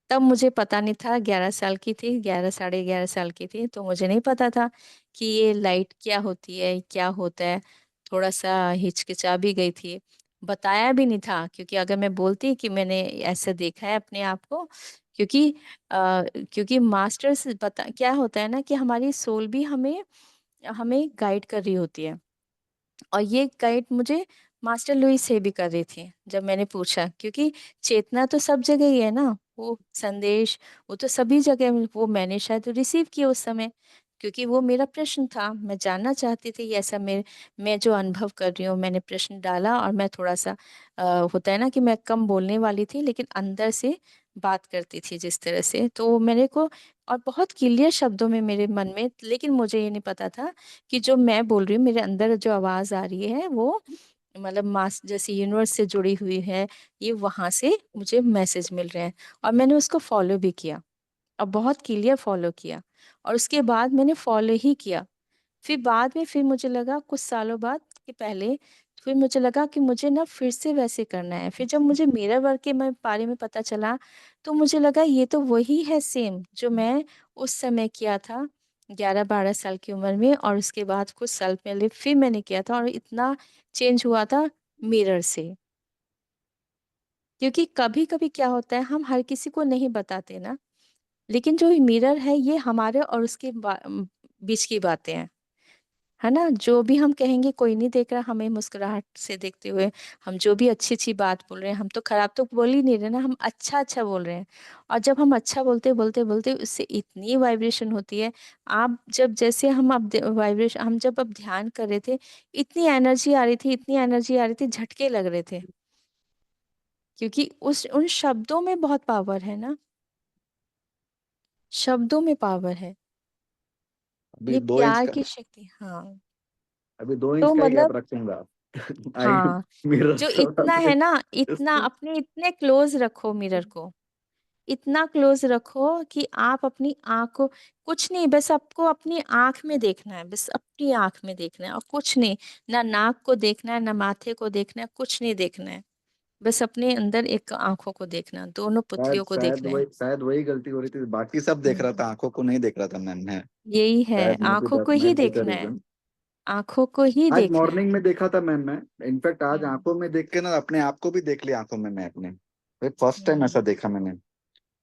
तब मुझे पता नहीं था, 11 साल की थी, 11 साढ़े 11 साल की थी, तो मुझे नहीं पता था कि ये लाइट क्या होती है, क्या होता है। थोड़ा सा हिचकिचा भी गई थी, बताया भी नहीं था, क्योंकि अगर मैं बोलती कि मैंने ऐसा देखा है अपने आप को, क्योंकि क्योंकि मास्टर्स बता क्या होता है ना, कि हमारी सोल भी हमें हमें गाइड कर रही होती है। और ये गाइड मुझे मास्टर लुईस से भी कर रही थी जब मैंने पूछा, क्योंकि चेतना तो सब जगह ही है ना, वो संदेश, वो तो सभी जगह वो मैंने शायद रिसीव किया उस समय, क्योंकि वो मेरा प्रश्न था, मैं जानना चाहती थी ऐसा। मैं जो अनुभव कर रही हूँ, मैंने प्रश्न डाला, और मैं थोड़ा सा होता है ना कि मैं कम बोलने वाली थी, लेकिन अंदर से बात करती थी जिस तरह से, तो मेरे को, और बहुत क्लियर शब्दों में मेरे मन में, लेकिन मुझे ये नहीं पता था कि जो मैं बोल रही हूँ, मेरे अंदर जो आवाज आ रही है वो मतलब मास जैसे यूनिवर्स से जुड़ी हुई है, ये वहां से मुझे मैसेज मिल रहे हैं। और मैंने उसको फॉलो भी किया, और बहुत क्लियर फॉलो किया। और उसके बाद मैंने फॉलो ही किया। फिर बाद में फिर मुझे लगा कुछ सालों बाद कि पहले, फिर मुझे लगा कि मुझे ना फिर से वैसे करना है। फिर जब मुझे मेरा वर्क के मैं बारे में पता चला, तो मुझे लगा ये तो वही है सेम जो मैं उस समय किया था, 11-12 साल की उम्र में। और उसके बाद कुछ साल पहले फिर मैंने किया था, और इतना चेंज हुआ था मिरर से। क्योंकि कभी कभी क्या होता है, हम हर किसी को नहीं बताते ना, लेकिन जो मिरर है ये हमारे और उसके बीच की बातें हैं, है ना। जो भी हम कहेंगे कोई नहीं देख रहा हमें, मुस्कुराहट से देखते हुए हम जो भी अच्छी अच्छी बात बोल रहे हैं, हम तो खराब तो बोल ही नहीं रहे ना, हम अच्छा अच्छा बोल रहे हैं। और जब हम अच्छा बोलते बोलते बोलते उससे इतनी वाइब्रेशन होती है। आप जब जैसे हम अब वाइब्रेशन, हम जब अब ध्यान कर रहे थे, इतनी एनर्जी आ रही थी, इतनी एनर्जी आ रही थी, झटके लग रहे थे, क्योंकि उस उन शब्दों में बहुत पावर है ना, शब्दों में पावर है, अभी ये 2 इंच प्यार का, की शक्ति। हाँ। अभी 2 इंच तो का ही गैप मतलब, रखूंगा। आई हाँ, मिरर जो थोड़ा इतना है सा ना, इतना उसको। अपने इतने क्लोज रखो मिरर को, इतना क्लोज रखो कि आप अपनी आंख को, कुछ नहीं, बस आपको अपनी आंख में देखना है, बस अपनी आंख में देखना है, और कुछ नहीं, ना नाक को देखना है, ना माथे को देखना है, कुछ नहीं देखना है। बस अपने अंदर एक आंखों को देखना है, दोनों शायद पुतलियों को शायद देखना है। वही शायद वही गलती हो रही थी, बाकी सब देख रहा हम्म, था, आंखों को नहीं देख रहा था मैम मैं। यही है, शायद मे बी आंखों को that he might be the देखना है, रीजन। आंखों को ही आज देखना है। मॉर्निंग में देखा था मैम मैं, इनफैक्ट आज हम्म। आंखों में देख के ना अपने आप को भी देख लिया आंखों में मैं अपने। फर्स्ट टाइम हम्म। ऐसा देखा मैंने।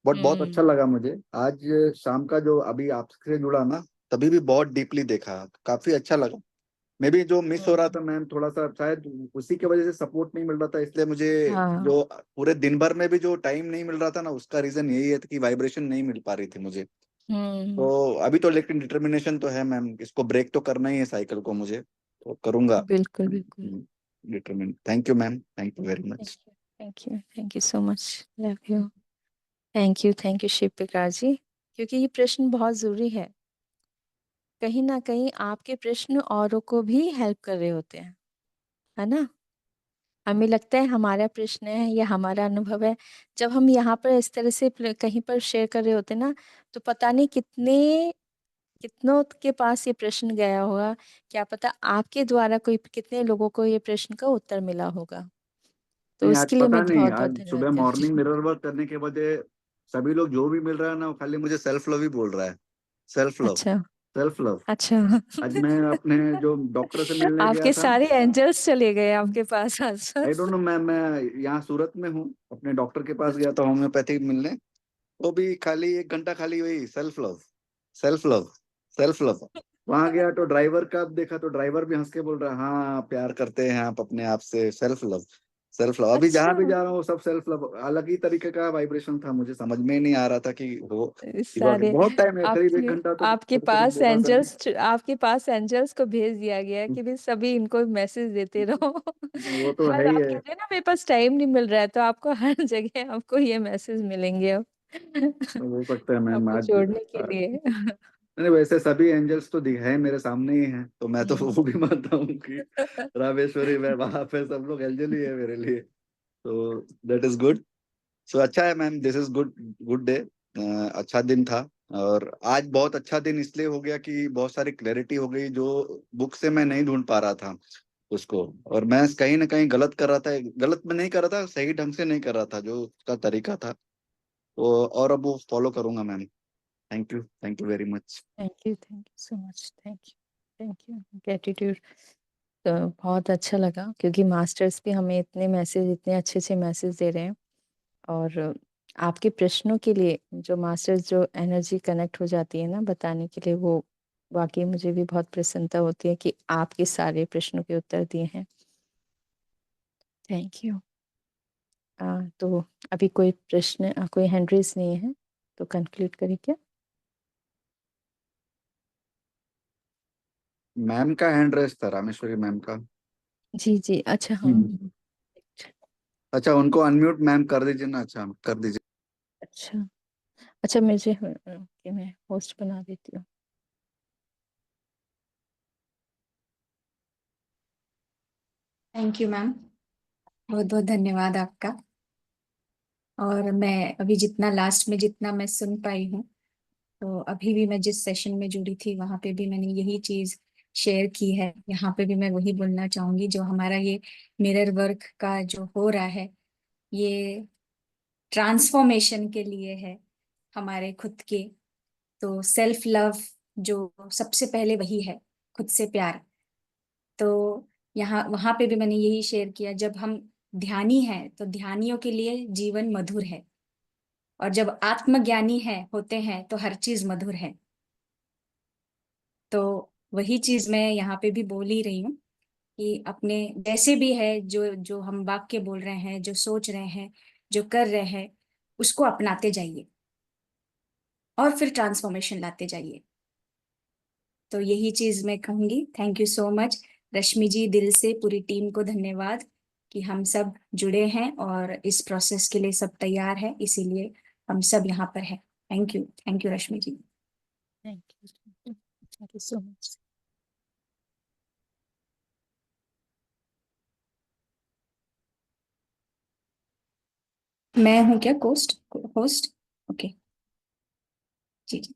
बट बहुत अच्छा हम्म। लगा मुझे आज शाम का जो अभी आपसे जुड़ा ना, तभी भी बहुत डीपली देखा, काफी अच्छा लगा। मे बी जो मिस हो रहा हम्म। था मैम, थोड़ा सा शायद उसी की वजह से सपोर्ट नहीं मिल रहा था, इसलिए मुझे हाँ। जो पूरे दिन भर में भी जो टाइम नहीं मिल रहा था ना, उसका रीजन यही है कि वाइब्रेशन नहीं मिल पा रही थी मुझे। हम्म। तो अभी तो लेकिन डिटर्मिनेशन तो है मैम, इसको ब्रेक तो करना ही है साइकिल को मुझे, तो करूंगा। बिल्कुल बिल्कुल। Determine. Thank you ma'am, thank you very thank much. You, thank you, thank you so much. Love you. Thank you Shiv Prakash ji, क्योंकि ये प्रश्न बहुत ज़रूरी है। कहीं ना कहीं आपके प्रश्न औरों को भी हेल्प कर रहे होते हैं, है ना। हमें लगता है हमारा प्रश्न है या हमारा अनुभव है, जब हम यहाँ पर इस तरह से कहीं पर शेयर कर रहे होते हैं ना, तो पता नहीं कितनों के पास ये प्रश्न गया होगा। क्या पता आपके द्वारा कोई कितने लोगों को ये प्रश्न का उत्तर मिला होगा। तो नहीं, आज उसके लिए पता मैं नहीं, बहुत बहुत आज धन्यवाद सुबह करती मॉर्निंग हूँ। मिरर वर्क करने के वजह सभी लोग जो भी मिल रहा है ना, वो खाली मुझे सेल्फ लव ही बोल रहा है। सेल्फ लव, अच्छा। Self love. अच्छा। आज मैं अपने जो डॉक्टर से मिलने गया आपके था, सारे एंजल्स चले गए आपके पास आज। आई डोंट नो मैम, मैं यहाँ सूरत में हूँ, अपने डॉक्टर के पास गया था होम्योपैथिक मिलने। वो भी खाली 1 घंटा खाली वही self love, self love, self love. वहां गया तो ड्राइवर का देखा, तो ड्राइवर भी हंस के बोल रहा है, हाँ प्यार करते हैं आप अपने आप से, सेल्फ लव, सेल्फ लव। अभी जहां अच्छा। भी जा रहा हूँ सब सेल्फ लव, अलग ही तरीके का वाइब्रेशन था, मुझे समझ में ही नहीं आ रहा था कि वो सारे बहुत टाइम है, करीब एक आपके घंटा तो आपके करीब करीब पास बोला सर ने। एंजल्स आपके पास एंजल्स को भेज दिया गया है कि भाई सभी इनको मैसेज देते रहो। वो तो हर है ही आप है। कहते हैं ना मेरे पास टाइम नहीं मिल रहा है, तो आपको हर जगह आपको ये मैसेज मिलेंगे अब। तो हो सकता है मैम आपको आज जोड़ने के लिए। नहीं, वैसे सभी एंजल्स तो है मेरे सामने ही हैं, तो मैं तो वो भी हम्म। मानता हूँ कि रामेश्वरी में वहां पे सब लोग एंजल ही है मेरे लिए। तो दैट इज गुड। सो अच्छा है ma'am, this is good, good day. अच्छा दिन था। और आज बहुत अच्छा दिन इसलिए हो गया कि बहुत सारी क्लैरिटी हो गई जो बुक से मैं नहीं ढूंढ पा रहा था उसको। और मैं कहीं ना कहीं गलत कर रहा था, गलत में नहीं कर रहा था, सही ढंग से नहीं कर रहा था जो उसका तरीका था। तो और अब वो फॉलो करूंगा ma'am. Thank you very much. Thank you so much. Thank you gratitude. तो बहुत अच्छा लगा, क्योंकि मास्टर्स भी हमें इतने मैसेज, इतने अच्छे अच्छे मैसेज दे रहे हैं। और आपके प्रश्नों के लिए जो मास्टर्स जो एनर्जी कनेक्ट हो जाती है ना बताने के लिए, वो वाकई मुझे भी बहुत प्रसन्नता होती है कि आपके सारे प्रश्नों के उत्तर दिए हैं। Thank you. तो अभी कोई प्रश्न, कोई हैंड रेज नहीं है, तो कंक्लूड करें क्या। मैम का हैंड रेस था, रामेश्वरी मैम का। जी जी, अच्छा हाँ। हम्म। अच्छा, उनको अनम्यूट मैम कर दीजिए ना, अच्छा कर दीजिए। अच्छा। अच्छा मुझे कि मैं होस्ट बना देती हूँ। थैंक यू मैम, बहुत बहुत धन्यवाद आपका। और मैं अभी जितना लास्ट में जितना मैं सुन पाई हूँ, तो अभी भी मैं जिस सेशन में जुड़ी थी वहां पे भी मैंने यही चीज शेयर की है। यहाँ पे भी मैं वही बोलना चाहूंगी, जो हमारा ये मिरर वर्क का जो हो रहा है, ये ट्रांसफॉर्मेशन के लिए है, हमारे खुद के। तो सेल्फ लव जो सबसे पहले वही है, खुद से प्यार। तो यहाँ वहां पे भी मैंने यही शेयर किया, जब हम ध्यानी हैं तो ध्यानियों के लिए जीवन मधुर है, और जब आत्मज्ञानी है होते हैं तो हर चीज मधुर है। तो वही चीज मैं यहाँ पे भी बोल ही रही हूँ कि अपने जैसे भी है, जो जो हम वाक्य बोल रहे हैं, जो सोच रहे हैं, जो कर रहे हैं, उसको अपनाते जाइए और फिर ट्रांसफॉर्मेशन लाते जाइए। तो यही चीज मैं कहूंगी। थैंक यू सो मच रश्मि जी, दिल से पूरी टीम को धन्यवाद कि हम सब जुड़े हैं और इस प्रोसेस के लिए सब तैयार है, इसीलिए हम सब यहाँ पर हैं। Thank you Rashmi ji. Thank you so much. मैं हूँ क्या होस्ट? ओके। जी जी।